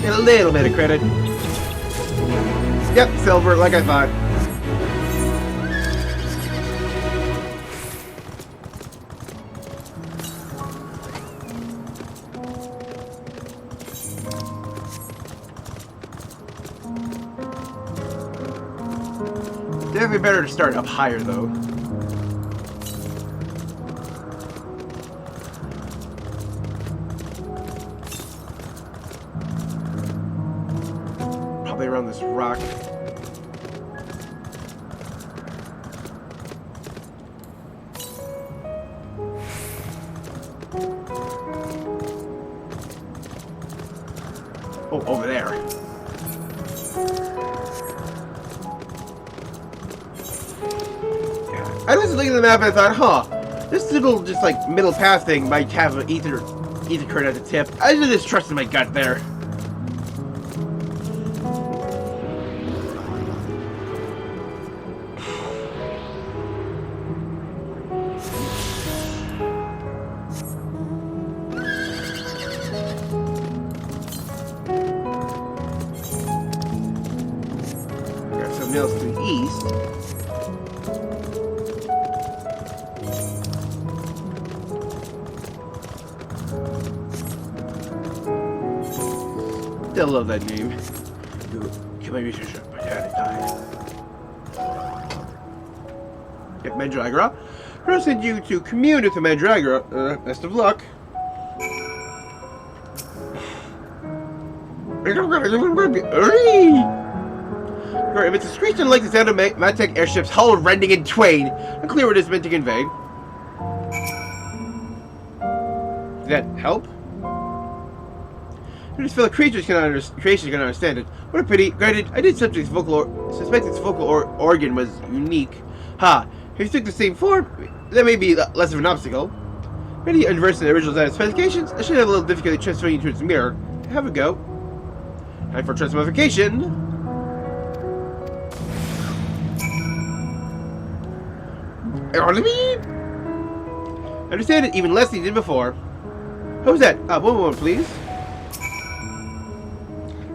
A: Get a little bit of credit. Yep, silver, like I thought. Definitely better to start up higher, though. Probably around this rock. Oh, over there. I was looking at the map and I thought, huh, this little just like middle path thing might have an ether current at the tip. I just trusted my gut there. Got something else to the east. Still love that name. Get my research up. My dad died. Get Mandragora. I'll send you to commune with the Mandragora. Best of luck. If it's a screech unlike the sound of Magtech airships hull rending in twain, unclear what it is meant to convey. Did that help? I just feel like creatures can understand it. What a pity. Granted, I did suspect its vocal organ was unique. Ha! If you took the same form, that may be less of an obstacle. Many unversed in the original design specifications, I should have a little difficulty transferring you to its mirror. Have a go. Time for transmogrification. Understand it even less than you did before. What was that? One moment, please.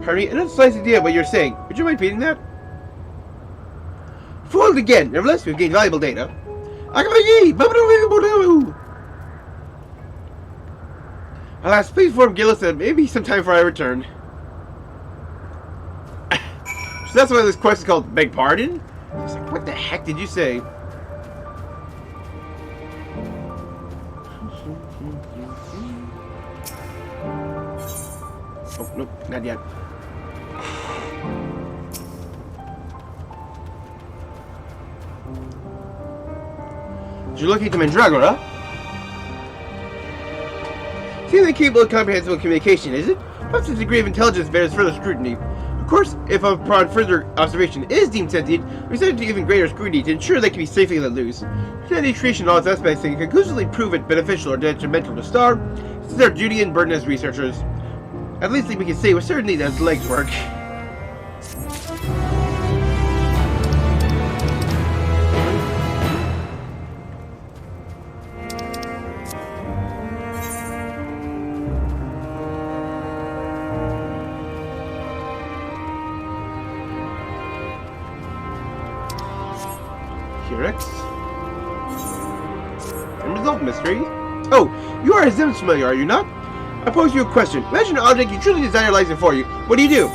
A: Harry, I don't slice idea what you're saying. Would you mind repeating that? Foiled again. Nevertheless, we've gained valuable data. Alas, please inform Gillis that maybe sometime before I return. So that's why this quest is called Beg Pardon? It's like, what the heck did you say? Oh, nope, not yet. You're looking at the Mandragora? Seemingly capable of comprehensible communication, is it? Perhaps its degree of intelligence bears further scrutiny. Of course, if upon further observation is deemed sentient, we send it to even greater scrutiny to ensure they can be safely let loose. Humanity creation in all its aspects can conclusively prove it beneficial or detrimental to Star. This is our duty and burden as researchers. At least we can say with certainty that its legs work. Unresolved mystery. Oh, you are a Zims familiar, are you not? I pose you a question. Imagine an object you truly desire lies before you. What do you do?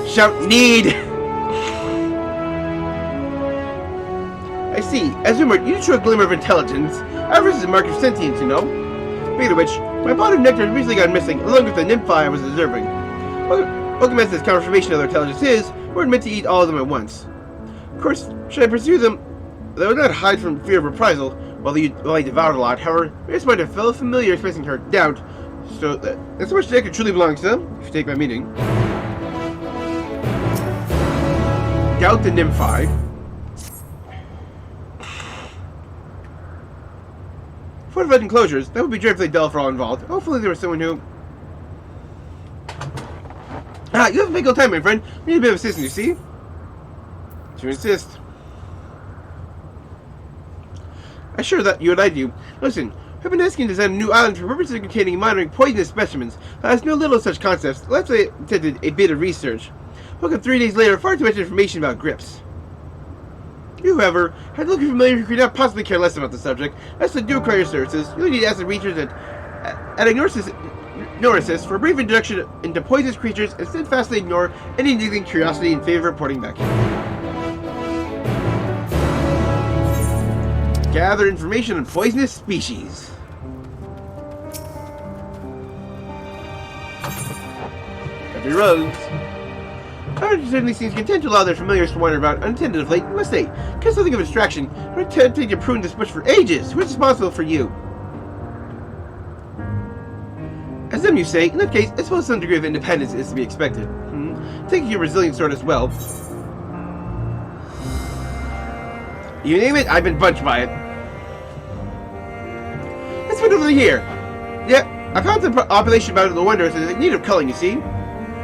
A: Shout need! I see. As rumored, you show a glimmer of intelligence. However, this is a mark of sentience, you know. Speaking of which, my pot of nectar has recently gone missing, along with the nymphi I was observing. Welcome as this confirmation of their intelligence is, we're meant to eat all of them at once. Of course, should I pursue them, they would not hide from fear of reprisal while I devoured a lot. However, I just might have fellow familiar expressing her doubt, so that's how much nectar truly belongs to them, if you take my meaning. Doubt the nymphi. Fortified enclosures, that would be dreadfully dull for all involved. Hopefully there was someone who... Ah, you have a big old time, my friend. We need a bit of assistance, you see? To insist. I'm sure that you and I do. Listen, I've been asking to design a new island for purposes of containing and monitoring poisonous specimens. I know little of such concepts. Let's say I attempted a bit of research. Woke up 3 days later, far too much information about grips. You, however, had looking familiar who could not possibly care less about the subject. As to do acquire your services, you'll need to ask the researchers at Ignore assist for a brief introduction into poisonous creatures and steadfastly ignore any niggling curiosity in favor of porting back here. Gather information on poisonous species. Every rose. However, certainly seems content to allow their familiars to wander about unattended of late, must they? Because something of a distraction. I've been attempting to prune this bush for ages. Who's responsible for you? As them you say, in that case, I suppose some degree of independence is to be expected. Taking your resilient sword as well. You name it, I've been bunched by it. Let's put it over here. Yeah, I found some population about the wonders is in need of culling, you see.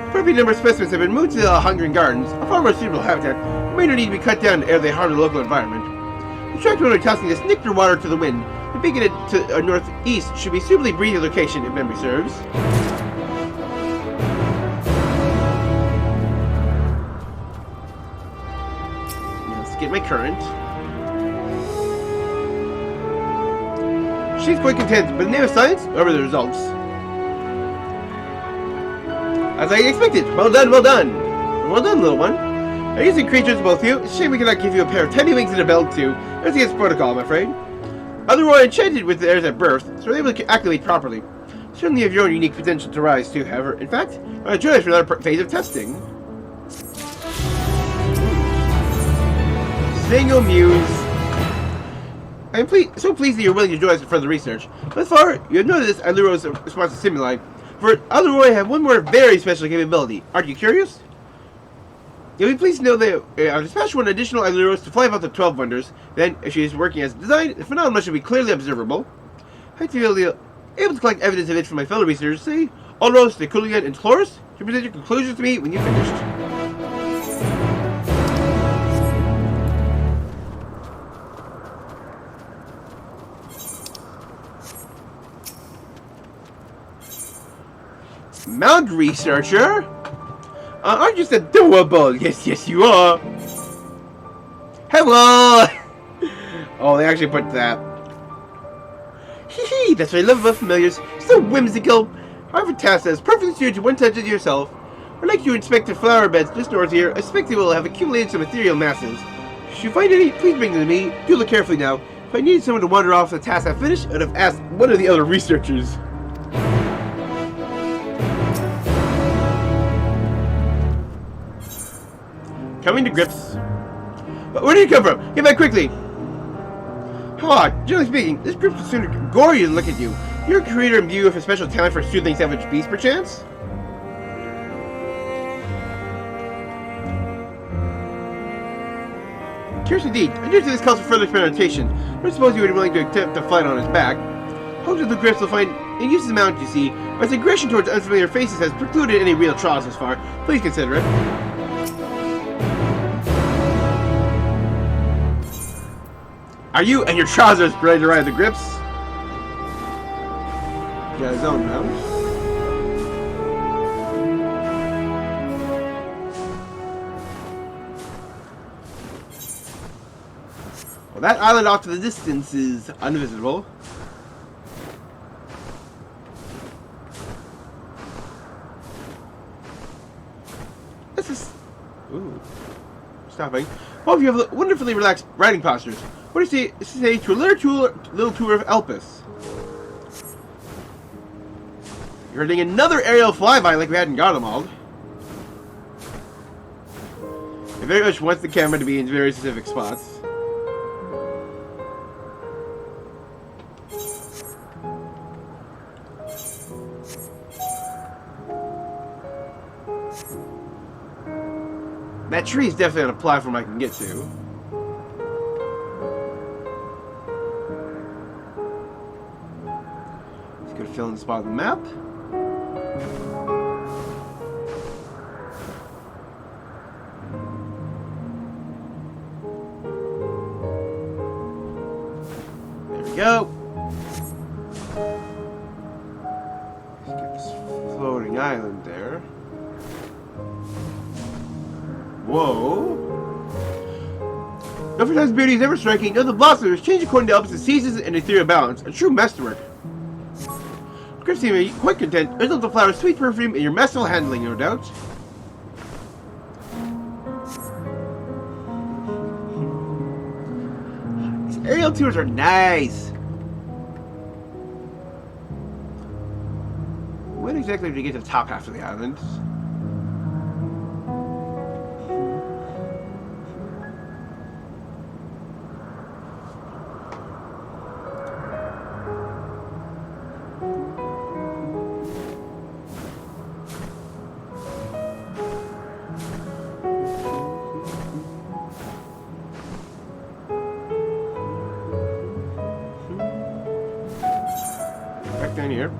A: Appropriate number of specimens have been moved to the Hungering Gardens, a far more suitable habitat, and may not need to be cut down ere they harm the local environment. The tract when tossing this nectar water to the wind, the beacon to northeast should be a suitably breathing location if memory serves. Let's get my current. She's quite content, but in the name of science, over the results. As I expected. Well done, well done. Well done, little one. Are using creatures, both of you? It's a shame we cannot give you a pair of tiny wings and a belt, too. That's against protocol, I'm afraid. Otherwise enchanted with theirs at birth, so they're able to activate properly. Certainly have your own unique potential to rise, too, however. In fact, I'll join us for another phase of testing. Single Muse. I am so pleased that you're willing to join us for further research. Thus far, you have noticed Aluro's response to stimuli. For Aluroi have one more very special capability. Aren't you curious? You'll be pleased to know that I'll dispatch one additional Aluros to fly about the 12 wonders. Then, if she is working as designed, the phenomenon should be clearly observable. I feel able to collect evidence of it from my fellow researchers, say, Olros, Niculian, and Cloris. You present your conclusions to me when you've finished. Mount Researcher? Aren't you just adorable? Yes, yes, you are. Hello! Oh, they actually put that. Hee, that's what I love about familiars. So whimsical. However, Tassa is perfectly suited to one touch of yourself. I'd like you to inspect the flower beds just north here. I suspect they will have accumulated some ethereal masses. If you find any, please bring them to me. Do look carefully now. If I needed someone to wander off the task I finished, I'd have asked one of the other researchers. Coming to grips. But where did you come from? Get back quickly! Ah, generally speaking, this group will sooner gore you than look at you. You're a creator and view of a special talent for soothing savage beasts, perchance? Curious indeed. I dare say this calls for further experimentation. I suppose you would be willing to attempt to fight on his back. Hope that the grips will find in use of the mount, you see, but its aggression towards unfamiliar faces has precluded any real trials thus far. Please consider it. Are you and your trousers ready to ride the grips? Got his own mount. Well, that island off to the distance is unvisitable. This is... Ooh. Stopping. Hope you have wonderfully relaxed riding postures. What do you say to a little tour of Elpis? You're hitting another aerial flyby like we had in Garlemald. It very much wants the camera to be in very specific spots. That tree is definitely on a platform I can get to. Just gonna fill in the spot on the map. There we go. Let's get this floating island there. Whoa. No Fantastic beauty is ever striking. No, the blossoms change according to opposite seasons and ethereal balance. A true masterwork. Griff seemed quite content. Result of flower's sweet perfume and your masterful handling, no doubt. These aerial tours are nice. When exactly did you get to the top half of the island? Back down here.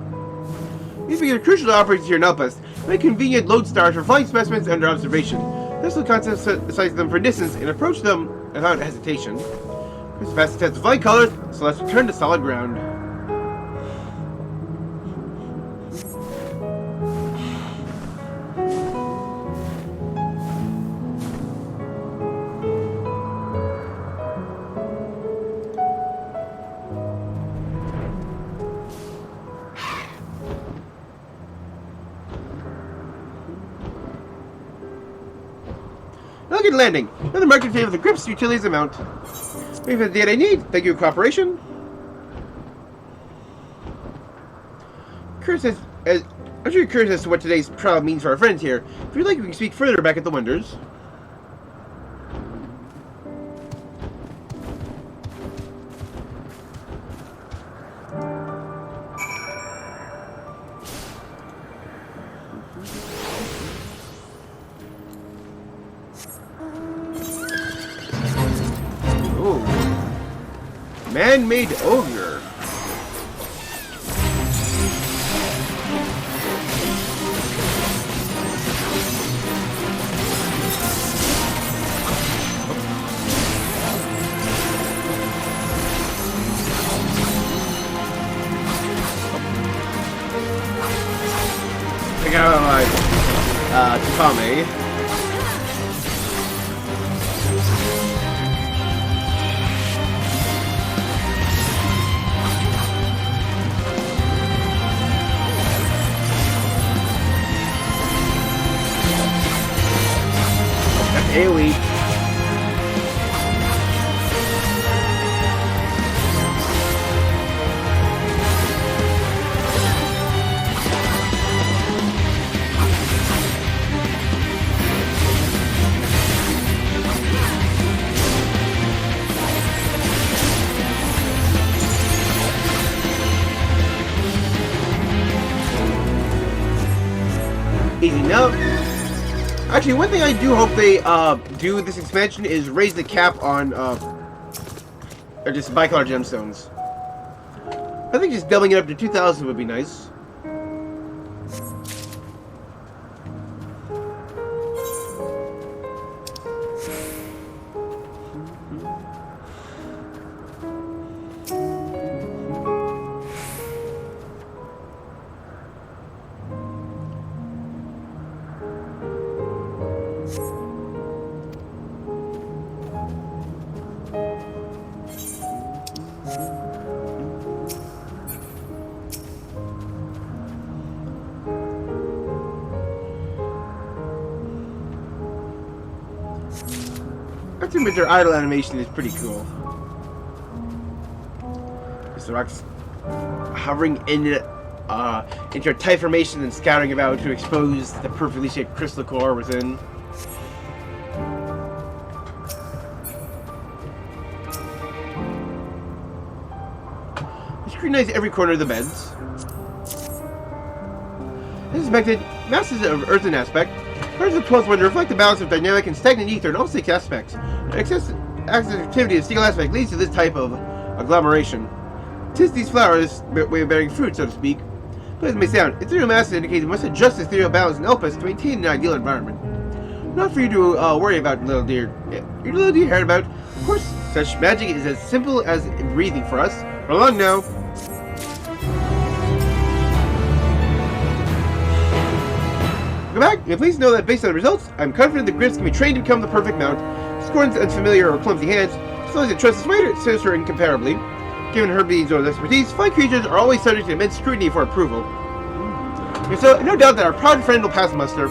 A: These begin crucial operations here in Outpost. Make convenient lodestars for flying specimens under observation. This will concept size them for distance and approach them without hesitation. This fast test flying colors, so let's return to solid ground. Elegant landing. Another market favor the Griff's utilities amount. Maybe the data I need. Thank you for cooperation. I'm sure you're curious as to what today's trial means for our friends here. If you'd like, we can speak further back at the Wonders. Man-made ogre. I got like Tafame. AoE. Easy enough. Actually, one thing I do hope they do with this expansion is raise the cap on or just bicolor gemstones. I think just doubling it up to 2,000 would be nice. I think with their idle animation is pretty cool. Just the rocks hovering into a tight formation and scattering about to expose the perfectly shaped crystal core within. Scrutinize every corner of the beds. As expected, masses of earthen aspect. Parts of the 12th wonder reflect the balance of dynamic and stagnant ether in all 6 aspects. Excessive activity of single aspect leads to this type of agglomeration. 'Tis these flowers way of bearing fruit, so to speak. But as it may sound, ethereal masses indicate we must adjust the ethereal balance in Elpis to maintain an ideal environment. Not for you to worry about, little dear. Your little dear heard about. Of course, such magic is as simple as breathing for us. For long now. Go back, and please know that based on the results, I'm confident the Griffs can be trained to become the perfect mount. Scorns unfamiliar or clumsy hands, as long as it trusts its rider, it serves her incomparably. Given Herbine's own expertise, flying creatures are always subject to immense scrutiny for approval. And so, no doubt that our proud friend will pass muster.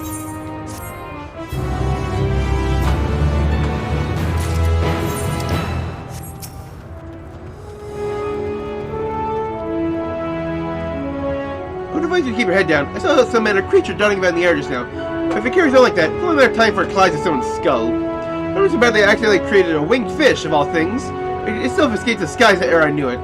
A: Who advised you to keep your head down? I saw some manner of creature darting about in the air just now. If it carries on like that, it's only a matter of time for it collides with someone's skull. I was about they accidentally created a winged fish, of all things. It still escaped the skies ere I knew it.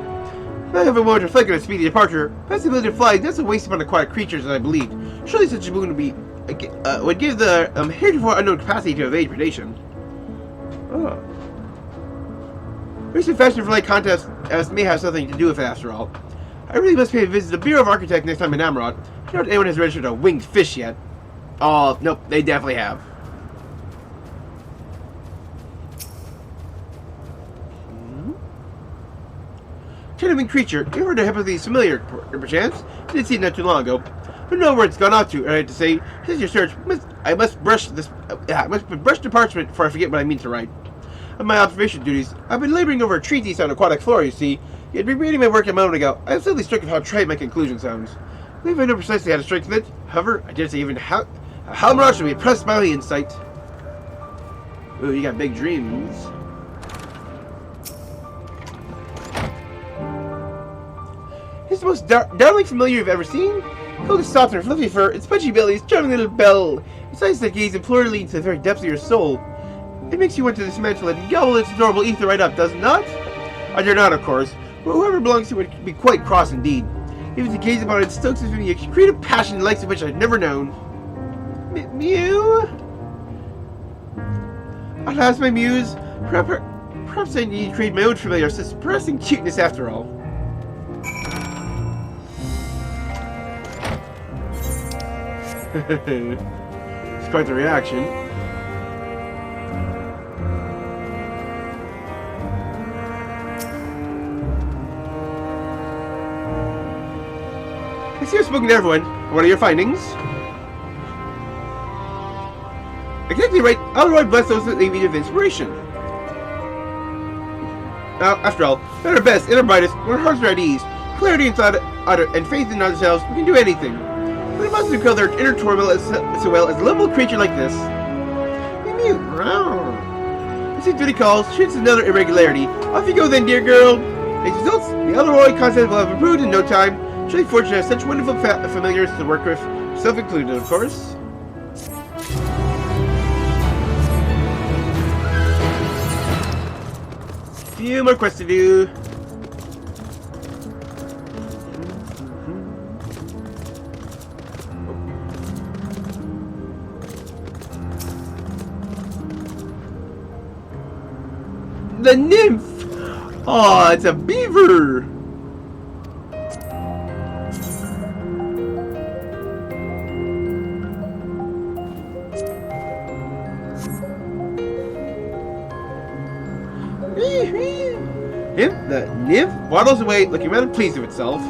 A: I have a moment to reflect on a speedy departure. Perhaps the ability to fly doesn't waste upon aquatic creatures as I believed. Surely such a boon would give the heretofore unknown capacity to evade predation. Oh. Recent fashion for light contests may have something to do with it after all. I really must pay a visit to the Bureau of Architect next time in Amrot. I doubt anyone has registered a winged fish yet. Oh, nope, they definitely have. Winged creature, you heard of Hippothys familiar, perchance? I did see it not too long ago. I don't know where it's gone off to, I had to say. Since your search, I must brush the parchment before I forget what I mean to write. On my observation duties, I've been laboring over a treatise on aquatic flora, you see. You'd been reading my work a moment ago. I was suddenly struck with how trite my conclusion sounds. I believe I know precisely how to strengthen it. However, I dare say even how much should be impressed by my insight. Ooh, you got big dreams. He's the most darling familiar you've ever seen. Coat is soft and fluffy fur, its pudgy belly, its charming little bell. Its eyes that gaze imploringly into the very depths of your soul. It makes you want to dismantle it and gobble its adorable ether right up, does it not? I dare not, of course, but whoever belongs to it would be quite cross indeed. Even to gaze upon it stokes within me a creative passion the likes of which I've never known. Mew? Alas, my muse, perhaps I need to create my own familiar, suppressing cuteness after all. It's quite the reaction. I see you've spoken to everyone. What are your findings? Exactly right. Otherwise, bless those that leave you of inspiration. Now, after all, at our best, at our brightest, when our hearts are at ease, clarity in thought, and faith in ourselves, we can do anything. But it must recall their inner turmoil so well as a lovable creature like this. Mew. I see duty calls. Shit's another irregularity. Off you go then, dear girl. As results, the Elroy concept will have improved in no time. Truly fortunate to have such wonderful familiars to work with, self included, of course. Few more quests to do. The nymph! Oh, it's a beaver! The nymph waddles away looking rather pleased with itself.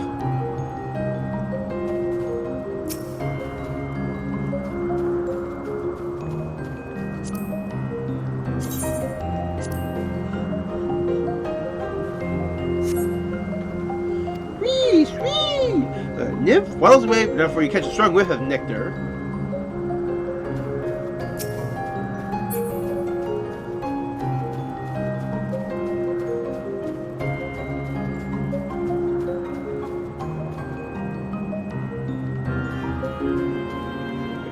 A: The nymph waddles away before you catch a strong whiff of nectar.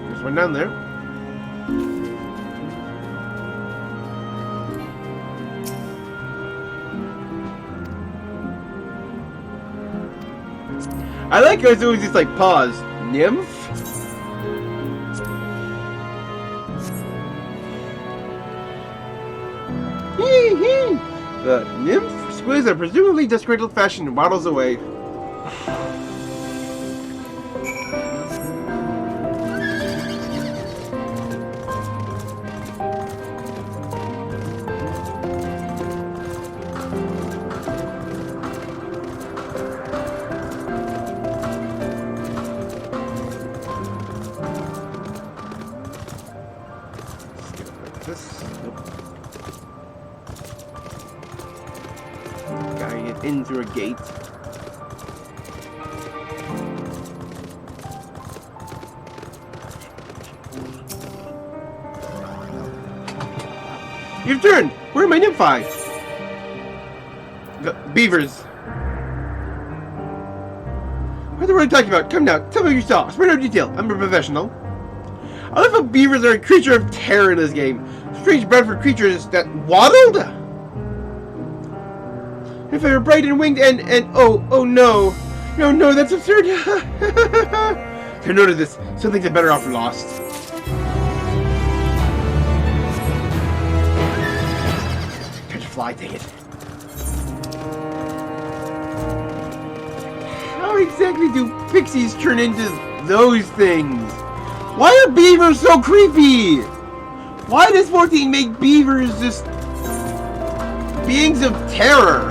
A: There's one down there. I like how it's always just like pause. Nymph? Hee. The nymph squeezes a presumably disgruntled fashion and waddles away. Guided in through a gate. You've turned! Where are my nymphi? The beavers. What are you talking about? Come now, tell me what you saw. Spread out detail. I'm a professional. I love how beavers are a creature of terror in this game. Strange Bradford creatures that waddled? If they were bright and winged and oh no. No, that's absurd. To notice this, some things are better off lost. Catch a fly, take it. How exactly do pixies turn into those things? Why are beavers so creepy? Why does 14 make beavers just beings of terror?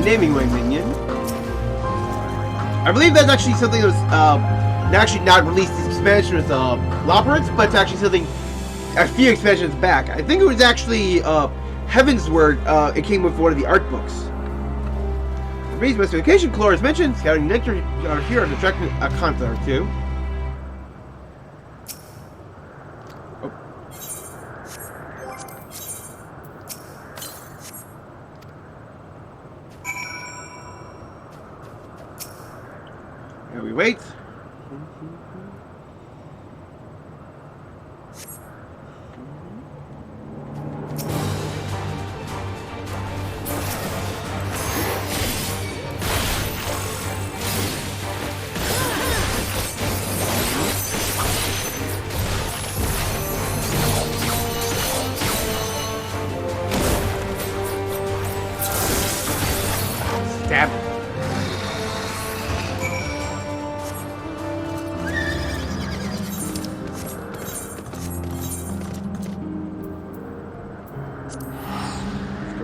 A: Naming my minion. I believe that's actually something that was actually not released this expansion with Loporix, but it's actually something a few expansions back. I think it was actually Heaven's Word. It came with one of the art books. The reason specification clause mentioned scouting nectar here to attract a content or two. Here we wait. Stab.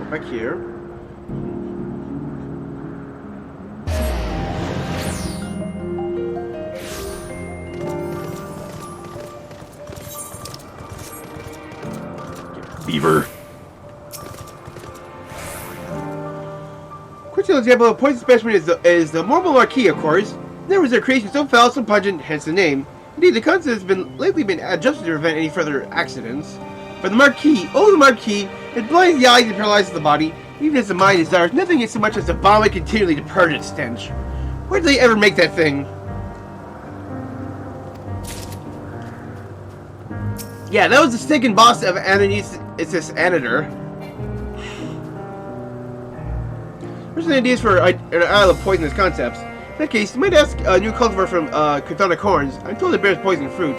A: Back here. Beaver. Quick example of poison specimen is the Marble Marquis, of course. There was their creation so foul, so pungent, hence the name. Indeed, the concept has lately been adjusted to prevent any further accidents. For the Marquis, the Marquis, it blinds the eyes and paralyzes the body. Even as the mind desires nothing is so much as to vomit continually to purge its stench. Where did they ever make that thing? Yeah, that was the stinking boss of Ananis Anator. There's any ideas for an Isle of Poisonous Concepts. In that case, you might ask a new cultivar from Chthonic Horns. I'm told it bears poison fruit.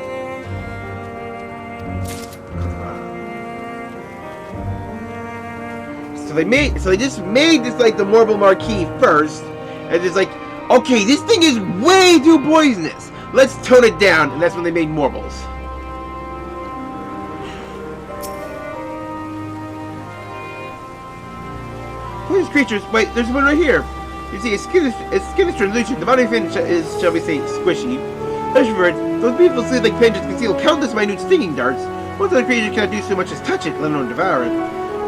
A: So they just made this like the Marble Marquis first, and it's like, okay, this thing is way too poisonous. Let's tone it down, and that's when they made Marbles. Poisonous creatures. Wait, there's one right here. You see, its skin is translucent. The body finish is, shall we say, squishy. Those beautiful slither like pendants conceal countless minute stinging darts. Most other creatures cannot do so much as touch it, let alone devour it.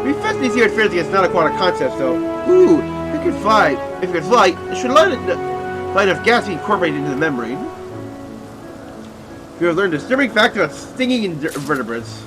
A: It'd be fascinating to see how it fares against non-aquatic concepts, though. Ooh, it could fly. If it could fly, it should allow enough gas to be incorporated into the membrane. We have learned a disturbing fact about stinging invertebrates.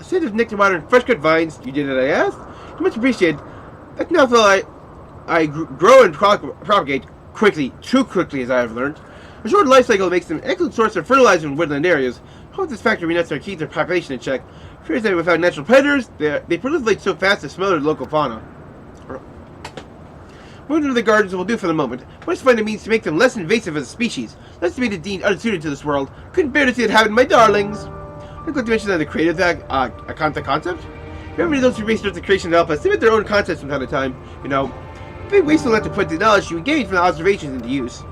A: Scent of nectar water and fresh cut vines. You did it, I asked. Much appreciated. That now feel I grow and propagate quickly, too quickly, as I have learned. A short life cycle makes them an excellent source of fertilizer in woodland areas. Hope this factor means to keep their population in check. Fears that without natural predators, they proliferate so fast to smother the local fauna. Moving to the gardens will do for the moment. Let's find a means to make them less invasive as a species. Less to be deemed unsuited to this world. Couldn't bear to see it happen, my darlings. I'm going to mention that the creative concept. Remember those who research the creation to help us submit their own concepts from time to time. You know, It'd be wasteful not to put the knowledge you gained from the observations into use.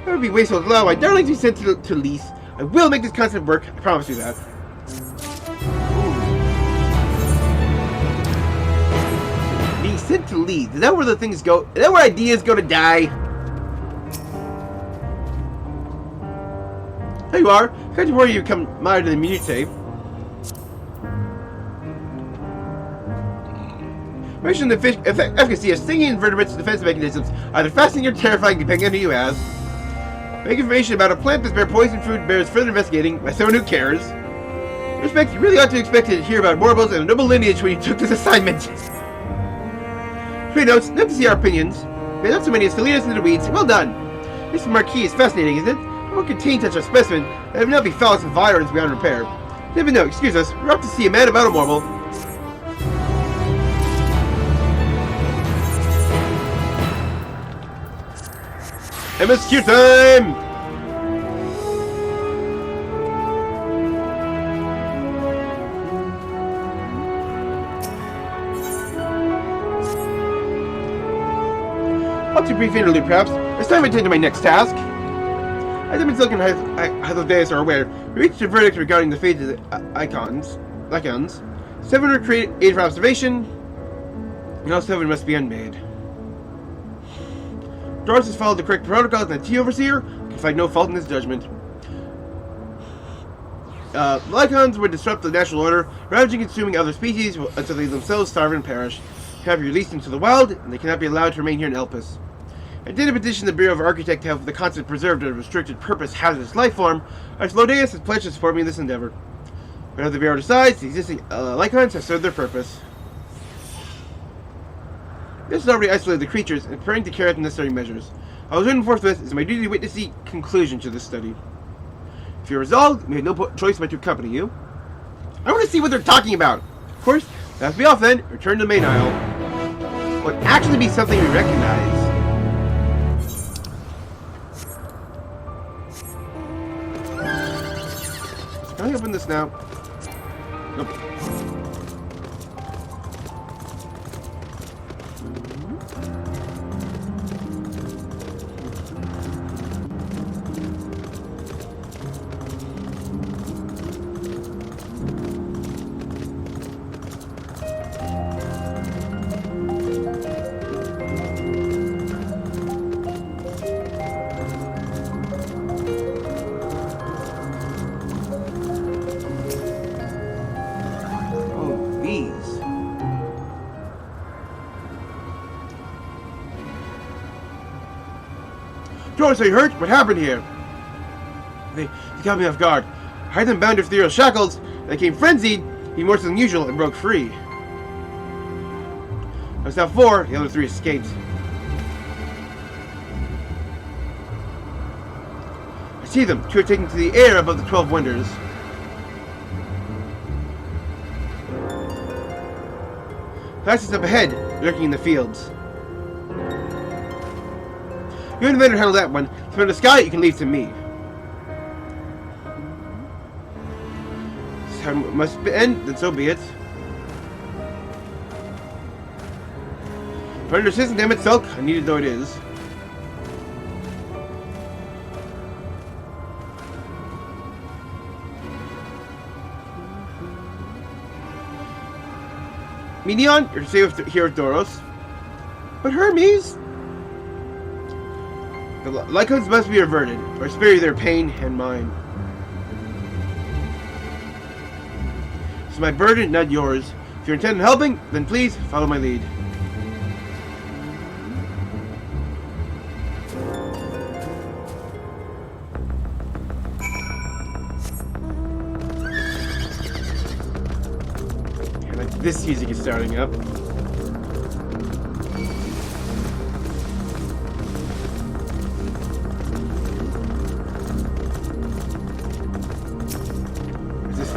A: It would be wasteful to allow my darling to be sent to Leith. I will make this concept work, I promise you that. Being sent to Leith, is that where the things go? Is that where ideas go to die? There you are. Can't you worry you become mired in the minutiae. Mention the efficacy of stinging invertebrates' defense mechanisms, either fascinating or terrifying depending on who you ask. Make information about a plant that's bear poison food bears further investigating by someone who cares. In respect, you really ought to expect to hear about warbles and a noble lineage when you took this assignment. 3 notes, not to see our opinions. But not so many as to lead us into the weeds. Well done. This marquee is fascinating, isn't it? It won't contain such a specimen, and it would not be foul with violence beyond repair. Never know, excuse us, we're up to see a man about a marble. MSQ time! I'll do a brief interlude, perhaps. It's time to attend to my next task. As I've been looking at Hythlodaeus are aware, we reached a verdict regarding the fate of the Lycans. 7 were created for observation, and all 7 must be unmade. Doris has followed the correct protocols, and the Tea Overseer can find no fault in his judgment. Lycans would disrupt the natural order, ravaging and consuming other species until they themselves starve and perish. They cannot be released into the wild, and they cannot be allowed to remain here in Elpis. I did a petition the Bureau of Architect to have the concept preserved a restricted purpose hazardous life form. Hythlodaeus has pledged to support me in this endeavor. Whatever the Bureau decides, the existing Lycans have served their purpose. This has already isolated the creatures and preparing to carry out the necessary measures. I was written forthwith as my duty to witness the conclusion to this study. If you're resolved, we have no choice but to accompany you. I want to see what they're talking about. Of course, that's be off then. Return to the main aisle. Would actually be something we recognize. Can I open this now? Nope. Doris, are you hurt? What happened here? They got me off guard. I had them bound to ethereal shackles, and I became frenzied, even more so than usual, and broke free. I was now 4, the other 3 escaped. I see them. 2 are taken to the air above the 12 wonders. Fastest up ahead, lurking in the fields. You and the vendor handle that one. If you're in the sky, you can leave to me. This time must end, then so be it. If under assistance, damn it, Silk, unneeded though it is. Medion, you're safe here with Doros. But Hermes? The Lycans must be averted, or spare you their pain and mine. It's my burden, not yours. If you're intent on helping, then please follow my lead. And like this music is starting up.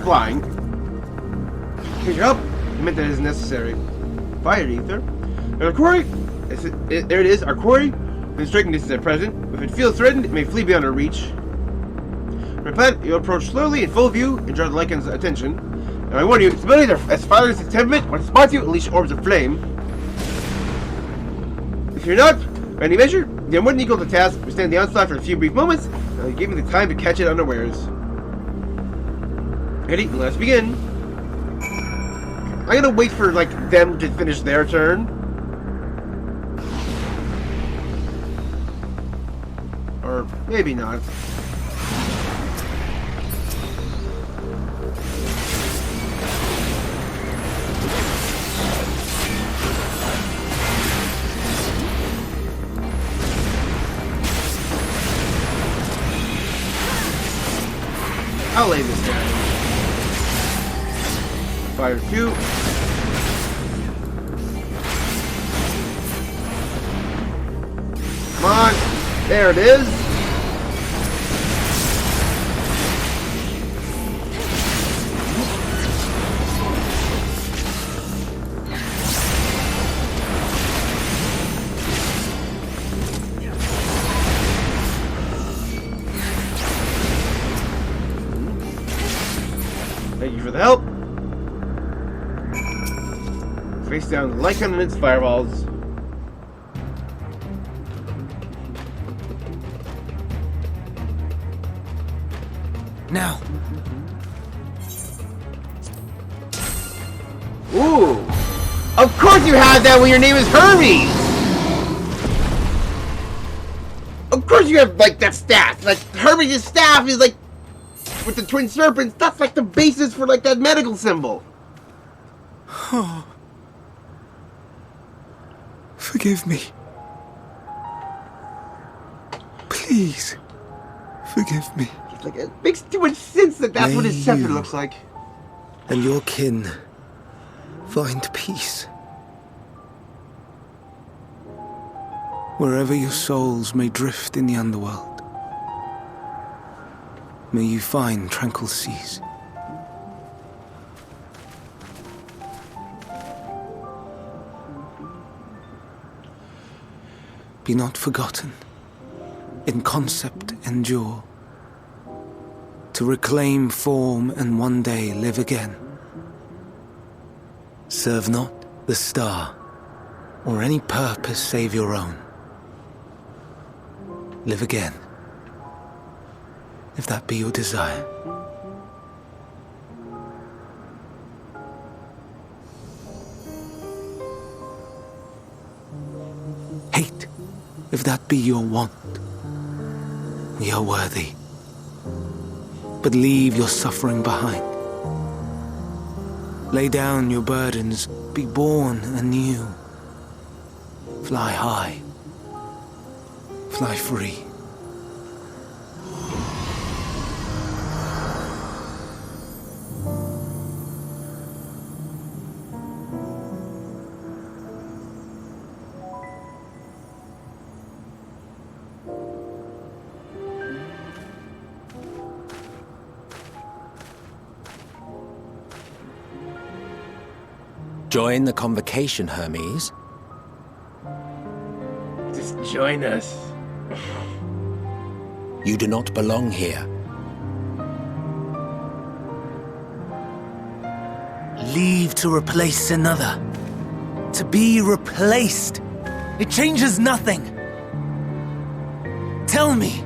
A: Flying. Here's your help. I meant that it is necessary. Fire ether. And our quarry. There it is. Our quarry. Within striking distance at present. If it feels threatened, it may flee beyond our reach. From plant, you'll approach slowly in full view and draw the Lycan's attention. And I warn you, its abilities are as fire as its temperament. When it spots you, unleash orbs of flame. Fear not. By any measure, you are more than equal to the task. Withstand the onslaught for a few brief moments. Now you gave me the time to catch it unawares. Ready? Let's begin. I'm gonna wait for, like, them to finish their turn. Or maybe not. I'll lay this down. Fire 2. Come on. There it is. Thank you for the help. Face down the Lycan and its fireballs.
B: Now.
A: Ooh! Of course you had that when your name is Hermes! Of course you have, like, that staff. Like, Hermes' staff is, like, with the twin serpents, that's, like, the basis for, like, that medical symbol.
G: Forgive me. Please, forgive me.
A: It's like, it makes too much sense that that's what his scepter looks like.
G: And your kin find peace. Wherever your souls may drift in the underworld, may you find tranquil seas. Be not forgotten, in concept endure, to reclaim form and one day live again. Serve not the star, or any purpose save your own. Live again, if that be your desire. Hate, if that be your want. We are worthy. But leave your suffering behind. Lay down your burdens, be born anew. Fly high, fly free.
F: Join the convocation, Hermes.
A: Just join us.
F: You do not belong here.
B: Leave to replace another. To be replaced. It changes nothing. Tell me,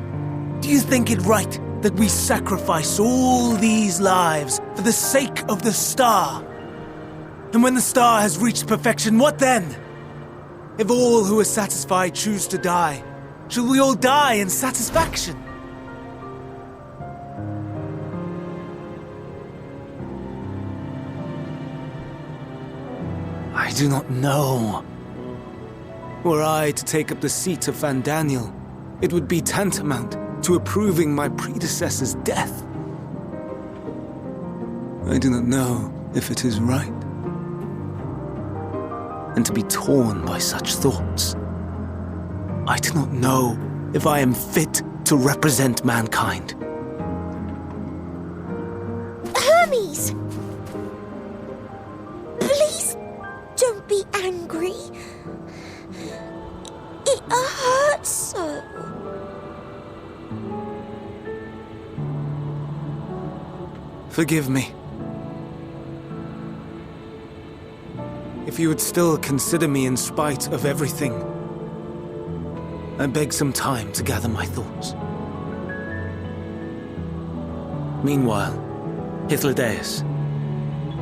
B: do you think it right that we sacrifice all these lives for the sake of the star? And when the star has reached perfection, what then? If all who are satisfied choose to die, shall we all die in satisfaction? I do not know. Were I to take up the seat of Fandaniel, it would be tantamount to approving my predecessor's death. I do not know if it is right. And to be torn by such thoughts, I do not know if I am fit to represent mankind.
C: Hermes! Please don't be angry. It hurts so.
B: Forgive me. If you would still consider me in spite of everything, I beg some time to gather my thoughts. Meanwhile, Hythlodaeus,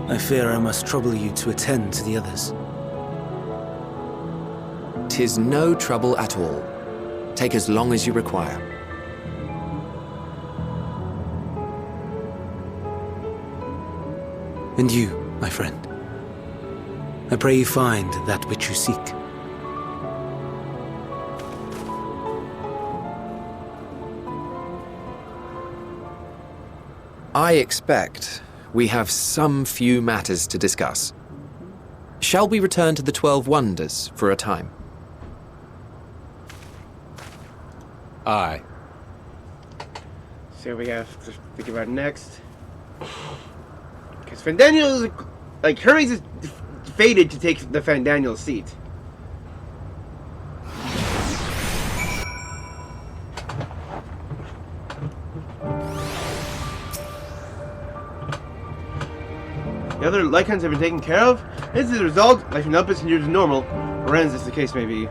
B: I fear I must trouble you to attend to the others.
D: 'Tis no trouble at all. Take as long as you require.
B: And you, my friend, I pray you find that which you seek.
D: I expect we have some few matters to discuss. Shall we return to the 12 Wonders for a time?
F: Aye.
A: So we have to think about next. Because Fandaniel is like Hermes is fated to take the Fandaniel seat. The other Lycans have been taken care of. This is the result. Life in Elpis continues normal, or ends as the case may be.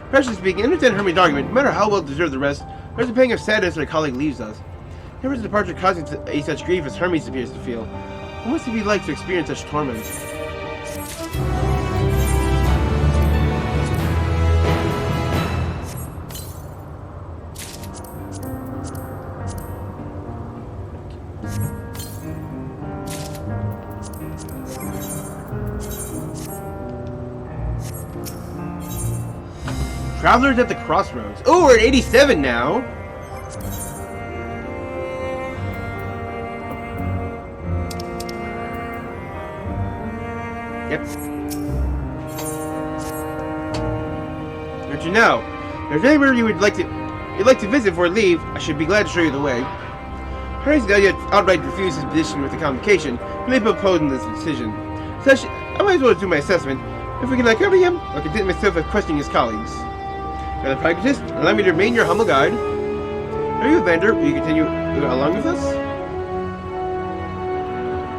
A: Practically speaking, I understand Hermes' argument. No matter how well deserved the rest, there's a pang of sadness when a colleague leaves us. Never is departure causing such grief as Hermes appears to feel. What must it be like to experience such torment? Travelers at the Crossroads. Oh, we're at 87 now. Yep. Don't you know? If there's anywhere you'd like to visit before leave, I should be glad to show you the way. Harry's not yet outright refused his position with the convocation, but may be opposed in this decision. Such, I might as well do my assessment. If we can cover him, I'll content myself with questioning his colleagues. You're the pragmatist, allow me to remain your humble guide. Are you a vendor? Will you continue along with us?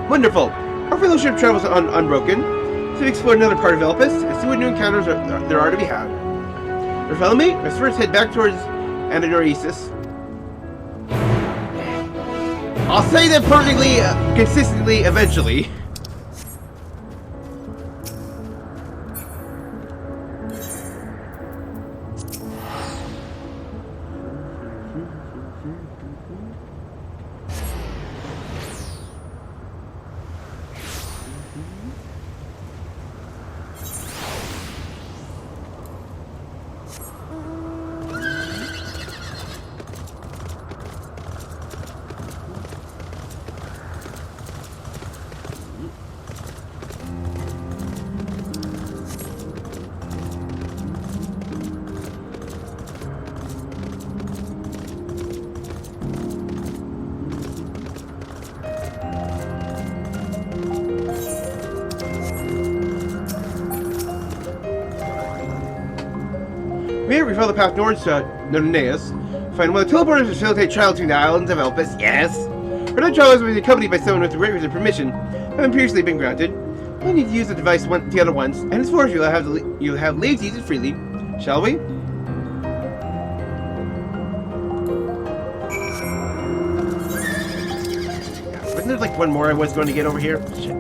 A: Wonderful. Our fellowship travels unbroken, so we explore another part of Elpis and see what new encounters there are to be had. You follow me? Let's first head back towards Ananoresis. I'll say that perfectly, consistently, eventually. Here we follow the path north to Noneus. Find one of the teleporters to facilitate travel to the islands of Elpis. Yes! Our night travel is accompanied by someone with the requisite permission, having previously been granted. We need to use the device together once, and henceforth you'll have leave to use it freely. Shall we? Wasn't there like one more I was going to get over here? Shit. I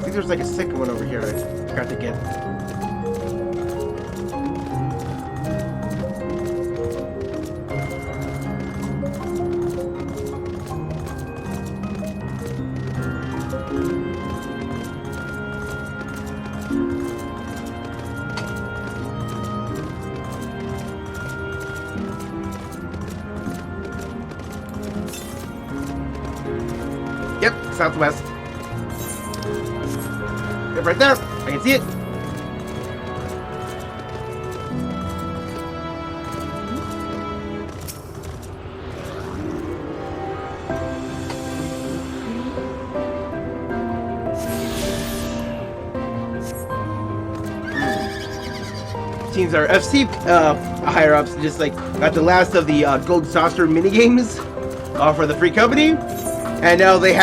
A: think there's like a second one over here I forgot to get. Yep, southwest. Yep, right there. I can see it. Seems our FC higher ups just like got the last of the gold saucer minigames for the free company. And now they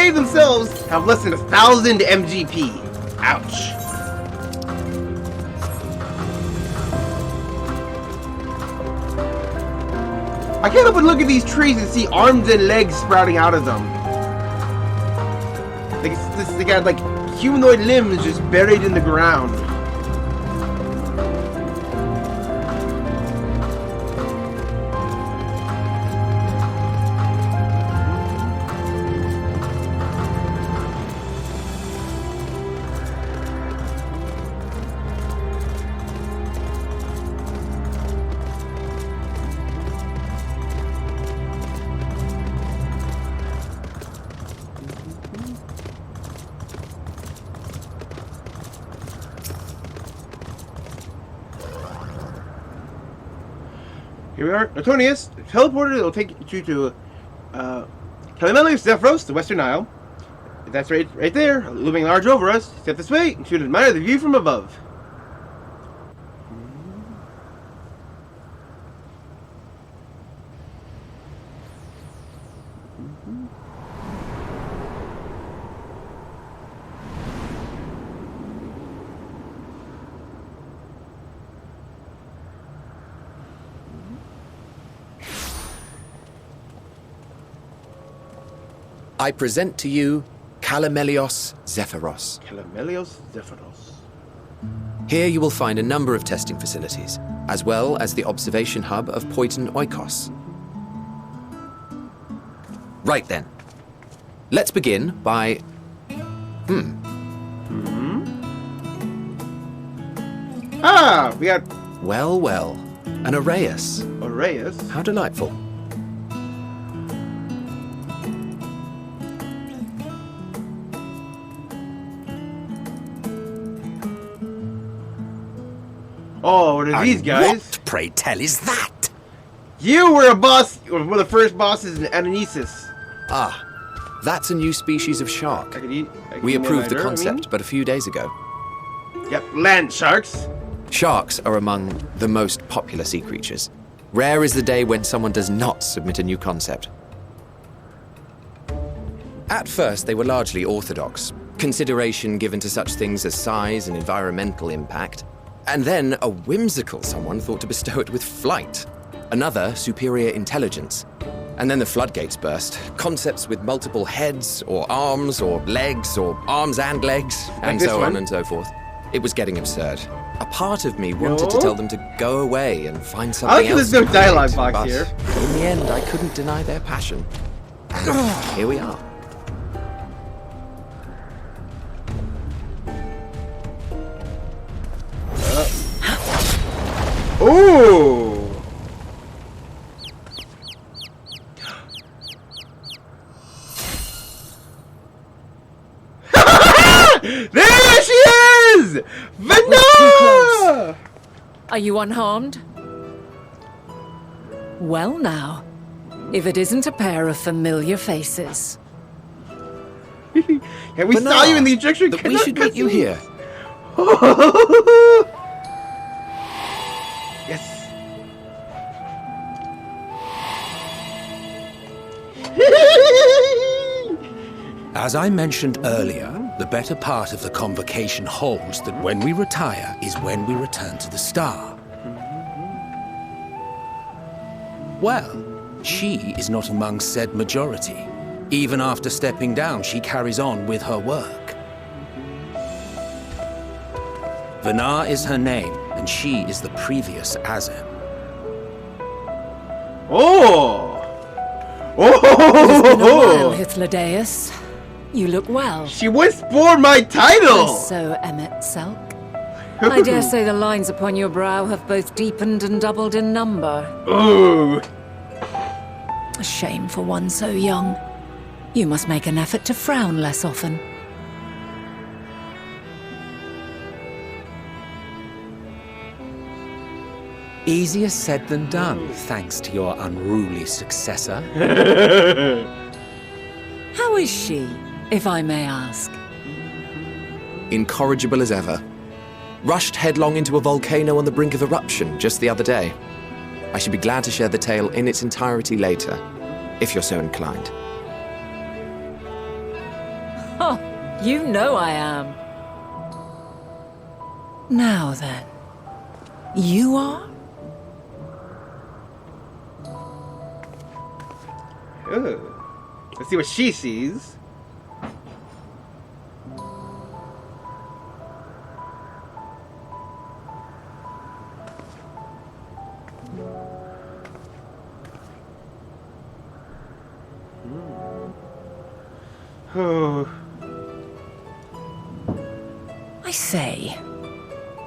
A: themselves have less than 1,000 MGP. Ouch. I can't help but look at these trees and see arms and legs sprouting out of them. Like they got like humanoid limbs just buried in the ground. Here we are. Antonius, teleporter will take you to Calamelius Zephyros, the Western Isle. That's right there, looming large over us. Step this way and should admire the view from above.
D: I present to you Calamelios Zephyros.
A: Calamelios Zephyros.
D: Here you will find a number of testing facilities, as well as the observation hub of Poiton Oikos. Right then. Let's begin by...
A: Ah, we got
D: Well, well. An Arraius.
A: Arraius.
D: How delightful.
A: Oh, what are these guys?
F: What, pray tell, is that?
A: You were a boss, or one of the first bosses in Ananesis.
D: Ah, that's a new species of shark.
A: I could eat.
D: We approved the
A: I mean.
D: concept but a few days ago.
A: Yep, land sharks.
D: Sharks are among the most popular sea creatures. Rare is the day when someone does not submit a new concept. At first, they were largely orthodox, consideration given to such things as size and environmental impact. And then a whimsical someone thought to bestow it with flight, another superior intelligence. And then the floodgates burst. Concepts with multiple heads, or arms and legs, and
A: this
D: so
A: one?
D: on and so forth. It was getting absurd. A part of me wanted to tell them to go away and find something
A: I like that
D: else.
A: there's no
D: to
A: dialogue
D: create,
A: box
D: but
A: here.
D: in the end, I couldn't deny their passion. And here we are.
A: Ooh! There she is! Vanna!
H: Are you unharmed? Well now, if it isn't a pair of familiar faces.
A: Yeah, we saw you in the ejection.
D: That we should meet you here.
A: Yes.
F: As I mentioned earlier, the better part of the convocation holds that when we retire is when we return to the star. Well, she is not among said majority. Even after stepping down, she carries on with her work. Vanar is her name, and she is the previous Azem.
A: Oh!
H: It's been a while,
A: Oh!
H: Hythlodaeus. You look well.
A: She once bore my title!
H: So, Emmet Selk. I dare say the lines upon your brow have both deepened and doubled in number.
A: Ooh!
H: A shame for one so young. You must make an effort to frown less often.
F: Easier said than done, thanks to your unruly successor.
H: How is she, if I may ask?
D: Incorrigible as ever. Rushed headlong into a volcano on the brink of eruption just the other day. I should be glad to share the tale in its entirety later, if you're so inclined.
H: Oh, you know I am. Now then, you are?
A: Ugh. Let's see what she sees. Oh.
H: I say,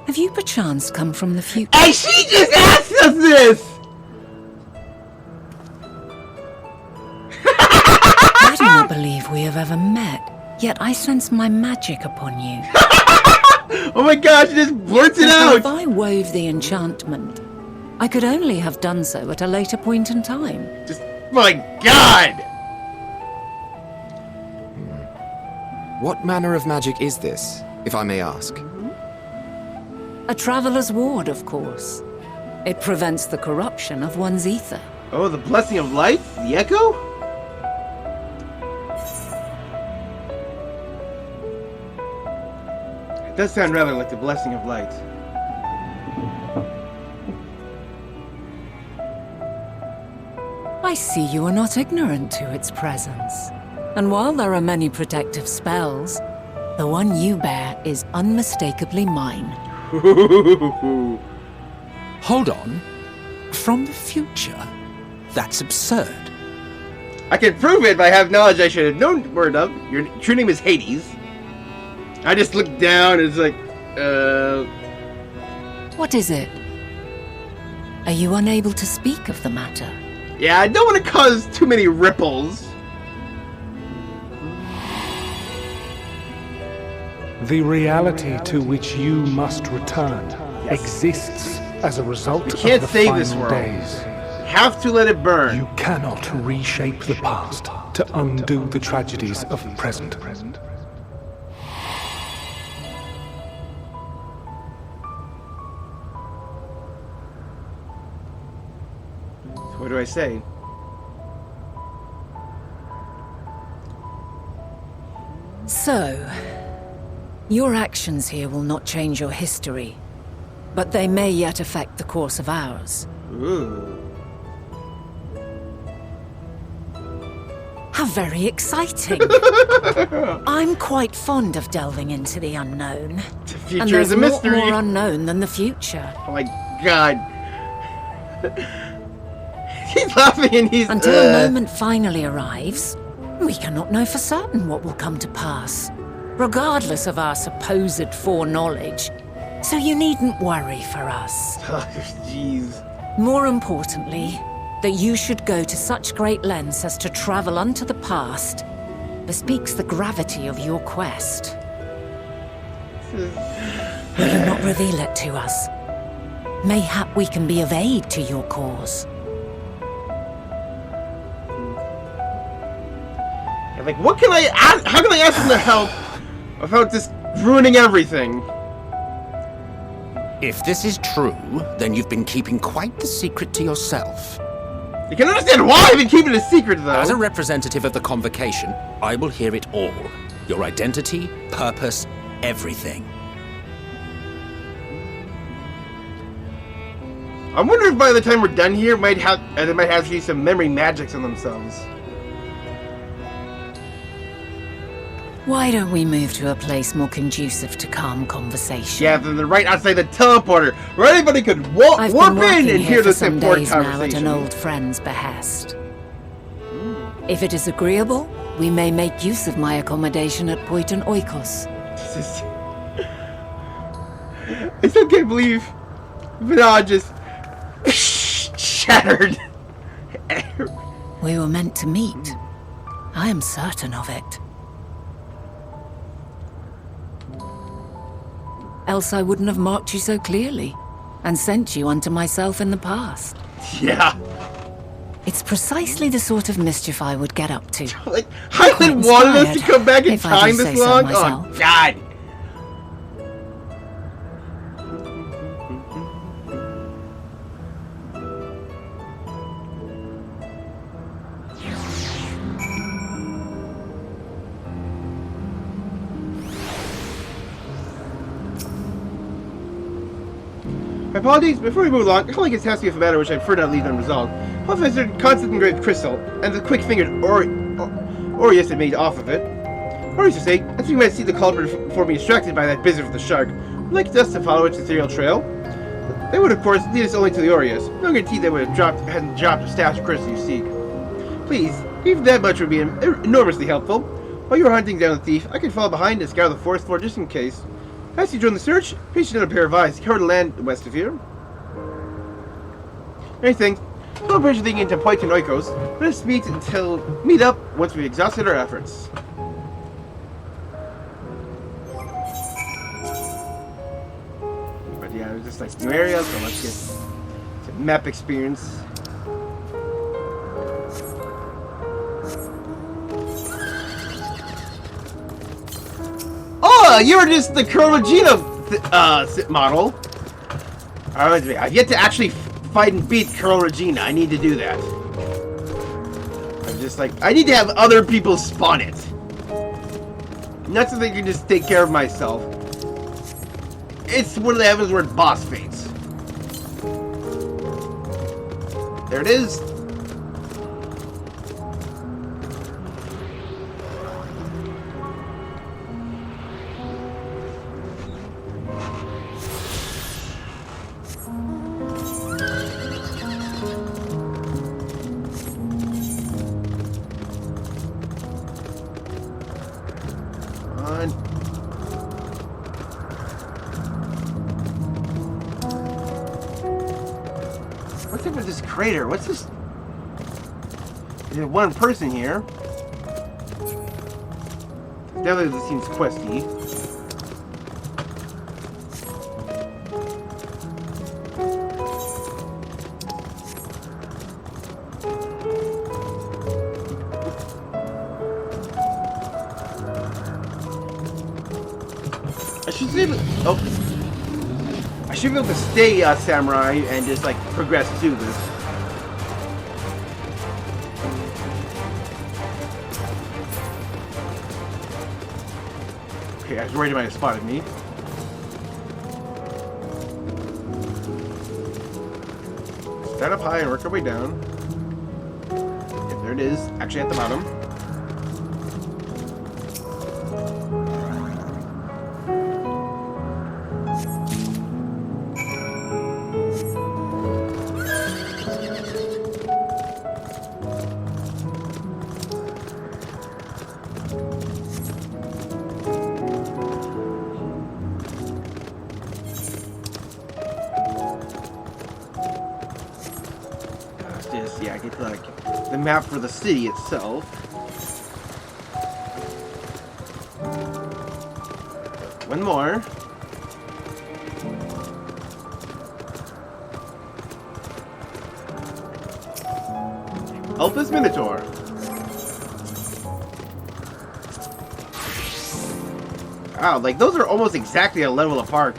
H: have you perchance come from the future?
A: Hey, she just asked us this!
H: I do not believe we have ever met, yet I sense my magic upon you.
A: Oh my gosh, she just blurts it
H: Now,
A: out!
H: if I wove the enchantment, I could only have done so at a later point in time.
A: Just, my god!
D: What manner of magic is this, if I may ask?
H: A traveler's ward, of course. It prevents the corruption of one's ether.
A: Oh, the blessing of light? The echo? It does sound rather like the blessing of light.
H: I see you are not ignorant to its presence. And while there are many protective spells, the one you bear is unmistakably mine.
F: Hold on. From the future? That's absurd.
A: I can prove it if I have knowledge I should have known word of. Your true name is Hades. I just looked down and it's like,
H: What is it? Are you unable to speak of the matter?
A: yeah, I don't want to cause too many ripples.
I: The reality to which you must return exists as a result
A: We
I: of
A: can't
I: the
A: save
I: final
A: this world.
I: days.
A: Have to let it burn.
I: You cannot reshape the past to undo the tragedies of the present.
A: So what do I say?
H: So, your actions here will not change your history, but they may yet affect the course of ours.
A: Ooh.
H: How very exciting! I'm quite fond of delving into the unknown.
A: The
H: And
A: future
H: there's
A: is a mystery.
H: more unknown than the future.
A: Oh my god. He's laughing and he's...
H: Until a moment finally arrives, we cannot know for certain what will come to pass, regardless of our supposed foreknowledge. So you needn't worry for us.
A: Jeez.
H: More importantly, that you should go to such great lengths as to travel unto the past bespeaks the gravity of your quest. Will you not reveal it to us? Mayhap we can be of aid to your cause.
A: Yeah, like, what can I ask? How can I ask him to help without just ruining everything?
F: If this is true, then you've been keeping quite the secret to yourself.
A: You can understand why I've been keeping it a secret, though.
F: As a representative of the Convocation, I will hear it all. Your identity, purpose, everything.
A: I wonder if by the time we're done here, they might have some memory magics on themselves.
H: Why don't we move to a place more conducive to calm conversation?
A: Yeah, they're right outside the teleporter, where anybody could warp
H: I've been working
A: in and
H: here
A: hear
H: for
A: this
H: some
A: important
H: days now at
A: conversation.
H: an old friend's behest. If it is agreeable, we may make use of my accommodation at Poiton Oikos.
A: I still can't believe Vinod just shattered.
H: We were meant to meet. I am certain of it. Else I wouldn't have marked you so clearly and sent you unto myself in the past.
A: Yeah.
H: It's precisely the sort of mischief I would get up to.
A: Like, Highland wanted us to come back in
H: if I do
A: time
H: say
A: this
H: so
A: long?
H: myself.
A: Oh, God. My apologies, before we move along, I feel like it's has to be a matter which I prefer not leave unresolved. Professor constant engraved crystal, and the quick-fingered Orius had made off of it. Orius to say, I think we might see the culprit before being distracted by that business with the shark. Would like us to follow its ethereal trail? They would, of course, lead us only to the Orius. No guarantee they would have hadn't dropped the stash of crystal you seek. Please, even that much would be enormously helpful. While you are hunting down the thief, I can fall behind and scour the forest floor just in case. As you join the search, please another pair of eyes. Cover the land west of here. Anything. No pressure thinking into Point and Oikos. Let us meet up once we've exhausted our efforts. But yeah, there's just like new areas, so let's get some map experience. Oh, you were just the Regina model. I've yet to actually fight and beat Regina. I need to do that. I'm just like, I need to have other people spawn it. Not so they can just take care of myself. It's one of the heavens where boss fates. There it is. What's up with this crater? What's this? There's one person here. Definitely this seems questy. I should be able to stay samurai and just like progress through this. Okay, I was worried he might have spotted me. Start up high and work our way down. Yep, there it is. Actually at the bottom. Yeah, I get like the map for the city itself. One more. Elpis Minotaur. Wow, like those are almost exactly a level apart.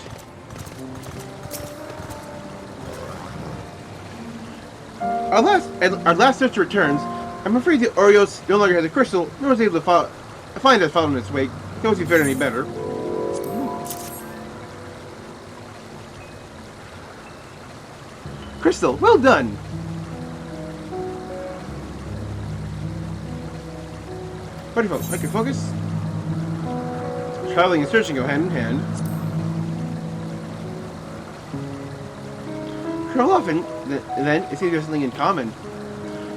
A: Our last search returns. I'm afraid the Orios no longer has a crystal, nor was able to find us following its wake. Don't see if fared any better. Crystal, well done! Like your focus. Traveling and searching go hand in hand. How often, then, it seems to have something in common.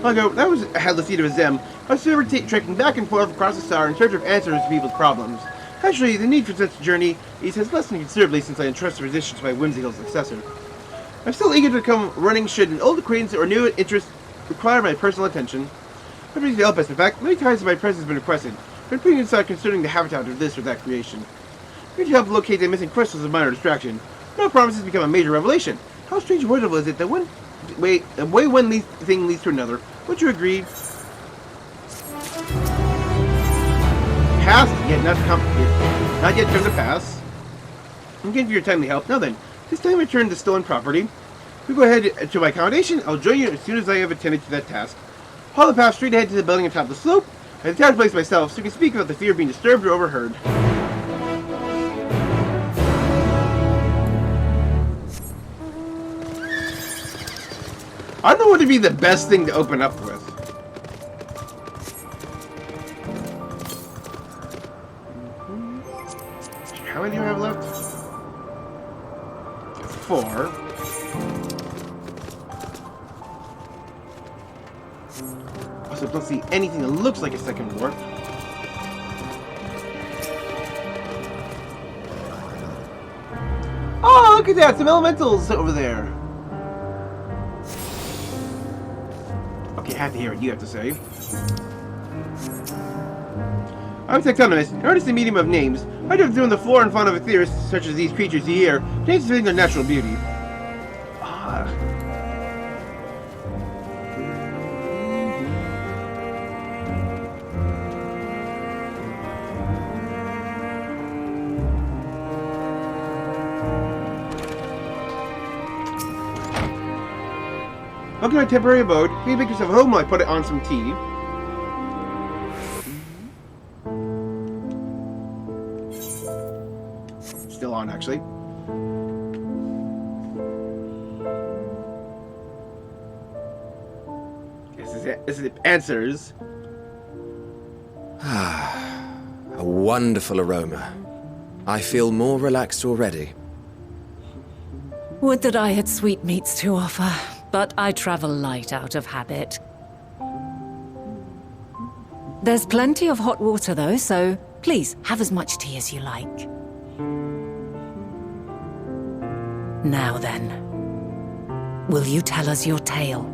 A: Long ago, that was a headless seed of a Zem. I was ever trekking back and forth across the star in search of answers to people's problems. Actually, the need for such a journey has lessened considerably since I entrusted position to my whimsical successor. I'm still eager to come running should an old acquaintance or new interest require my personal attention. I've been to help us, in fact, many times my presence has been requested. I've been putting aside considering the habitat of this or that creation. I need to help locate the missing crystals is a minor distraction. No promises become a major revelation. How strange and wonderful is it that one thing leads to another? Would you agree? Pass yet not yet come to pass. I'm getting for your timely help. Now then, this time return to stolen property. We go ahead to my accommodation. I'll join you as soon as I have attended to that task. Follow the path straight ahead to the building atop the slope. I have the entire place myself, so you can speak about the fear of being disturbed or overheard. I don't know what would be the best thing to open up with. How many do you have left? 4. Also, don't see anything that looks like a second warp. Oh, look at that! Some elementals over there. Okay, I have to hear what you have to say. I'm a taxonomist, an artist and medium of names. I do doing the flora and fauna of a theorist, such as these creatures you hear, changes fitting their natural beauty. Ah. Welcome to my temporary abode. Please make yourself at home while I put it on some tea. Still on, actually. This is it. Answers.
D: A wonderful aroma. I feel more relaxed already.
H: Would that I had sweetmeats to offer, but I travel light out of habit. There's plenty of hot water though, so please have as much tea as you like. Now then, will you tell us your tale?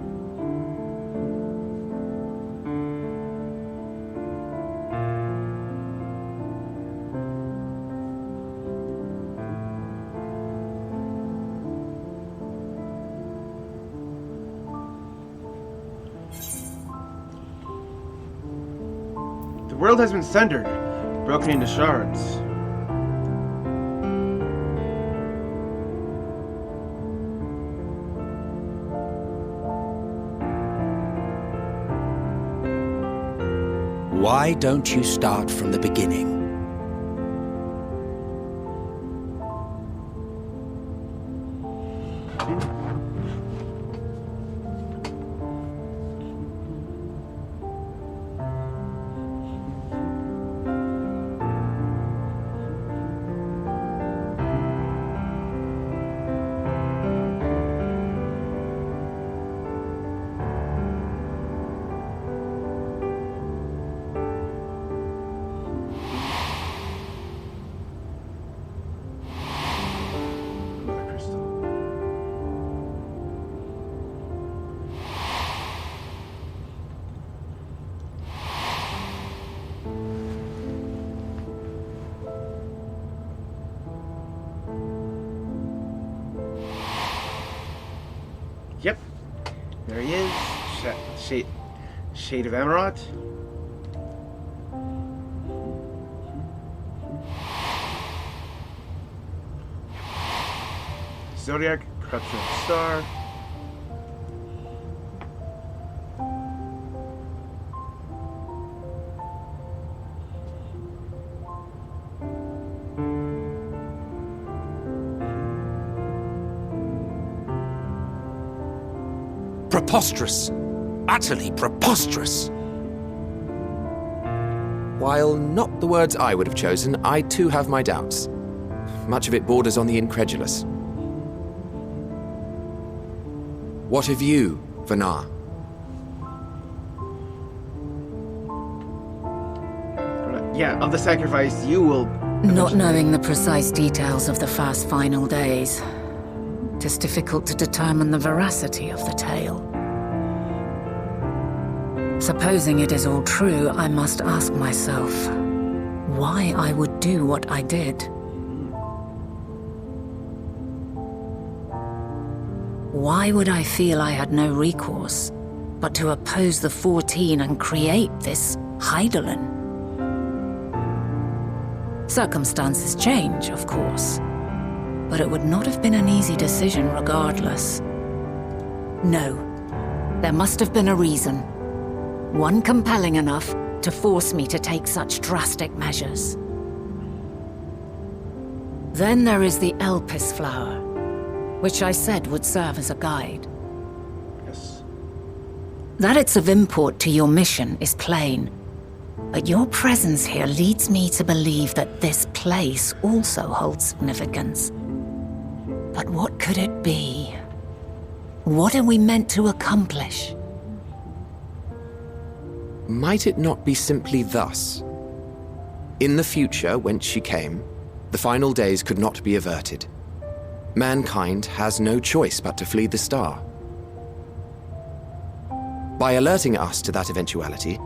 A: The world has been sundered, broken into shards.
F: Why don't you start from the beginning?
A: Yep. There he is. Shade of Amarot. Zodiac, Corruption of the Star.
F: Preposterous. Utterly preposterous.
D: While not the words I would have chosen, I too have my doubts. Much of it borders on the incredulous. What of you, Vanar?
A: Yeah, of the sacrifice, you will...
H: Not knowing the precise details of the first final days, it is difficult to determine the veracity of the tale. Supposing it is all true, I must ask myself why I would do what I did. Why would I feel I had no recourse but to oppose the 14 and create this Heidelin? Circumstances change, of course, but it would not have been an easy decision regardless. No, there must have been a reason. One compelling enough to force me to take such drastic measures. Then there is the Elpis flower, which I said would serve as a guide.
A: Yes.
H: That it's of import to your mission is plain. But your presence here leads me to believe that this place also holds significance. But what could it be? What are we meant to accomplish?
D: Might it not be simply thus? In the future, whence she came, the final days could not be averted. Mankind has no choice but to flee the star. By alerting us to that eventuality,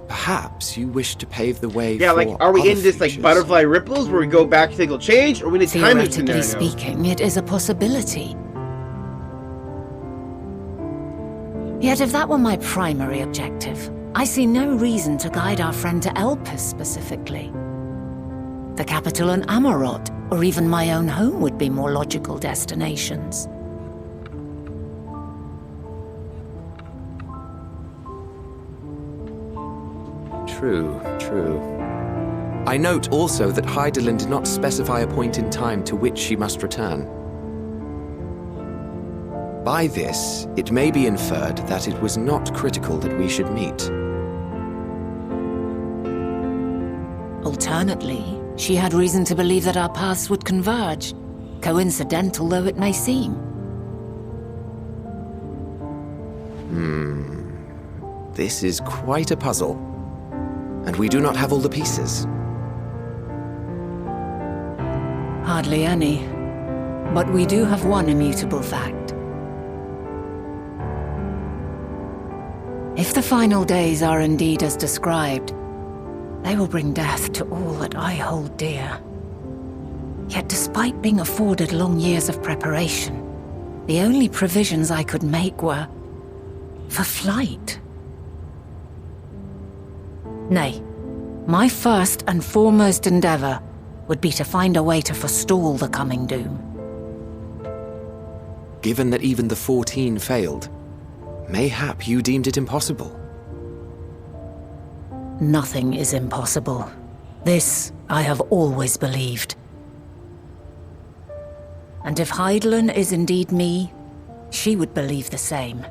D: perhaps you wish to pave the way for
A: like, are we
D: other
A: in this, like,
D: futures.
A: butterfly ripples where we go back to think it'll change, or we need time
H: Theoretically speaking, it is a possibility. Yet if that were my primary objective, I see no reason to guide our friend to Elpis specifically. The capital and Amarot, or even my own home would be more logical destinations.
D: True, true. I note also that Hydaelyn did not specify a point in time to which she must return. By this, it may be inferred that it was not critical that we should meet.
H: Alternately, she had reason to believe that our paths would converge, coincidental though it may seem.
D: This is quite a puzzle, and we do not have all the pieces.
H: Hardly any. But we do have one immutable fact. If the final days are indeed as described, they will bring death to all that I hold dear. Yet despite being afforded long years of preparation, the only provisions I could make were for flight. Nay, my first and foremost endeavor would be to find a way to forestall the coming doom.
D: Given that even the 14 failed, mayhap you deemed it impossible.
H: Nothing is impossible. This I have always believed. And if Hydaelyn is indeed me, she would believe the same.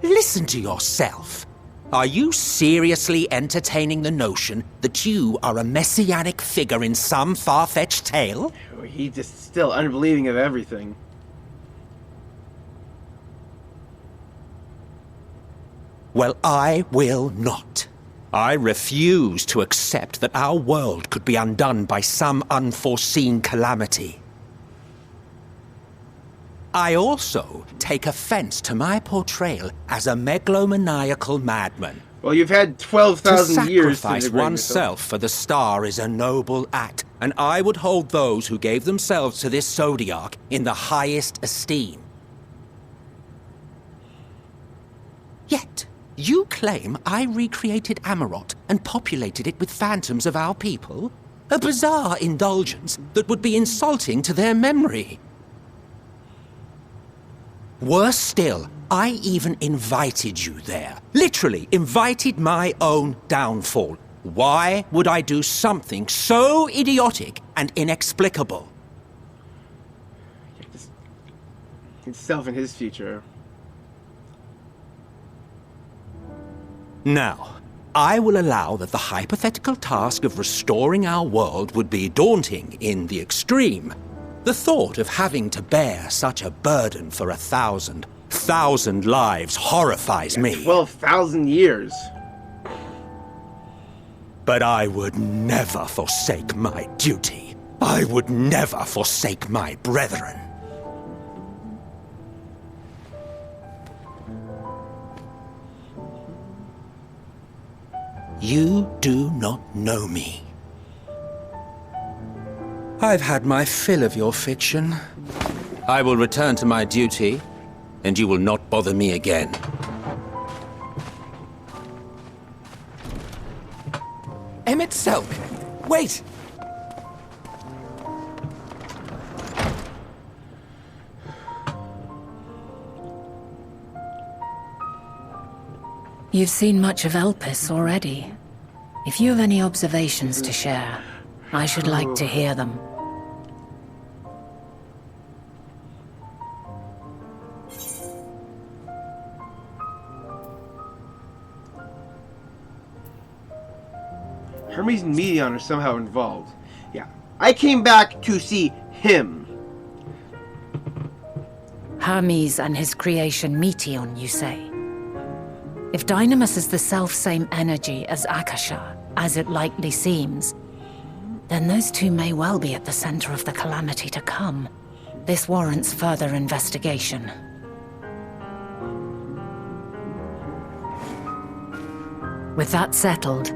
F: Listen to yourself. Are you seriously entertaining the notion that you are a messianic figure in some far-fetched tale?
A: He's just still unbelieving of everything.
F: Well, I will not. I refuse to accept that our world could be undone by some unforeseen calamity. I also take offense to my portrayal as a megalomaniacal madman.
A: Well, you've had 12,000 years to
F: sacrifice
A: degrade
F: oneself for the star is a noble act, and I would hold those who gave themselves to this zodiac in the highest esteem. Yet, you claim I recreated Amarot and populated it with phantoms of our people? A bizarre indulgence that would be insulting to their memory. Worse still, I even invited you there. Literally invited my own downfall. Why would I do something so idiotic and inexplicable?
A: Himself and his future.
F: Now, I will allow that the hypothetical task of restoring our world would be daunting in the extreme. The thought of having to bear such a burden for 1,000 lives horrifies me.
A: 12,000 years.
F: But I would never forsake my duty. I would never forsake my brethren. You do not know me. I've had my fill of your fiction. I will return to my duty, and you will not bother me again.
D: Emmett Selk! Wait!
H: You've seen much of Elpis already. If you have any observations to share, I should like to hear them.
A: Hermes and Medion are somehow involved. Yeah. I came back to see him.
H: Hermes and his creation Meteon, you say? If Dynamis is the self-same energy as Akasha, as it likely seems, then those two may well be at the center of the calamity to come. This warrants further investigation. With that settled,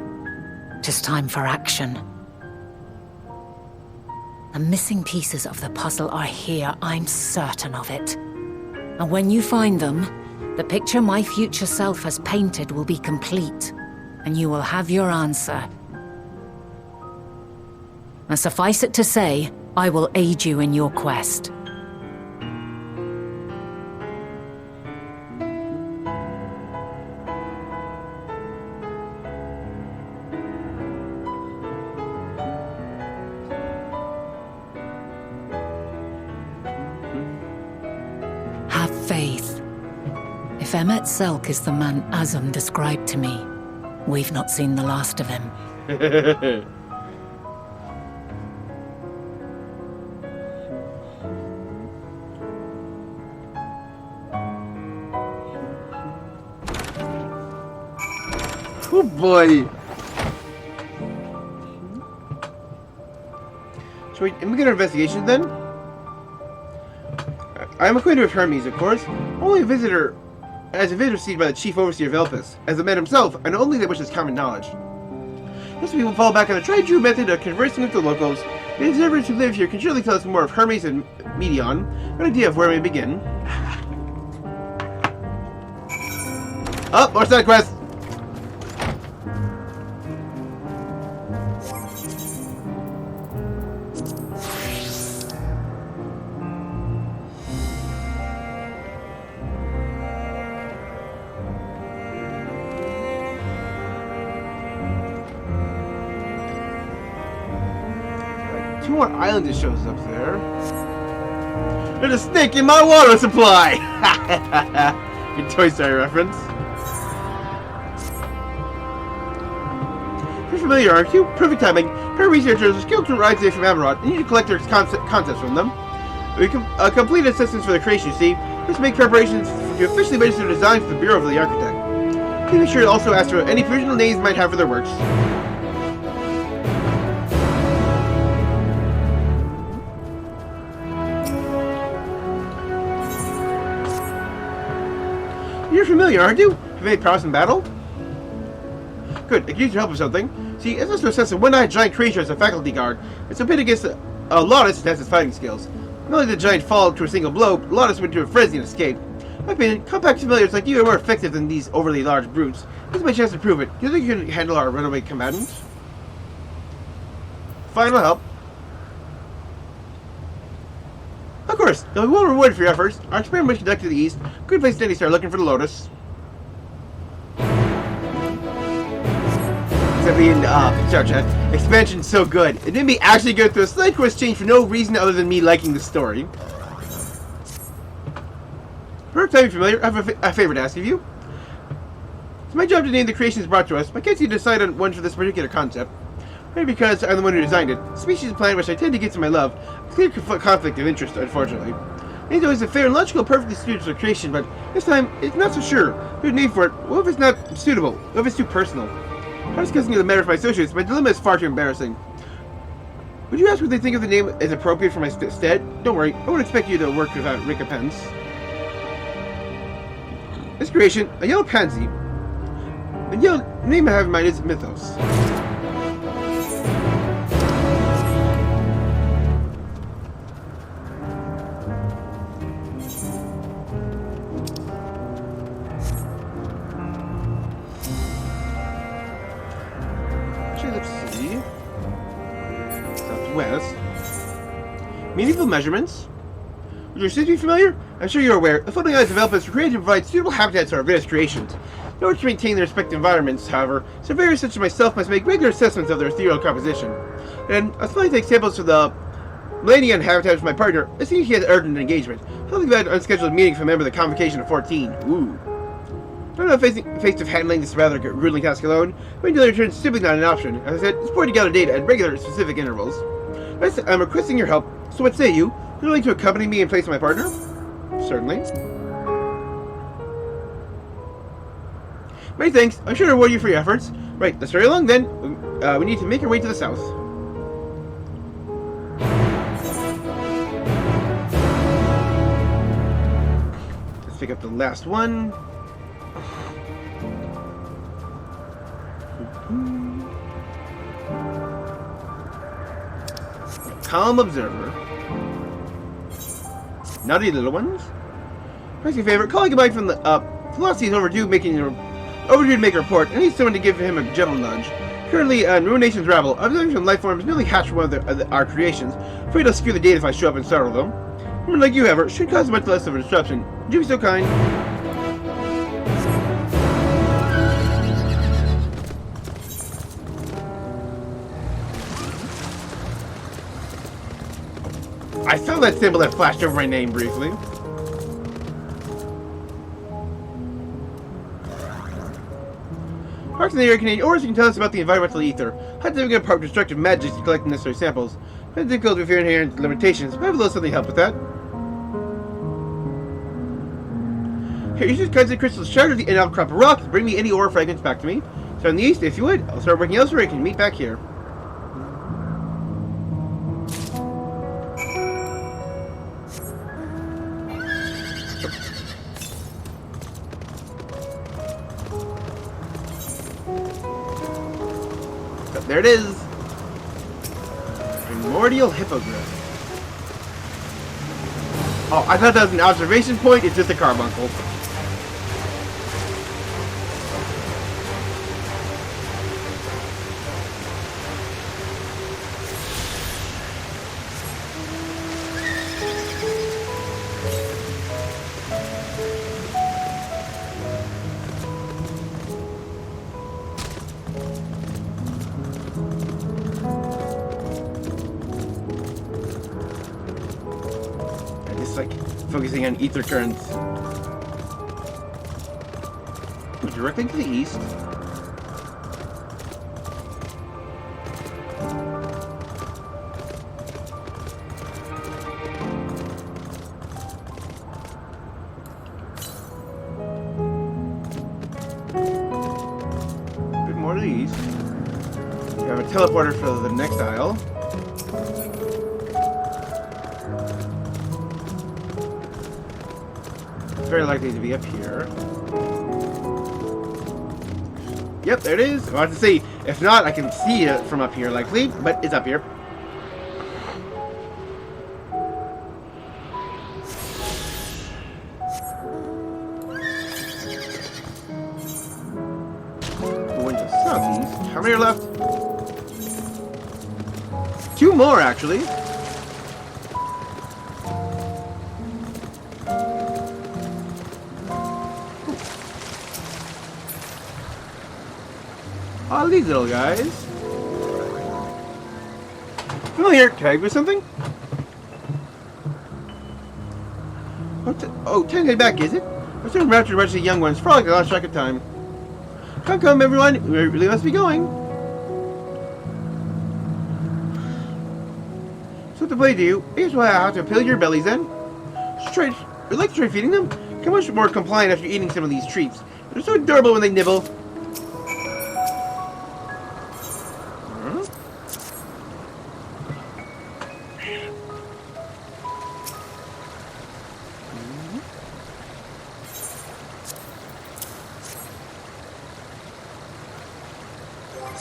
H: it is time for action. The missing pieces of the puzzle are here, I'm certain of it. And when you find them, the picture my future self has painted will be complete, and you will have your answer. And suffice it to say, I will aid you in your quest. Have faith. If Emmet Selk is the man Azum described to me, we've not seen the last of him.
A: Oh boy! So wait, we get our investigation then? I am acquainted with Hermes, of course. Only a visitor, as a visitor seen by the chief overseer of Elpis, as the man himself, and only that which is common knowledge. Most people fall back on a tried-true method of conversing with the locals. The observers who live here can surely tell us more of Hermes and Medion, an idea of where we begin. Oh, more side quests! Two more islands that shows up there. There's a snake in my water supply! Good Toy Story reference. You're familiar, aren't you? Perfect timing. Pair researchers are skilled to ride safe from Amarot, and you need to collect their concepts from them. We complete assistance for the creation, you see. Let's make preparations to officially register designs with the Bureau of the Architect. Please be sure to also ask for any provisional names you might have for their works. You're familiar, aren't you? Have you made prowess in battle? Good, I can use your help with something. See, it's also assess a one-eyed giant creature as a faculty guard. It's a pit against a Lotus that has its fighting skills. Not only did the giant fall to a single blow, but Lotus went to a frenzy and escaped. In my opinion, compact familiars like you are more effective than these overly large brutes. This is my chance to prove it. Do you think you can handle our runaway combatant? Final help. Of course, you'll be well rewarded for your efforts. Our experiment was conducted to the east. Good place to start looking for the Lotus. Except in Star Chat, expansion's so good. It made me actually go through a slight course change for no reason other than me liking the story. Perfect timing, familiar. I have a favor to ask of you. It's my job to name the creations brought to us, but I can't seem to decide on one for this particular concept. Maybe because I'm the one who designed it. Species and planet which I tend to get to my love. Clear conflict of interest, unfortunately. It's always a fair and logical, perfectly suited for creation, but this time, it's not so sure. Good name for it. What if it's not suitable? What if it's too personal? I'm discussing the matter with my associates. My dilemma is far too embarrassing. Would you ask what they think of the name as appropriate for my stead? Don't worry, I won't expect you to work without recompense. This creation, a yellow pansy. The yellow name I have in mind is Mythos. West. Meaningful measurements. Would your city be familiar? I'm sure you're aware. The floating islands of Elpis were created to provide suitable habitats for our various creations. In order to maintain their respective environments, however, surveyors such as myself must make regular assessments of their ethereal composition. And as far as I take samples from the Millennium habitat with my partner, I see he has urgent engagement. Something about an unscheduled meeting for a member of the Convocation of 14. Ooh. I don't know if faced with handling this rather grueling task alone, waiting until return is simply not an option. As I said, it's important to gather data at regular, specific intervals. I'm requesting your help, so what say you? Would you like to accompany me in place of my partner? Certainly. Many thanks. I'm sure to reward you for your efforts. Right, let's hurry along then. We need to make our way to the south. Let's pick up the last one. Calm observer. Naughty little ones. Pressing favor. Calling goodbye from the Velocity is overdue to make a report. I need someone to give him a gentle nudge. Currently, Ruination's rabble. Observing from life forms newly hatched from one of our creations. Afraid I'll skew the data if I show up and startle them. Women like you, however, should cause much less of a disruption. Would you be so kind? I saw that symbol that flashed over my name briefly. Parts in the air contain ores that can tell us about the environmental ether. How to get apart destructive magic to collect the necessary samples. It's difficult with your inherent limitations, but I have a little something to help with that. Here, use these kinds of crystals shattered the outcrop of rock to bring me any ore fragments back to me. Start in the east, if you would. I'll start working elsewhere and can meet back here. There it is! Primordial Hippogriff. Oh, I thought that was an observation point. It's just a carbuncle. Focusing on ether currents. Directly to the east. A bit more to the east. We have a teleporter for the next aisle. Very likely to be up here. Yep, there it is. I want to see. If not, I can see it from up here likely, but it's up here. Going to southeast. How many are left? 2 more, actually. All these little guys. Familiar tag with something? Oh, 10 days back, is it? I'm still raptured to the young ones. Probably lost track of time. Come, everyone. We really must be going. So to play to you, here's why I have to fill your bellies then. Would like to try feeding them? How much more compliant after eating some of these treats? They're so adorable when they nibble.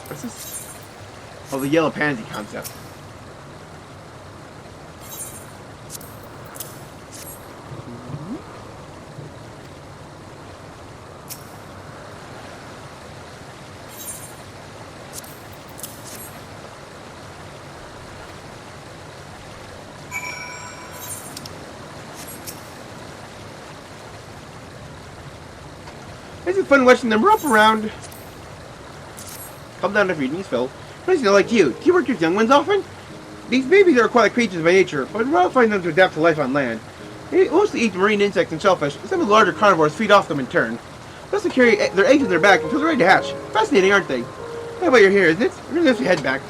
A: What's this? Oh, the yellow pansy concept. It's fun watching them romp around. Calm down if your knees fell. Nice to like you. Do you work with young ones often? These babies are aquatic creatures by nature, but we're find them to adapt to life on land. They mostly eat marine insects and shellfish. Some of the larger carnivores feed off them in turn. Plus they carry their eggs in their back until they're ready to hatch. Fascinating, aren't they? How about you're here, isn't it? We're gonna head back.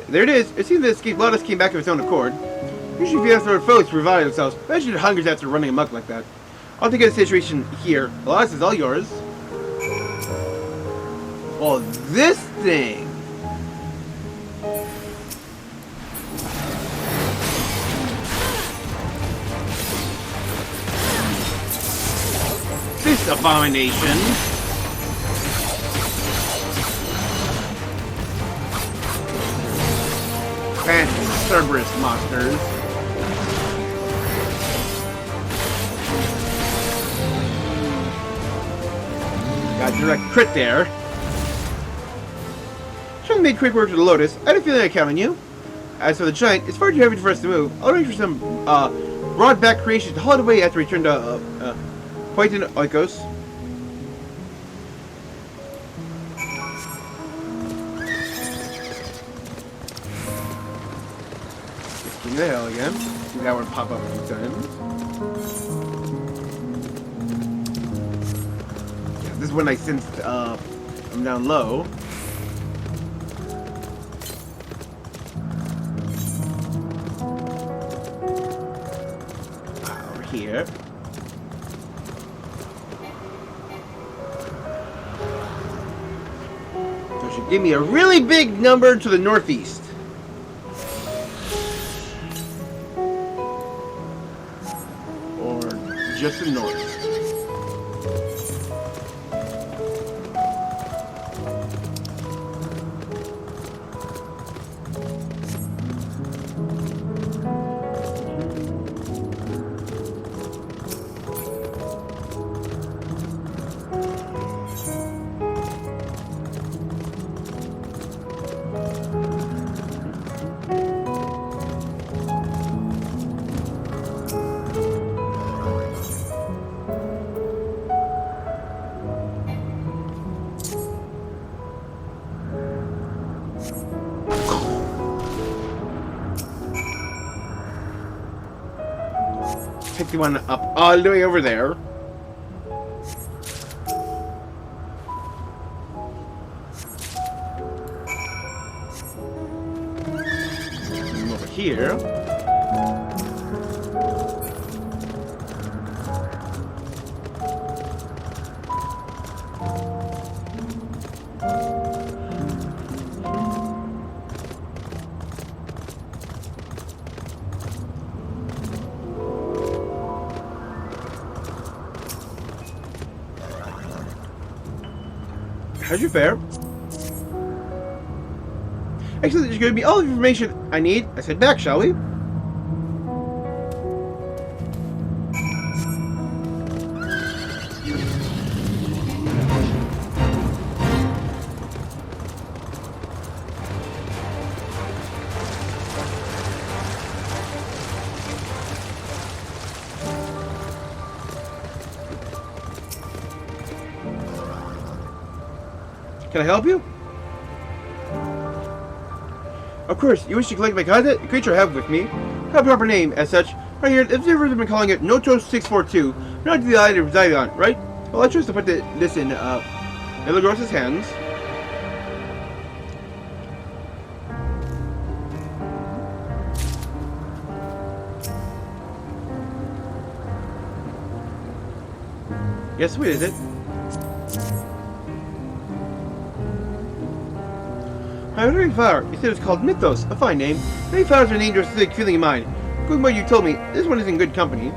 A: There it is. It seems that Lotus came back of its own accord. Usually if you have to foes to provide themselves, imagine it hungers after running amok like that. I'll take a situation here. Lotus is all yours. Well, this thing. This abomination. Cerberus monsters. Got direct crit there. Sean made quick work with the Lotus. I had a feeling I count on you. As for the giant, it's far too heavy for us to move. I'll arrange for some broad back creation to haul it away after we return to Poitin Oikos. Give me the hell again. See that one pop up a few times. Yeah, this is when I sensed I'm down low. Over here. So it should give me a really big number to the northeast. Just the north. Pick the one up all the way over there. And over here. How'd you fare? Excellent, you gave me all the information I need. Let's head back, shall we? Can I help you? Of course, you wish to collect my content? The creature I have with me. Have a proper name, as such. Right here, the observers have been calling it Notos 642. Not to the island of residing on, right? Well, I chose to put this in, Milagros's hands. Yes, sweet, is it? My very flower. You said it's called Mythos. A fine name. Many flowers are named with a specific feeling in mind. Going by what you told me, this one is in good company.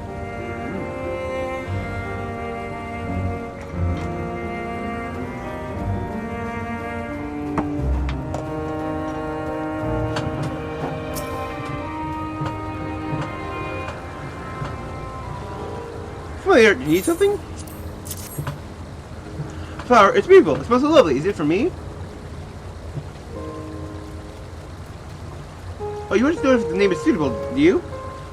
A: Familiar, do you need something? Flower, it's beautiful. It smells so lovely. Is it for me? Oh, you want to know if the name is suitable, do you?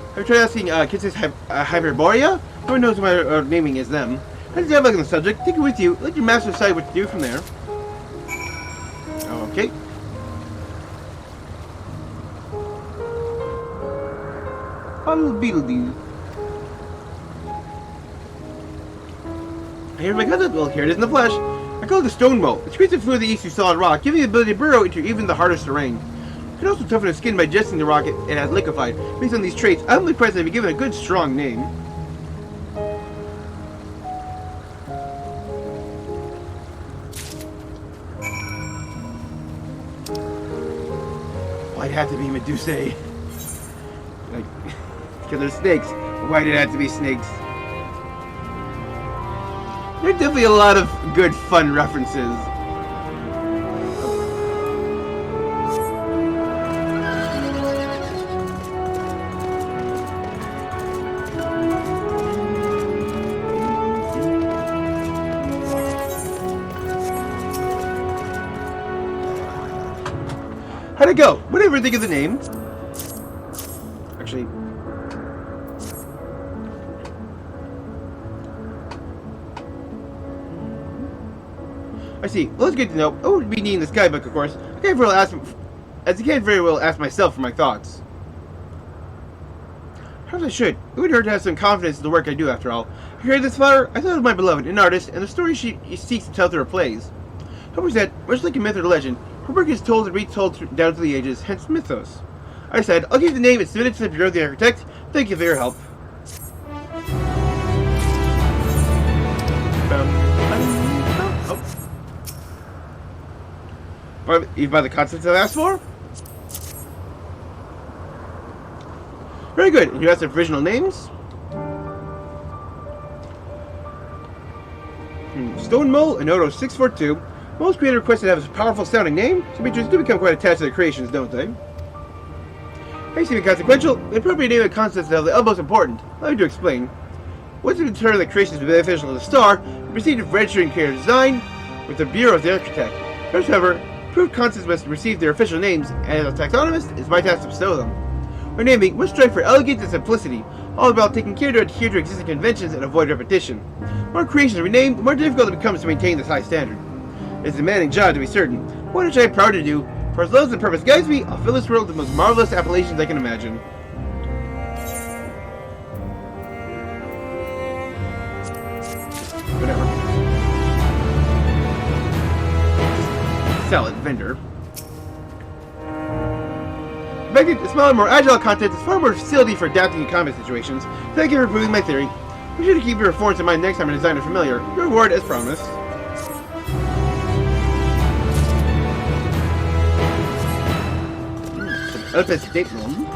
A: Have you tried asking Kisses Hyperborea? No one knows what naming is them. Let's have a look on the subject. Take it with you. Let your master decide what to do from there. Okay. Huddle Beedledee. Here's my cousin. Well, here it is in the flesh. I call it the stone mold. It creates a fluid that eats through solid rock, giving the ability to burrow into even the hardest terrain. It can also toughen the skin by digesting the rock it has liquefied. Based on these traits, I'm only surprised I've been given a good, strong name. Why'd it have to be Medusae? Like, because they're snakes. Why did it have to be snakes? There are definitely a lot of good, fun references. How'd it go? What did I ever think of the name? Actually... I see. Well, it's good to know. I wouldn't be needing this guidebook, of course. I can't very well ask myself for my thoughts. Perhaps I should. It would hurt to have some confidence in the work I do, after all. You heard this flower? I thought of my beloved, an artist, and the story she seeks to tell through her plays. Homer said, much like a myth or legend, her work is told and retold down through the ages, hence mythos. I said, I'll give you the name and submit it to the Bureau of the Architect. Thank you for your help. You buy the concepts I've asked for? Very good. And you asked the provisional names? Stone Mole and Odo 642. Most creators request to have a powerful sounding name. Some creatures do become quite attached to their creations, don't they? They seem consequential. The appropriate name of concepts is the utmost important. Allow me to explain. Once we determine that creations be beneficial to the star, we proceed to register and creative design with the Bureau of the Architect. First, however, approved concepts must receive their official names, and as a taxonomist, it's my task to bestow them. Our naming must strive for elegance and simplicity, all about taking care to adhere to existing conventions and avoid repetition. The more creations are renamed, the more difficult it becomes to maintain this high standard. It's a demanding job, to be certain, one which I am proud to do, for as long as the purpose guides me, I'll fill this world with the most marvelous appellations I can imagine. Whatever. Sell it, vendor. Expected a smaller, more agile content is far more facility for adapting to combat situations. Thank you for proving my theory. Be sure to keep your performance in mind next time I design a familiar. Your reward as promised. Elpis statement.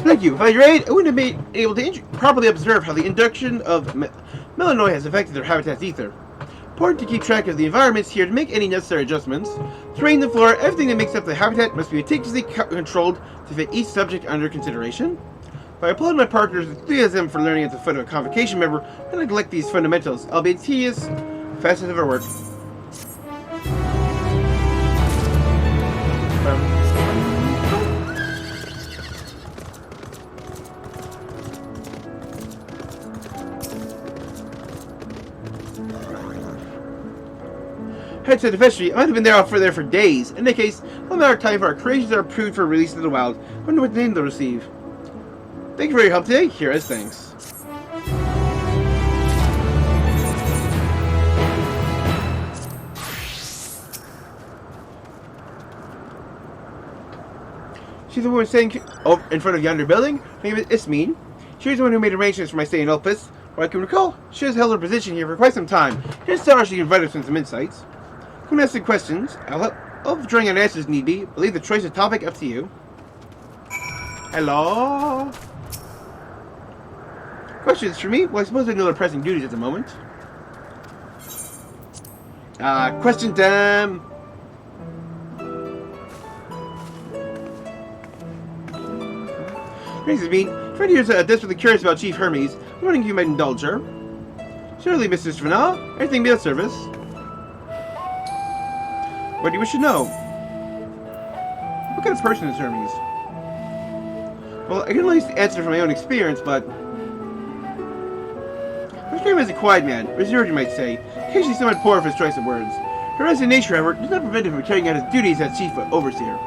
A: Thank you. Without your aid, I wouldn't have been able to properly observe how the induction of melanoid has affected their habitat's ether. Important to keep track of the environments here to make any necessary adjustments. Terrain, the flora, everything that makes up the habitat must be meticulously controlled to fit each subject under consideration. If I applaud my partner's enthusiasm for learning at the foot of a convocation member, I neglect these fundamentals, albeit tedious facets of our work. Head to the vestry. I might have been there for days. In that case, no matter of time for our creations are approved for release into the wild. I wonder what name they'll receive. Thank you for your help today. Here as thanks. She's the woman standing in front of yonder building. Her name is Ismene. She was the one who made arrangements for my stay in Elpis. Where I can recall, she has held her position here for quite some time. Here's Sarah, she can provide us with some insights. Who ask the questions? I'll drawing out answers need be. I'll leave the choice of topic up to you. Hello? Questions for me? Well, I suppose I know they're pressing duties at the moment. Question time. This is me. Friend here's desperately curious about Chief Hermes. I'm wondering if you might indulge her. Surely, Mrs. Vanal. Anything be of service. What do you wish to know? What kind of person is Hermes? Well, I can only answer from my own experience, but... Hermes is a quiet man, reserved you might say, occasionally somewhat poor of his choice of words. Her resident nature, however, does not prevent him from carrying out his duties as chief overseer.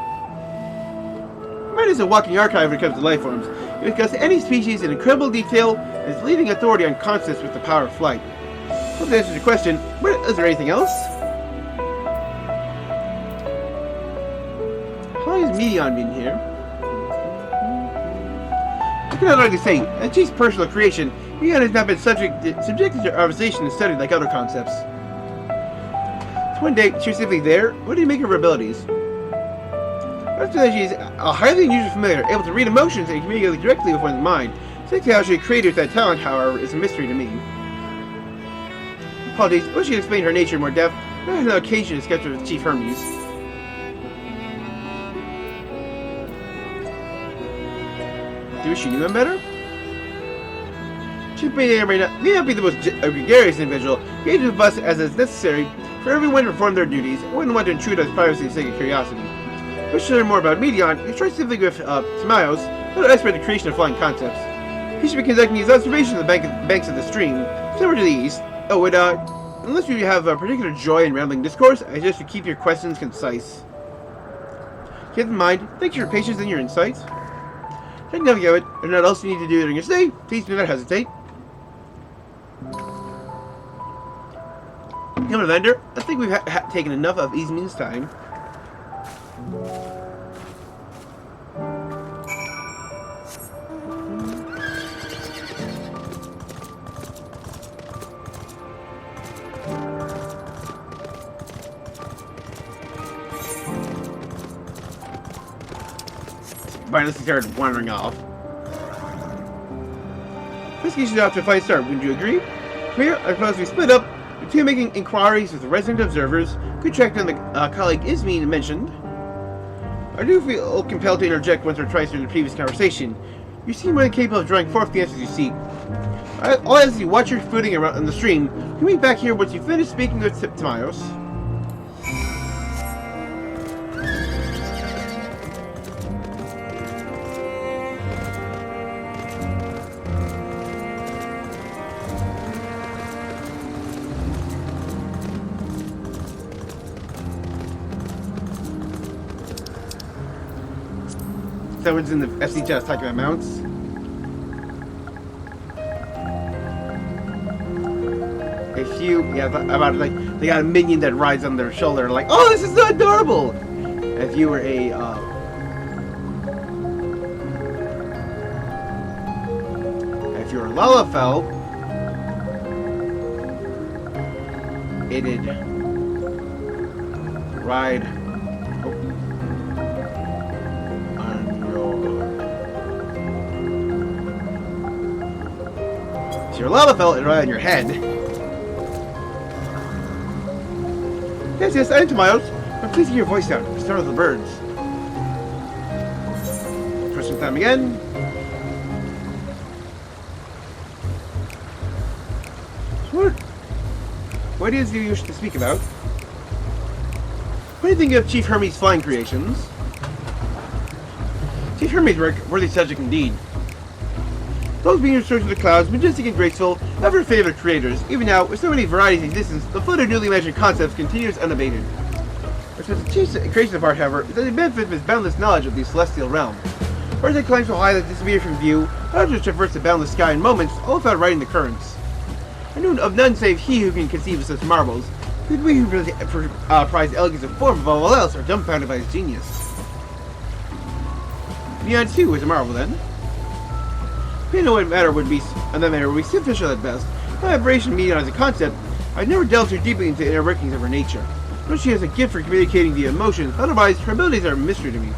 A: Man is a walking archive when it comes to life forms. He discusses any species in incredible detail and is leading authority on concepts with the power of flight. Hope that answers your question. Is there anything else? How long has Medion been here? I cannot hardly say. As chief's personal creation, Medion has not been subjected to observation and studied like other concepts. So one day, she was simply there. What do you make of her abilities? After that, she is a highly unusual familiar, able to read emotions and communicate directly with one's mind. Exactly how she created that talent, however, is a mystery to me. Apologies, I wish you could explain her nature in more depth. I had no occasion to sketch with Chief Hermes. Do you wish you knew him better? Chief may not be the most gregarious individual, engaged with us as is necessary for everyone to perform their duties. I wouldn't want to intrude on his privacy for the sake of curiosity. Wish to learn more about Medion, you try simply with Timaeus, another expert in the creation of flying concepts. He should be conducting his observations of the banks of the stream, somewhere to the east. Oh, and unless you have a particular joy in rambling discourse, I suggest you keep your questions concise. Keep in mind, thank you for your patience and your insights. If you nothing of it, or not else you need to do during your stay, please do not hesitate. Come on, vendor. I think we've taken enough of Izmin's time. Unless he started wandering off. Investigation off to a 5-star. Wouldn't you agree? Here, I propose we split up. The two making inquiries with the resident observers. Good check on the colleague Izmin mentioned. I do feel compelled to interject once or twice during the previous conversation. You seem more than capable of drawing forth the answers you seek. I'll ask you watch your footing around on the stream. Can we meet back here once you finish speaking with Timaeus? That was in the FC just talking about mounts. A few, yeah, about like they got a minion that rides on their shoulder, like, oh, this is so adorable. If you were a, Lalafell, it'd ride. If you're a Lalafell, it'll ride on your head. Yes, I am Timaeus. I'm pleased to hear your voice out. Startle the birds. Question time again. What is it you wish to speak about? What do you think of Chief Hermes' flying creations? Chief Hermes' work, worthy subject indeed. Those being restored to the clouds, majestic and graceful, ever favorite creators. Even now, with so many varieties in existence, the flood of newly imagined concepts continues unabated. Which was the chief creation of art, however, is that it benefits from his boundless knowledge of the celestial realm. Birds that climb so high that disappear from view, others traverse the boundless sky in moments, all without riding the currents. I know of none save he who can conceive of such marvels. But we who prize the elegance of form above all else are dumbfounded by his genius. Neon too is a marvel then. No matter would be superficial at best. My admiration of Medion as a concept, I've never delved too deeply into the inner workings of her nature. But she has a gift for communicating via emotion, otherwise her abilities are a mystery to me.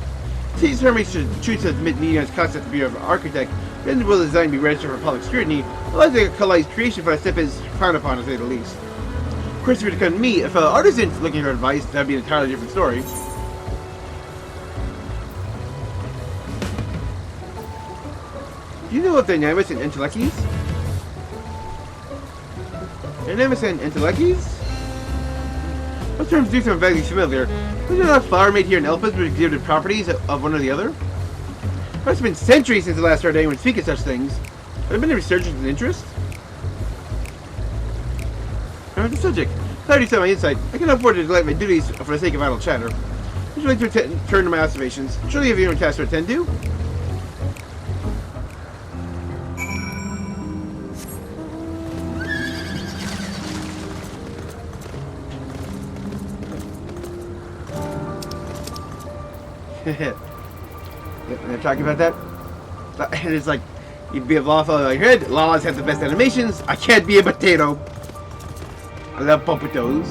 A: Since Hermes should choose to admit Medion's concept to be of an architect, then will the design be registered for public scrutiny, unless they Kalai's creation for a step is frowned upon, to say the least. Of course, if it had come to me, a fellow artisan looking for advice, that'd be an entirely different story. Do you know of Dynamis and Enteleches? Dynamis and Enteleches? Those terms do sound vaguely familiar. Was there not a flower made here in Elpis which exhibited properties of one or the other? It must have been centuries since the last heard anyone speak of such things. Have there been a resurgence in interest? On the subject, glad you saw my insight. I cannot afford to neglect my duties for the sake of idle chatter. Would you like to turn to my observations? Surely you have your own tasks to attend to? They're talking about that? And it's like, you'd be a lawful on your head. Laws have the best animations. I can't be a potato. I love potatoes.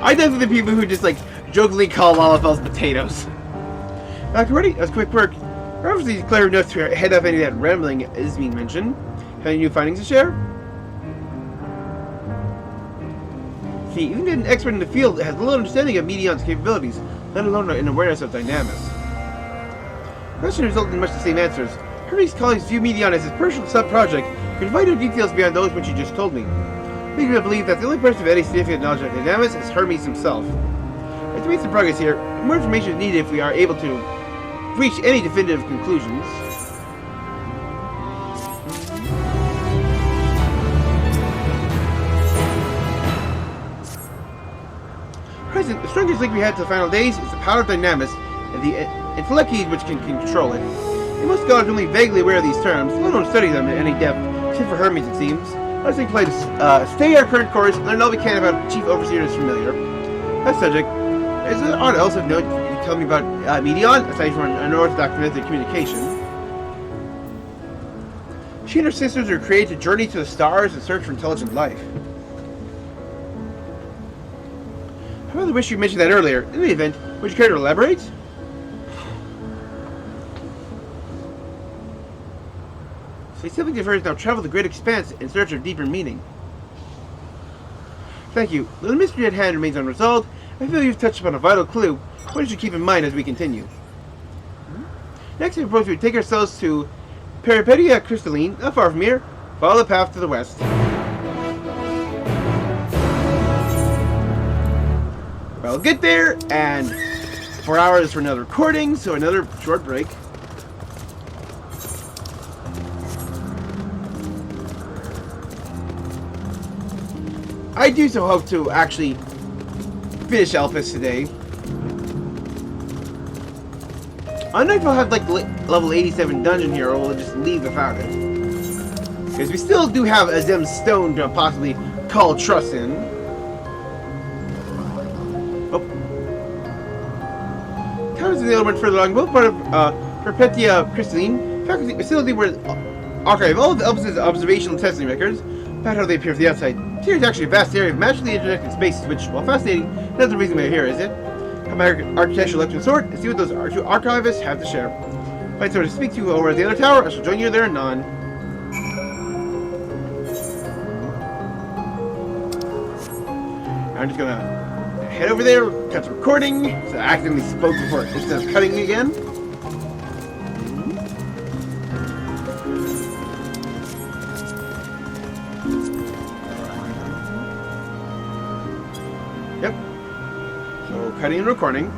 A: I definitely the people who just like jokingly call Lalafels potatoes. Ready? That was quick work. We're obviously clever enough to head off any of that rambling Ismene mentioned. Have any new findings to share? See, even an expert in the field has little understanding of Medion's capabilities, let alone an awareness of Dynamis. The question resulted in much the same answers. Hermes' colleagues view Medion as his personal sub-project, but provide no details beyond those which you just told me. Leading me to believe that the only person with any significant knowledge of Dynamis is Hermes himself. But to make some progress here, more information is needed if we are able to reach any definitive conclusions. Present, the strongest link we had to the final days is the power of Dynamis and the intellectuals which can control it. Most scholars are only vaguely aware of these terms, let alone study them in any depth, except for Hermes, it seems. I think play to stay our current course and learn all we can about Chief Overseer is familiar. That subject, is there aught else of note you can tell me about Medion, aside from an unorthodox method of communication? She and her sisters are created to journey to the stars and search for intelligent life. I really wish you mentioned that earlier. In the event, would you care to elaborate? So simply refers now travel the great expanse in search of deeper meaning. Thank you. Though the mystery at hand remains unresolved, I feel you've touched upon a vital clue, one you should keep in mind as we continue. Next, I propose we take ourselves to Peripedia Crystalline, not far from here. Follow the path to the west. I'll get there, and 4 hours for another recording, so another short break. I do so hope to actually finish Elpis today. I don't know if I'll have like level 87 dungeon here, or we'll just leave without it. Because we still do have a Zem Stone to possibly call Truss in. Oh. Towers in the element further along, both part of Perpetua Crystalline, faculty facility where archive all of the Elpis' observational testing records about how they appear from the outside. Here is actually a vast area of magically interconnected spaces, which, while fascinating, not the reason we're here, is it? Come back architectural lecture sort and see what those two archivists have to share. Find someone to speak to over at the other tower. I shall join you there anon. I'm just gonna head over there, cut the recording. So I accidentally spoke before instead of cutting again. Yep. So cutting and recording.